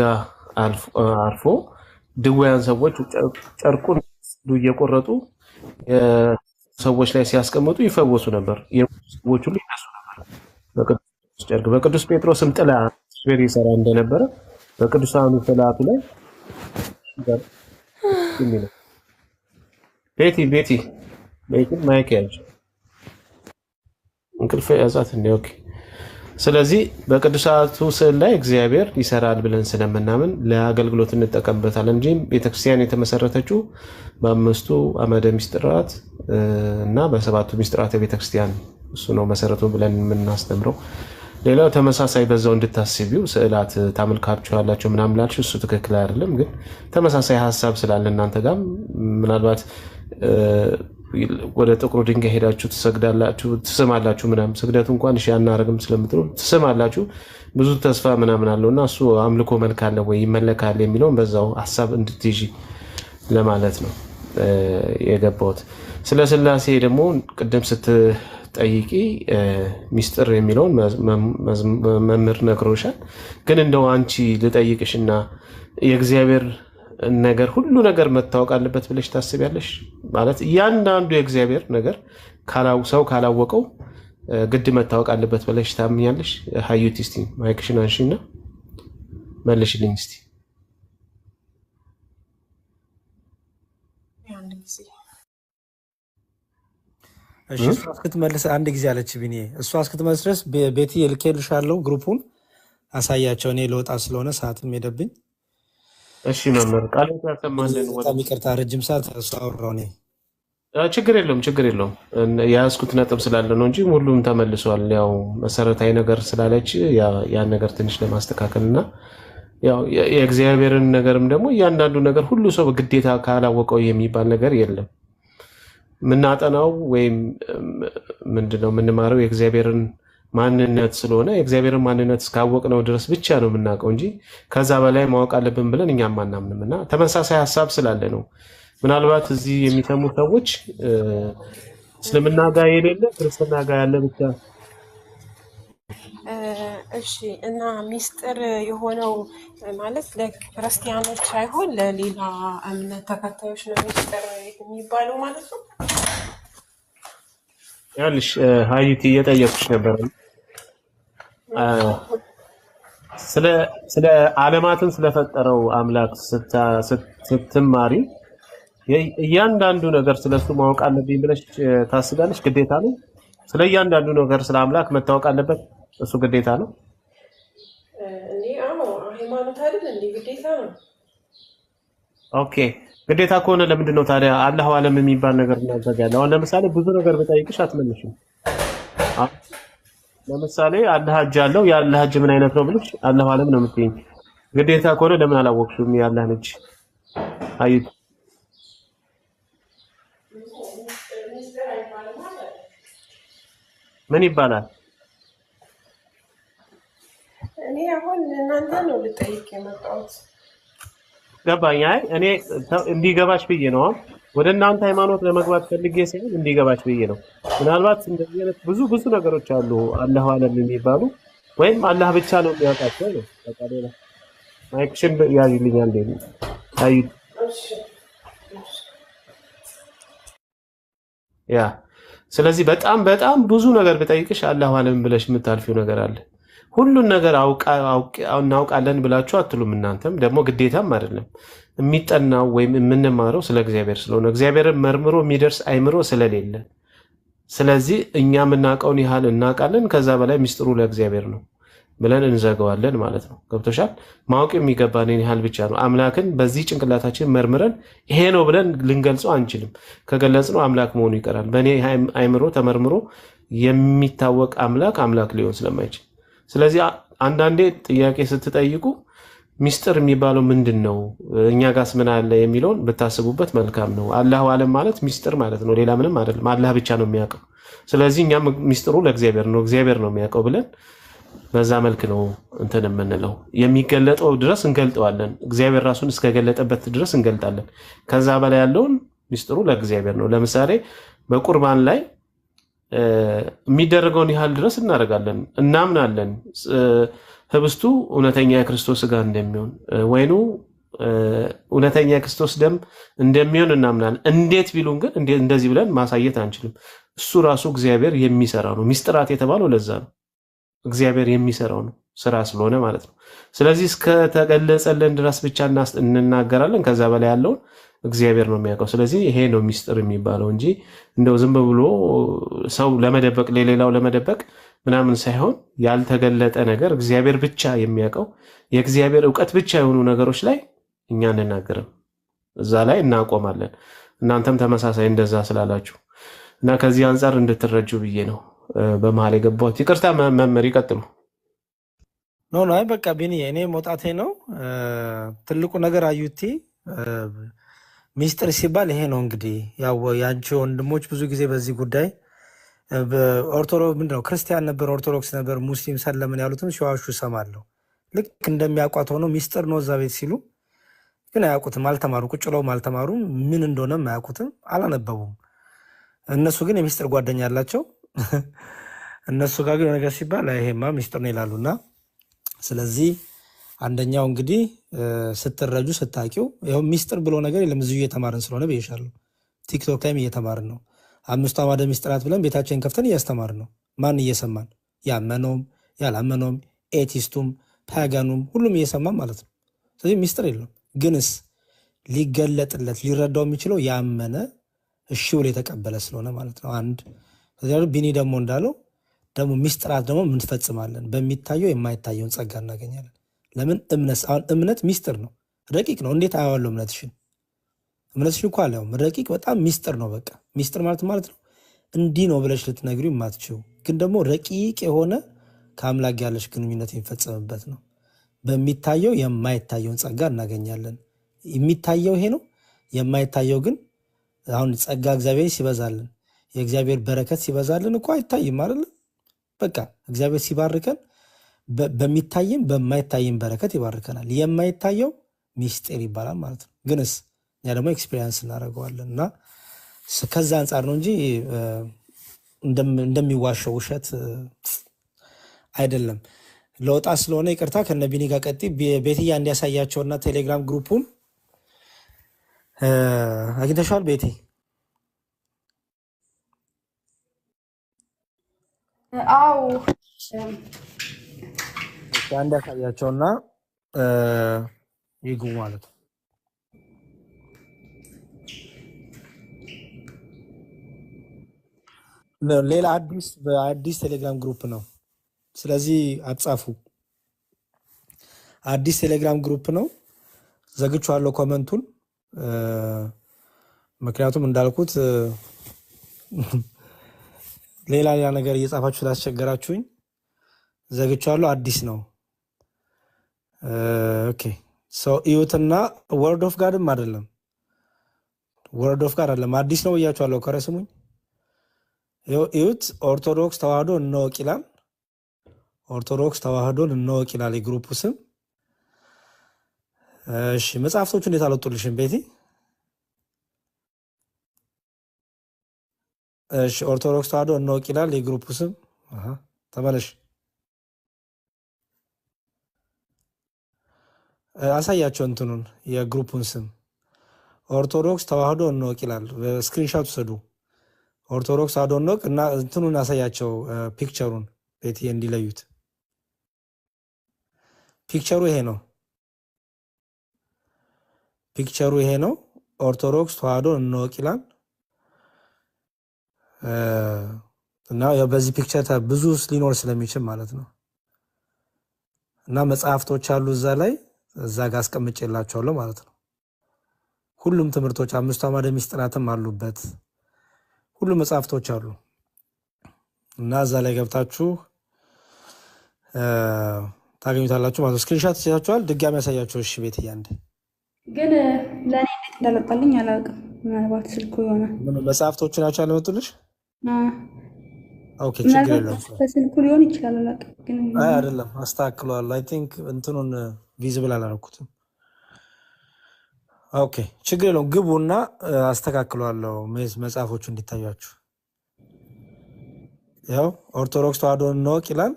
አርፎ ድውያን ሰዎች ጨርቁን እየቆረጡ ሰዎች ላይ ሲያስቀምጡ ይፈወሱ ነበር። ሰዎች ሁሉ ይነሱ ነበር በቅዱስ ጨርቅ። በቅዱስ ጴጥሮስም ጥላ እግዚአብሔር ይሰራ እንደነበረ በቅዱሳኑ ስዕላቱ ላይ ቤቲ ማይክ ያዥ እንቅልፍ ያዛት እንደ ኦኬ። ስለዚህ በቅዱሳቱ ስዕል ላይ እግዚአብሔር ይሰራል ብለን ስለምናምን ለአገልግሎት እንጠቀምበታለን እንጂ ቤተክርስቲያን የተመሰረተችው በአምስቱ አዕማደ ምስጢራት እና በሰባቱ ምስጢራተ ቤተክርስቲያን እሱ ነው መሰረቱ ብለን የምናስተምረው። ሌላው ተመሳሳይ በዛው እንድታስቢው ስዕላት ታመልካችኋላችሁ ምናምን ላልሽ እሱ ትክክል አይደለም። ግን ተመሳሳይ ሀሳብ ስላለ እናንተ ጋር ምናልባት ወደ ጥቁሩ ድንጋይ ሄዳችሁ ትሰግዳላችሁ ትስማላችሁ ምናምን ስግደቱ እንኳን እሺ አናረግም ስለምትሉ ትስማላችሁ ብዙ ተስፋ ምናምን አለውና እሱ አምልኮ መልክ አለ ወይ ይመለካል የሚለውን በዛው ሐሳብ እንድትይጂ ለማለት ነው የገባሁት። ስለ ሥላሴ ደግሞ ቅድም ስትጠይቂ ሚስጥር የሚለውን መምህር ነግሮሻል። ግን እንደው አንቺ ልጠይቅሽና የእግዚአብሔር ነገር ሁሉ ነገር መታወቅ አለበት ብለሽ ታስቢያለሽ? ማለት እያንዳንዱ የእግዚአብሔር ነገር ሰው ካላወቀው ግድ መታወቅ አለበት ብለሽ ታምኛለሽ? ሀዩቲ እስቲ ማይክሽን አንሺና መልሽልኝ እስቲ። እሺ እሷ እስክትመልስ አንድ ጊዜ አለች ቢኒ። እሷ እስክትመልስ ድረስ ቤቲ ልኬልሻለሁ፣ ግሩፑን አሳያቸው። እኔ ለወጣ ስለሆነ ሰዓትም ሄደብኝ። እሺ መምህር ቃል ያሰማልን። በጣም ይቅርታ ረጅም ሰዓት እሱ አወራሁ እኔ። ችግር የለውም የያዝኩት ነጥብ ስላለ ነው እንጂ ሁሉም ተመልሷል። ያው መሰረታዊ ነገር ስላለች ያን ነገር ትንሽ ለማስተካከል እና ያው የእግዚአብሔርን ነገርም ደግሞ እያንዳንዱ ነገር ሁሉ ሰው በግዴታ ካላወቀው የሚባል ነገር የለም። ምናጠናው ወይም ምንድነው የምንማረው የእግዚአብሔርን ማንነት ስለሆነ የእግዚአብሔርን ማንነት እስካወቅነው ድረስ ብቻ ነው የምናውቀው እንጂ ከዛ በላይ ማወቅ አለብን ብለን እኛም አናምንም። እና ተመሳሳይ ሀሳብ ስላለ ነው። ምናልባት እዚህ የሚሰሙ ሰዎች እስልምና ጋር የሌለ ክርስትና ጋር ያለ ብቻ። እሺ እና ሚስጥር የሆነው ማለት ለክርስቲያኖች ሳይሆን ለሌላ እምነት ተከታዮች ነው ሚስጥር የሚባለው ማለት ነው። ያልሽ ሀይቲ እየጠየኩሽ ነበር ስለ ዓለማትን ስለፈጠረው አምላክ ስትማሪ እያንዳንዱ ነገር ስለሱ ማወቅ አለብኝ ብለሽ ታስባለሽ? ግዴታ ነው ስለ እያንዳንዱ ነገር ስለ አምላክ መታወቅ አለበት። እሱ ግዴታ ነው። እንዴ? አዎ ሃይማኖት አይደል እንዴ? ግዴታ ነው። ኦኬ ግዴታ ከሆነ ለምንድን ነው ታዲያ አላሁ አለም የሚባል ነገር እናዘጋለን? አሁን ለምሳሌ ብዙ ነገር ብጠይቅሽ አትመልሽም። ለምሳሌ አላህ እጅ አለው፣ የአላህ እጅ ምን አይነት ነው ብልሽ አላሁ አለም ነው የምትይኝ። ግዴታ ከሆነ ለምን አላወቅሽም የአላህን እጅ? አይ ምን ይባላል? እኔ አሁን እናንተ ነው ልጠይቅ የመጣሁት። ገባኝ። አይ እኔ እንዲገባሽ ብዬ ነው። ወደ እናንተ ሃይማኖት ለመግባት ፈልጌ ሳይሆን እንዲገባሽ ብዬ ነው። ምናልባት እንደዚህ አይነት ብዙ ነገሮች አሉ አላሁ አለም የሚባሉ ወይም አላህ ብቻ ነው የሚያውቃቸው ነው። በቃ ሌላ ማይክሽን ያዝልኛል እንዴ? አይ ያ ስለዚህ በጣም ብዙ ነገር ብጠይቅሽ አላሁ አለም ብለሽ የምታልፊው ነገር አለ። ሁሉን ነገር እናውቃለን ብላችሁ አትሉም። እናንተም ደግሞ ግዴታም አይደለም። የሚጠናው ወይም የምንማረው ስለ እግዚአብሔር ስለሆነ እግዚአብሔርን መርምሮ የሚደርስ አይምሮ ስለሌለ፣ ስለዚህ እኛ የምናውቀውን ያህል እናውቃለን፣ ከዛ በላይ ሚስጥሩ ለእግዚአብሔር ነው ብለን እንዘጋዋለን ማለት ነው። ገብቶሻል? ማወቅ የሚገባንን ያህል ብቻ ነው። አምላክን በዚህ ጭንቅላታችን መርምረን ይሄ ነው ብለን ልንገልጸው አንችልም። ከገለጽነው አምላክ መሆኑ ይቀራል። በእኔ አይምሮ ተመርምሮ የሚታወቅ አምላክ ሊሆን ስለማይችል፣ ስለዚህ አንዳንዴ ጥያቄ ስትጠይቁ ሚስጥር የሚባለው ምንድን ነው፣ እኛ ጋስ ምን አለ የሚለውን ብታስቡበት መልካም ነው። አላሁ አለም ማለት ሚስጥር ማለት ነው፣ ሌላ ምንም አይደለም። አላህ ብቻ ነው የሚያውቀው። ስለዚህ እኛም ሚስጥሩ ለእግዚአብሔር ነው፣ እግዚአብሔር ነው የሚያውቀው ብለን በዛ መልክ ነው እንትን የምንለው። የሚገለጠው ድረስ እንገልጠዋለን፣ እግዚአብሔር ራሱን እስከገለጠበት ድረስ እንገልጣለን። ከዛ በላይ ያለውን ሚስጥሩ ለእግዚአብሔር ነው። ለምሳሌ በቁርባን ላይ የሚደረገውን ያህል ድረስ እናደርጋለን፣ እናምናለን። ህብስቱ እውነተኛ የክርስቶስ ስጋ እንደሚሆን፣ ወይኑ እውነተኛ የክርስቶስ ደም እንደሚሆን እናምናለን። እንዴት ቢሉን ግን እንደዚህ ብለን ማሳየት አንችልም። እሱ ራሱ እግዚአብሔር የሚሰራ ነው። ሚስጥራት የተባለው ለዛ ነው፣ እግዚአብሔር የሚሰራው ነው ስራ ስለሆነ ማለት ነው። ስለዚህ እስከተገለጸልን ድረስ ብቻ እንናገራለን። ከዛ በላይ ያለውን እግዚአብሔር ነው የሚያውቀው። ስለዚህ ይሄ ነው ሚስጥር የሚባለው እንጂ እንደው ዝም ብሎ ሰው ለመደበቅ ለሌላው ለመደበቅ ምናምን ሳይሆን ያልተገለጠ ነገር እግዚአብሔር ብቻ የሚያውቀው የእግዚአብሔር እውቀት ብቻ የሆኑ ነገሮች ላይ እኛ እንናገርም፣ እዛ ላይ እናቆማለን። እናንተም ተመሳሳይ እንደዛ ስላላችሁ እና ከዚህ አንጻር እንድትረጁ ብዬ ነው በመሀል የገባሁት። ይቅርታ መምህር ይቀጥሉ። ኖ አይ በቃ ቢኒ እኔ መውጣቴ ነው። ትልቁ ነገር አዩቲ ሚስጥር ሲባል ይሄ ነው እንግዲህ። ያው የአንቺ ወንድሞች ብዙ ጊዜ በዚህ ጉዳይ ምንድነው ክርስቲያን ነበር፣ ኦርቶዶክስ ነበር፣ ሙስሊም ሰለምን ያሉትን ሲዋሹ እሰማለሁ። ልክ እንደሚያውቋት ሆነው ሚስጥር ነው እዛ ቤት ሲሉ ግን አያውቁትም፣ አልተማሩ፣ ቁጭ ብለውም አልተማሩም፣ ምን እንደሆነም አያውቁትም፣ አላነበቡም። እነሱ ግን የሚስጥር ጓደኛ ያላቸው እነሱ ጋር ግን ነገር ሲባል ይሄማ ሚስጥር ነው ይላሉና ስለዚህ አንደኛው እንግዲህ ስትረጁ ስታቂው ይኸው ሚስጥር ብሎ ነገር የለም። እዚሁ እየተማርን ስለሆነ ብዬሻለሁ። ቲክቶክ ላይም እየተማርን ነው። 5 አዕማደ ሚስጥራት ብለን ቤታችንን ከፍተን እያስተማርን ነው። ማን እየሰማን? ያመነውም ያላመነውም ኤቲስቱም ፓጋኑም ሁሉም እየሰማን ማለት ነው። ስለዚህ ሚስጥር የለም። ግንስ ሊገለጥለት ሊረዳው የሚችለው ያመነ እሺ ብሎ የተቀበለ ስለሆነ ማለት ነው። አንድ ቢኒ ደግሞ እንዳለው ደግሞ ሚስጥራት ደግሞ ምንፈጽማለን። በሚታየው የማይታየውን ጸጋ እናገኛለን። ለምን እምነት ሚስጥር ነው፣ ረቂቅ ነው። እንዴት አየዋለሁ እምነትሽን? እምነትሽን እኮ አላየውም፣ ረቂቅ በጣም ሚስጥር ነው። በቃ ሚስጥር ማለት ነው እንዲህ ነው ብለሽ ልትነግሪው የማትችው ግን ደግሞ ረቂቅ የሆነ ከአምላክ ያለሽ ግንኙነት የሚፈጸምበት ነው። በሚታየው የማይታየውን ጸጋ እናገኛለን። የሚታየው ይሄ ነው። የማይታየው ግን አሁን ጸጋ እግዚአብሔር ሲበዛልን የእግዚአብሔር በረከት ሲበዛልን እኮ አይታይም አይደለ? በቃ እግዚአብሔር ሲባርከን በሚታይም በማይታይም በረከት ይባርከናል። የማይታየው ሚስጢር ይባላል ማለት ነው። ግንስ እኛ ደግሞ ኤክስፔሪንስ እናደርገዋለን እና ከዛ አንጻር ነው እንጂ እንደሚዋሸው ውሸት አይደለም። ለወጣ ስለሆነ ይቅርታ። ከነቢኒ ጋር ቀጥ ቤትያ እንዲያሳያቸውና ቴሌግራም ግሩፑን አግኝተሻል ቤቴ? አዎ አንድ ያሳያቸውና ይግቡ ማለት ነው። ሌላ በአዲስ ቴሌግራም ግሩፕ ነው። ስለዚህ አትጻፉ። አዲስ ቴሌግራም ግሩፕ ነው። ዘግቼዋለሁ ኮመንቱን። ምክንያቱም እንዳልኩት ሌላ ነገር እየጻፋችሁ ስላስቸገራችሁኝ ዘግቼዋለሁ። አዲስ ነው። ኦኬ እዩትና ወርድ ኦፍ ጋድም አይደለም፣ ወርድ ኦፍ ጋድ አይደለም፣ አዲስ ነው ብያችኋለሁ። ከረ ስሙኝ እዩት። ኦርቶዶክስ ተዋህዶ እንወቅ ይላል። ኦርቶዶክስ ተዋህዶን እንወቅ ይላል የግሩፑ ስም። እሺ መጽሐፍቶቹ እንዴት አልወጡልሽም ቤቲ? እሺ ኦርቶዶክስ ተዋህዶ እንወቅ ይላል የግሩፑ ስም። ተመለሽ አሳያቸው እንትኑን የግሩፑን ስም ኦርቶዶክስ ተዋህዶ እንወቅ ይላል። ስክሪንሾት ውሰዱ። ኦርቶዶክስ ተዋህዶ እንወቅ እና እንትኑን አሳያቸው ፒክቸሩን ቤቲ እንዲለዩት። ፒክቸሩ ይሄ ነው። ፒክቸሩ ይሄ ነው። ኦርቶዶክስ ተዋህዶ እንወቅ ይላል እና በዚህ ፒክቸር ብዙ ሊኖር ስለሚችል ማለት ነው። እና መጽሐፍቶች አሉ እዛ ጋር አስቀምጬላችኋለሁ ማለት ነው። ሁሉም ትምህርቶች 5 አዕማደ ምስጢራትም አሉበት። ሁሉም መጽሐፍቶች አሉ እና እዛ ላይ ገብታችሁ ታገኙታላችሁ ማለት ነው። ስክሪንሾት ይዛችኋል። ድጋሚ ያሳያችሁ። እሺ ቤት እያንዴ ግን ለእኔ እንዴት እንዳለጣልኝ አላውቅም። ምናልባት ስልኩ ይሆናል። መጽሐፍቶቹ ናቸው ያለመጡልሽ? ኦኬ ችግር ምናልባት የለውም። በስልኩ ሊሆን ይችላል፣ አላውቅም። ግን አይ አይደለም፣ አስተካክለዋል። አይ ቲንክ እንትኑን ቪዚብል አላደረኩትም። ኦኬ ችግር የለውም። ግቡና አስተካክለዋለሁ መጽሐፎቹ እንዲታያችሁ። ያው ኦርቶዶክስ ተዋህዶ እንወቅ ይላል።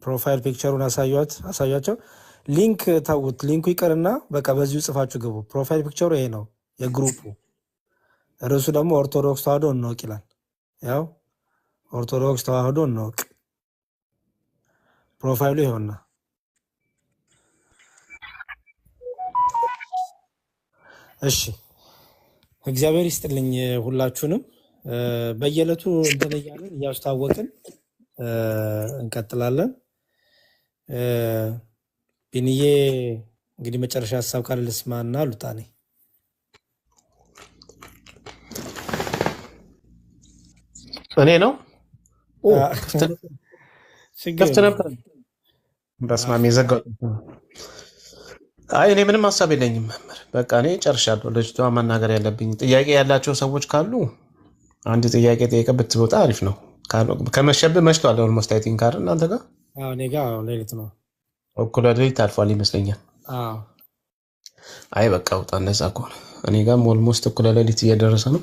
ፕሮፋይል ፒክቸሩን አሳያቸው። ሊንክ ታውት ሊንኩ ይቀርና በቃ በዚሁ ጽፋችሁ ግቡ። ፕሮፋይል ፒክቸሩ ይሄ ነው የግሩፑ። ርዕሱ ደግሞ ኦርቶዶክስ ተዋህዶ እንወቅ ይላል። ያው ኦርቶዶክስ ተዋህዶ እንወቅ ፕሮፋይሉ ይሆንና እሺ እግዚአብሔር ይስጥልኝ ሁላችሁንም። በየዕለቱ እንትን እያለን እያስታወቅን እንቀጥላለን። ቢንዬ እንግዲህ መጨረሻ ሀሳብ ካለ ልስማና ሉጣኔ እኔ ነው ክፍት ነበር። በስመ አብ የዘጋው። አይ እኔ ምንም ሀሳብ የለኝም መምህር፣ በቃ እኔ ጨርሻለሁ። ልጅቷ ማናገር ያለብኝ ጥያቄ ያላቸው ሰዎች ካሉ አንድ ጥያቄ ጠይቀህ ብትወጣ አሪፍ ነው። ከመሸብህ መሽቷል። ኦልሞስት አይ ቲንክ አይደል እናንተ ጋር? አዎ እኔ ጋር ሌሊት ነው። እኩለ ሌሊት አልፏል ይመስለኛል። አዎ አይ በቃ ውጣ። እንደዛ ከሆነ እኔ ጋርም ኦልሞስት እኩለ ሌሊት እየደረሰ ነው።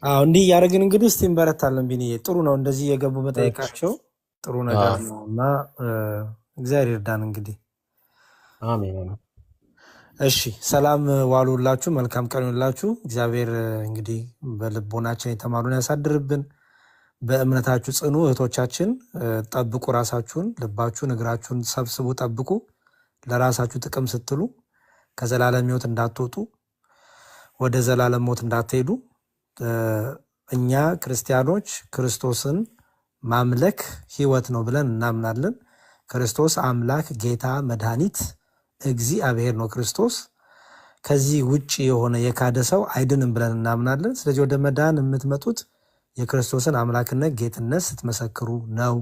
አዎ እንዲህ እያደረግን እንግዲህ እስቲ እንበረታለን። ቢንዬ ጥሩ ነው እንደዚህ የገቡ መጠየቃቸው ጥሩ ነገር ነው እና እግዚአብሔር ይርዳን እንግዲህ። አሜን። እሺ ሰላም ዋሉላችሁ። መልካም ቀን ይሁንላችሁ። እግዚአብሔር እንግዲህ በልቦናችን የተማሩን ያሳድርብን። በእምነታችሁ ጽኑ እህቶቻችን። ጠብቁ ራሳችሁን፣ ልባችሁን፣ እግራችሁን ሰብስቡ፣ ጠብቁ። ለራሳችሁ ጥቅም ስትሉ ከዘላለም ሕይወት እንዳትወጡ፣ ወደ ዘላለም ሞት እንዳትሄዱ። እኛ ክርስቲያኖች ክርስቶስን ማምለክ ሕይወት ነው ብለን እናምናለን። ክርስቶስ አምላክ፣ ጌታ፣ መድኃኒት እግዚአብሔር ነው ክርስቶስ። ከዚህ ውጭ የሆነ የካደ ሰው አይድንም ብለን እናምናለን። ስለዚህ ወደ መዳን የምትመጡት የክርስቶስን አምላክነት ጌትነት ስትመሰክሩ ነው።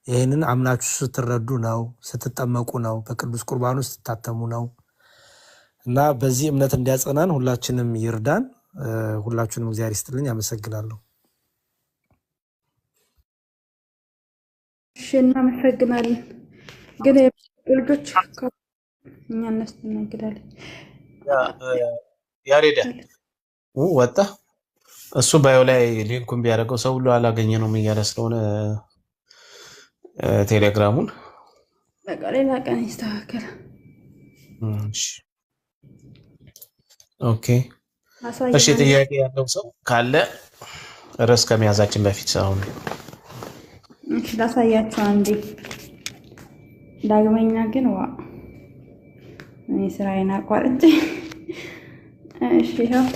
ይህንን አምናችሁ ስትረዱ ነው፣ ስትጠመቁ ነው፣ በቅዱስ ቁርባኑ ስትታተሙ ነው እና በዚህ እምነት እንዲያጸናን ሁላችንም ይርዳን። ሁላችሁንም እግዚአብሔር ይስጥልኝ። አመሰግናለሁ። እሺ እናመሰግናለን። ግን ልጆች እኛ እናስተናግዳለን። ያሬዳ ወጣ። እሱ ባዮ ላይ ሊንኩን ቢያደርገው ሰው ሁሉ አላገኘ ነው እያለ ስለሆነ ቴሌግራሙን በቃ ሌላ ቀን ይስተካከላል። ኦኬ እሺ። ጥያቄ ያለው ሰው ካለ ርዕስ ከመያዛችን በፊት አሁን እሺ ላሳያችሁ አንዴ። ዳግመኛ ግን እኔ ስራዬን አቋርጬ እሺ ይኸው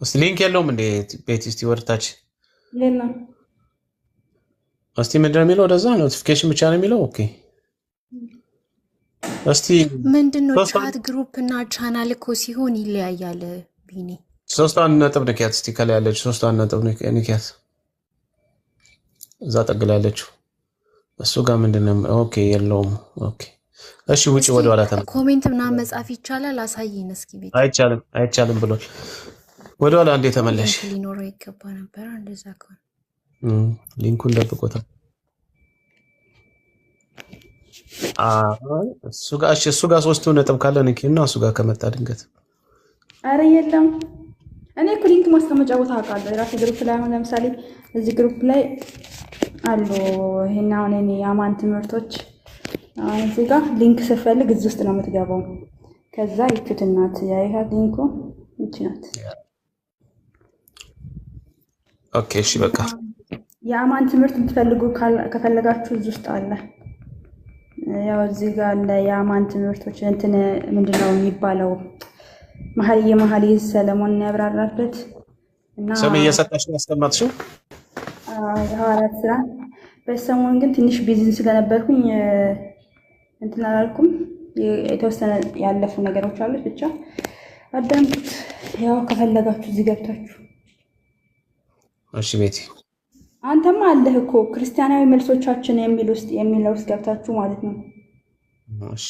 እስቲ ሊንክ የለውም እንዴ ቤት? እስቲ ወርታች የለም እስቲ ምንድን ነው የሚለው? ወደዛ ኖቲፊኬሽን ብቻ ነው የሚለው። ኦኬ እስቲ ምንድነው ቻት ግሩፕ እና ቻናል እኮ ሲሆን ይለያያል። ቢኒ 3 ነጥብ ንኪያት እስቲ ከላይ ያለች 3 ነጥብ ንኪያት እዛ ጠግላለችው እሱ ጋር ምንድነው? ኦኬ የለውም። ኦኬ እሺ ውጪ ወደ ኋላ ተመለስ። ኮሜንት ምናምን መጻፍ ይቻላል? አሳይን እስኪ ቤት። አይቻልም ብሏል። ወደ ኋላ እንዴ ተመለሽ። ሊኖረው ይገባ ነበር እንደዛ ከሆነ ሊንኩን ደብቆታል። እሱ ጋር 3 ነጥብ ካለ ንኪና እሱ ጋር ከመጣ ድንገት አረ የለም። እኔ እኮ ሊንክ ማስቀመጫ ቦታ አውቃለሁ። የራሴ ግሩፕ ላይ አሁን ለምሳሌ እዚህ ግሩፕ ላይ አሉ። ይሄን አሁን እኔ የአማን ትምህርቶች አሁን እዚህ ጋር ሊንክ ስፈልግ እዚህ ውስጥ ነው የምትገባው። ከዛ ይቹት እናት ያይሃት ሊንኩ ይችላል። ኦኬ እሺ በቃ የአማን ትምህርት የምትፈልጉ ከፈለጋችሁ እዚህ ውስጥ አለ። ያው እዚህ ጋር አለ የአማን ትምህርቶች እንትን ምንድነው የሚባለው መኃልየ ሰለሞን ያብራራበት እና ስም እየሰጠሽ ነው ያስቀመጥሽው። የሐዋርያት ሥራ በሰሞን ግን ትንሽ ቢዚ ስለነበርኩኝ እንትን አላልኩም። የተወሰነ ያለፉ ነገሮች አሉ ብቻ አዳምጡት። ያው ከፈለጋችሁ እዚህ ገብታችሁ እሺ ቤቲ አንተማ አለህ እኮ ክርስቲያናዊ መልሶቻችን የሚለው ውስጥ ገብታችሁ ማለት ነው። እሺ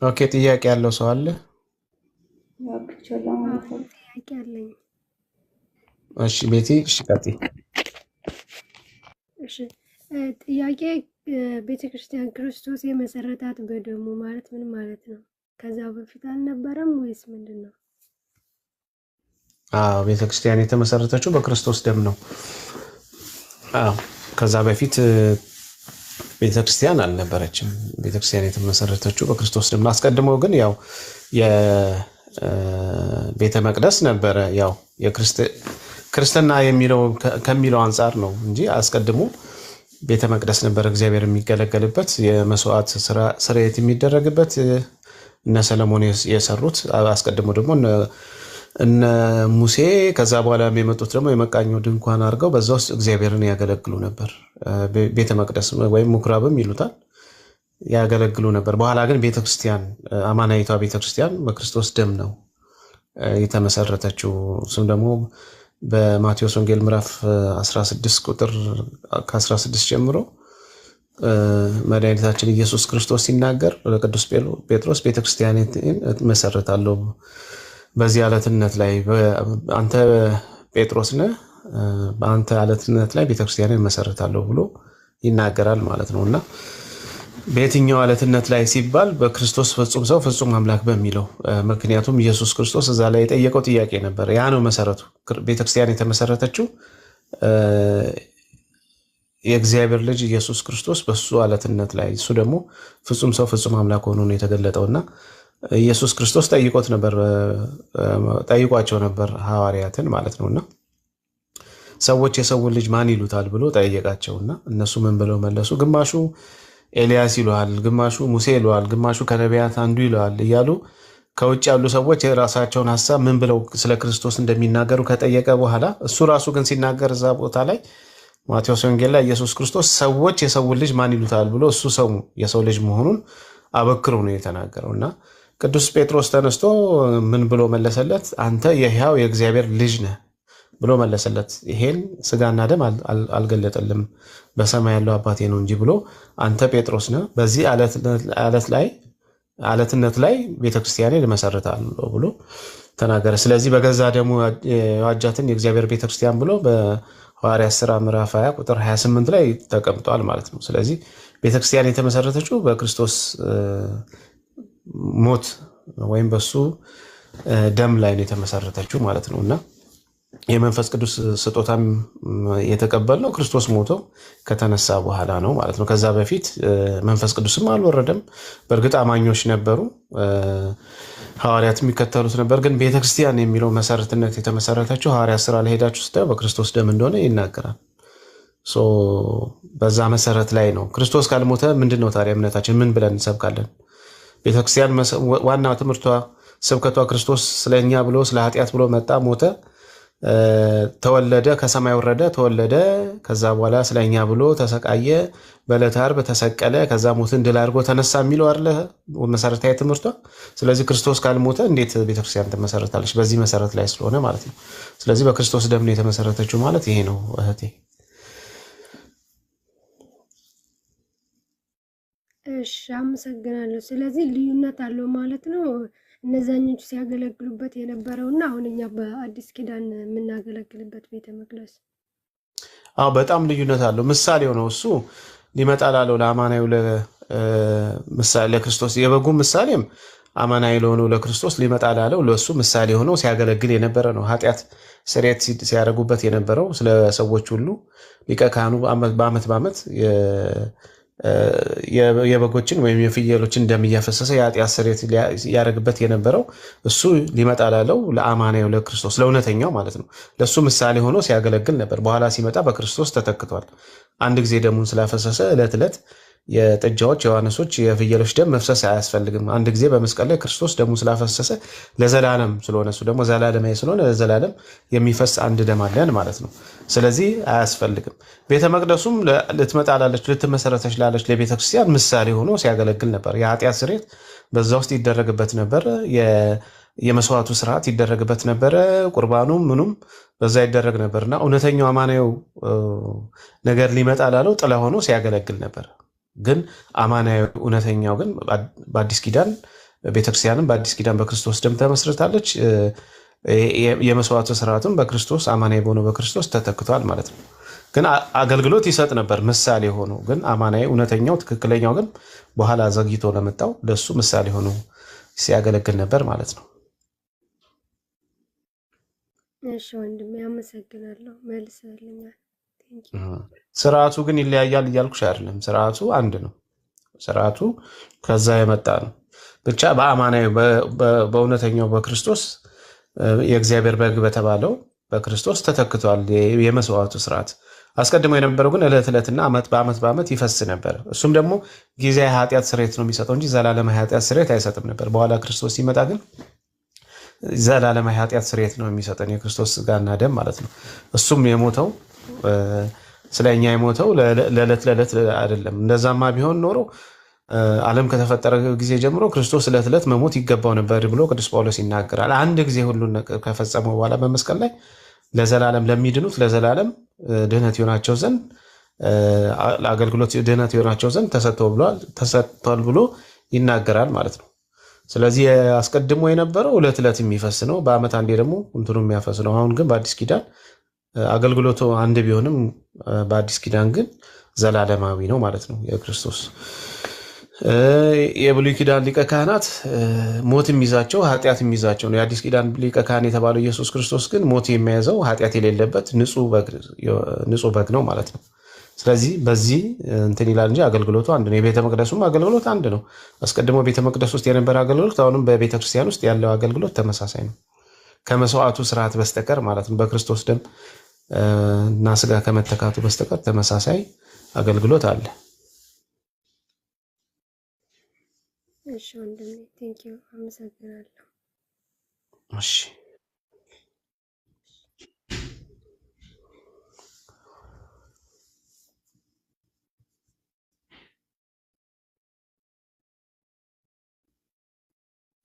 ኦኬ ጥያቄ ያለው ሰው አለ? ጥያቄ አለኝ። እሺ ቤቲ እሺ ቀጥይ። እሺ ጥያቄ ቤተክርስቲያን ክርስቶስ የመሰረታት በደሙ ማለት ምን ማለት ነው? ከዛ በፊት አልነበረም ወይስ ምንድነው? ቤተክርስቲያን የተመሰረተችው በክርስቶስ ደም ነው። ከዛ በፊት ቤተክርስቲያን አልነበረችም። ቤተክርስቲያን የተመሰረተችው በክርስቶስ ደም ነው። አስቀድሞ ግን ያው የቤተ መቅደስ ነበረ። ያው ክርስትና የሚለው ከሚለው አንጻር ነው እንጂ አስቀድሞ ቤተ መቅደስ ነበረ፣ እግዚአብሔር የሚገለገልበት የመስዋዕት ስርየት የሚደረግበት እነ ሰለሞን የሰሩት። አስቀድሞ ደግሞ እነ ሙሴ ከዛ በኋላ የመጡት ደግሞ የመቃኞ ድንኳን አድርገው በዛ ውስጥ እግዚአብሔርን ያገለግሉ ነበር። ቤተ መቅደስ ወይም ምኩራብም ይሉታል፣ ያገለግሉ ነበር። በኋላ ግን ቤተክርስቲያን አማናዊቷ ቤተክርስቲያን በክርስቶስ ደም ነው የተመሰረተችው። እሱም ደግሞ በማቴዎስ ወንጌል ምዕራፍ 16 ቁጥር ከ16 ጀምሮ መድኃኒታችን ኢየሱስ ክርስቶስ ሲናገር ለቅዱስ ጴጥሮስ ቤተክርስቲያንን መሰረታለሁ በዚህ አለትነት ላይ አንተ ጴጥሮስ ነህ፣ በአንተ አለትነት ላይ ቤተክርስቲያንን መሰረታለሁ ብሎ ይናገራል ማለት ነው። እና በየትኛው አለትነት ላይ ሲባል በክርስቶስ ፍጹም ሰው ፍጹም አምላክ በሚለው ምክንያቱም ኢየሱስ ክርስቶስ እዛ ላይ የጠየቀው ጥያቄ ነበር። ያ ነው መሰረቱ። ቤተክርስቲያን የተመሰረተችው የእግዚአብሔር ልጅ ኢየሱስ ክርስቶስ በሱ አለትነት ላይ እሱ ደግሞ ፍጹም ሰው ፍጹም አምላክ ሆኖ ነው የተገለጠውና ኢየሱስ ክርስቶስ ጠይቋቸው ነበር ሐዋርያትን ማለት ነውና ሰዎች የሰውን ልጅ ማን ይሉታል ብሎ ጠየቃቸውና እነሱ ምን ብለው መለሱ? ግማሹ ኤልያስ ይለዋል፣ ግማሹ ሙሴ ይለዋል፣ ግማሹ ከነቢያት አንዱ ይለዋል እያሉ ከውጭ ያሉ ሰዎች የራሳቸውን ሐሳብ ምን ብለው ስለ ክርስቶስ እንደሚናገሩ ከጠየቀ በኋላ እሱ ራሱ ግን ሲናገር እዛ ቦታ ላይ ማቴዎስ ወንጌል ላይ ኢየሱስ ክርስቶስ ሰዎች የሰውን ልጅ ማን ይሉታል ብሎ እሱ ሰው የሰው ልጅ መሆኑን አበክሮ ነው የተናገረውና ቅዱስ ጴጥሮስ ተነስቶ ምን ብሎ መለሰለት? አንተ የሕያው የእግዚአብሔር ልጅ ነህ ብሎ መለሰለት። ይሄን ስጋና ደም አልገለጠልም በሰማይ ያለው አባቴ ነው እንጂ ብሎ አንተ ጴጥሮስ ነህ፣ በዚህ አለትነት ላይ ቤተክርስቲያንን እመሰርታለሁ ብሎ ተናገረ። ስለዚህ በገዛ ደሙ የዋጃትን የእግዚአብሔር ቤተክርስቲያን ብሎ በሐዋርያት ሥራ ምዕራፍ 20 ቁጥር 28 ላይ ተቀምጧል ማለት ነው። ስለዚህ ቤተክርስቲያን የተመሰረተችው በክርስቶስ ሞት ወይም በሱ ደም ላይ ነው የተመሰረተችው ማለት ነው። እና የመንፈስ ቅዱስ ስጦታም የተቀበልነው ክርስቶስ ሞቶ ከተነሳ በኋላ ነው ማለት ነው። ከዛ በፊት መንፈስ ቅዱስም አልወረደም። በእርግጥ አማኞች ነበሩ፣ ሐዋርያት የሚከተሉት ነበር። ግን ቤተክርስቲያን የሚለው መሰረትነት የተመሰረተችው ሐዋርያት ሥራ ላይ ሄዳችሁ ስታዩ በክርስቶስ ደም እንደሆነ ይናገራል። በዛ መሰረት ላይ ነው። ክርስቶስ ካልሞተ ምንድነው ታዲያ እምነታችን? ምን ብለን እንሰብካለን? ቤተክርስቲያን ዋና ትምህርቷ ስብከቷ ክርስቶስ ስለኛ ብሎ ስለ ኃጢአት ብሎ መጣ፣ ሞተ፣ ተወለደ፣ ከሰማይ ወረደ፣ ተወለደ፣ ከዛ በኋላ ስለኛ ብሎ ተሰቃየ፣ በዕለተ ዓርብ ተሰቀለ፣ ከዛ ሞትን ድል አድርጎ ተነሳ የሚለው አይደለ መሰረታዊ ትምህርቷ። ስለዚህ ክርስቶስ ካልሞተ እንዴት ቤተክርስቲያን ትመሰረታለች? በዚህ መሰረት ላይ ስለሆነ ማለት ነው። ስለዚህ በክርስቶስ ደም ነው የተመሰረተችው ማለት ይሄ ነው እህቴ። እሺ አመሰግናለሁ። ስለዚህ ልዩነት አለው ማለት ነው እነዛኞቹ ሲያገለግሉበት የነበረውና አሁን እኛ በአዲስ ኪዳን የምናገለግልበት ቤተ መቅደስ። አዎ በጣም ልዩነት አለው። ምሳሌው ነው እሱ ሊመጣ ላለው ለአማናዊው ምሳሌ ለክርስቶስ የበጉ ምሳሌም አማናዊ ለሆነው ለክርስቶስ ሊመጣ ላለው ለእሱ ምሳሌ ሆኖ ሲያገለግል የነበረ ነው። ኃጢአት ስርየት ሲያደርጉበት የነበረው ስለ ሰዎች ሁሉ ሊቀ ካህኑ በዓመት የበጎችን ወይም የፍየሎችን ደም እያፈሰሰ የኃጢአት ስርየት ያደርግበት የነበረው እሱ ሊመጣ ላለው ለአማናዊው ለክርስቶስ ለእውነተኛው ማለት ነው። ለእሱ ምሳሌ ሆኖ ሲያገለግል ነበር። በኋላ ሲመጣ በክርስቶስ ተተክቷል። አንድ ጊዜ ደሙን ስላፈሰሰ ዕለት ዕለት የጥጃዎች የዋነሶች የፍየሎች ደም መፍሰስ አያስፈልግም። አንድ ጊዜ በመስቀል ላይ ክርስቶስ ደሙን ስላፈሰሰ ለዘላለም ስለሆነ እሱ ደግሞ ዘላለማዊ ስለሆነ ለዘላለም የሚፈስ አንድ ደም አለን ማለት ነው። ስለዚህ አያስፈልግም። ቤተ መቅደሱም ልትመጣ ላለች ልትመሰረተች ላለች ለቤተክርስቲያን ምሳሌ ሆኖ ሲያገለግል ነበር። የኃጢአት ስርየት በዛ ውስጥ ይደረግበት ነበር። የመስዋዕቱ ስርዓት ይደረግበት ነበረ። ቁርባኑም ምኑም በዛ ይደረግ ነበርና እውነተኛው አማናዊው ነገር ሊመጣ ላለው ጥላ ሆኖ ሲያገለግል ነበር። ግን አማናዊ እውነተኛው ግን በአዲስ ኪዳን ቤተክርስቲያንም በአዲስ ኪዳን በክርስቶስ ደም ተመስርታለች። የመስዋዕቱ ስርዓቱም በክርስቶስ አማናዊ በሆነው በክርስቶስ ተተክቷል ማለት ነው። ግን አገልግሎት ይሰጥ ነበር ምሳሌ ሆኖ። ግን አማናዊ እውነተኛው ትክክለኛው ግን በኋላ ዘግይቶ ለመጣው ለሱ ምሳሌ ሆኖ ሲያገለግል ነበር ማለት ነው። እሺ ወንድሜ አመሰግናለሁ። መልሰልኛል። ስርዓቱ ግን ይለያያል እያልኩሽ አይደለም። ስርዓቱ አንድ ነው። ስርዓቱ ከዛ የመጣ ነው። ብቻ በአማናዊ በእውነተኛው በክርስቶስ የእግዚአብሔር በግ በተባለው በክርስቶስ ተተክቷል የመስዋዕቱ ስርዓት። አስቀድሞ የነበረው ግን ዕለት ዕለትና በዓመት ይፈስ ነበር። እሱም ደግሞ ጊዜያዊ ኃጢአት ስርየት ነው የሚሰጠው እንጂ ዘላለማዊ ኃጢአት ስርየት አይሰጥም ነበር። በኋላ ክርስቶስ ሲመጣ ግን ዘላለማዊ ኃጢአት ስርየት ነው የሚሰጠን የክርስቶስ ስጋና ደም ማለት ነው። እሱም የሞተው ስለኛ የሞተው ለዕለት አይደለም። እንደዛማ ቢሆን ኖሮ ዓለም ከተፈጠረ ጊዜ ጀምሮ ክርስቶስ ዕለት ዕለት መሞት ይገባው ነበር ብሎ ቅዱስ ጳውሎስ ይናገራል። አንድ ጊዜ ሁሉን ከፈጸመው በኋላ በመስቀል ላይ ለዘላለም ለሚድኑት ለዘላለም ድህነት ይሆናቸው ዘንድ ለአገልግሎት ድህነት ይሆናቸው ዘንድ ተሰጥቷል ብሎ ይናገራል ማለት ነው። ስለዚህ አስቀድሞ የነበረው ዕለት ዕለት የሚፈስ ነው። በዓመት አንዴ ደግሞ እንትኑ የሚያፈስ ነው። አሁን ግን በአዲስ ኪዳን አገልግሎቱ አንድ ቢሆንም በአዲስ ኪዳን ግን ዘላለማዊ ነው ማለት ነው። የክርስቶስ የብሉይ ኪዳን ሊቀ ካህናት ሞት የሚይዛቸው ኃጢአት የሚይዛቸው ነው። የአዲስ ኪዳን ሊቀ ካህን የተባለው ኢየሱስ ክርስቶስ ግን ሞት የሚያዘው ኃጢአት የሌለበት ንጹህ በግ ነው ማለት ነው። ስለዚህ በዚህ እንትን ይላል እንጂ አገልግሎቱ አንድ ነው። የቤተ መቅደሱም አገልግሎት አንድ ነው። አስቀድሞ ቤተ መቅደስ ውስጥ የነበረ አገልግሎት አሁንም በቤተ ክርስቲያን ውስጥ ያለው አገልግሎት ተመሳሳይ ነው። ከመስዋዕቱ ስርዓት በስተቀር ማለት ነው። በክርስቶስ ደም እና ስጋ ከመተካቱ በስተቀር ተመሳሳይ አገልግሎት አለ። እሺ ወንድሜ ቴንኪው አመሰግናለሁ። እሺ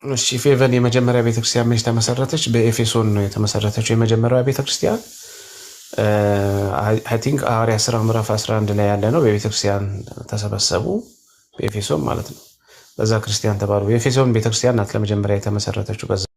እሺ ፌቨን የመጀመሪያ ቤተክርስቲያን መች ተመሰረተች? በኤፌሶን ነው የተመሰረተችው የመጀመሪያ ቤተክርስቲያን። አይ ቲንክ ሐዋርያት ሥራ ምዕራፍ 11 ላይ ያለ ነው። በቤተክርስቲያን ተሰበሰቡ በኤፌሶን ማለት ነው። በዛ ክርስቲያን ተባሉ። የኤፌሶን ቤተክርስቲያን ናት ለመጀመሪያ የተመሰረተችው በዛ